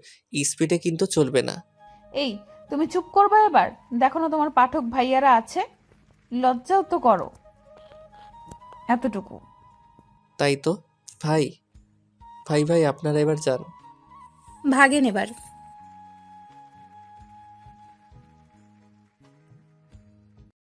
A: স্পিডে কিন্তু চলবে না।
E: এই তুমি চুপ করবে এবার? দেখো না তোমার পাঠক ভাইয়ারা আছে, লজ্জাও তো করো এতটুকু।
A: তাই তো। ভাই ভাই ভাই আপনারা এবার যান।
C: ভাগেন এবার।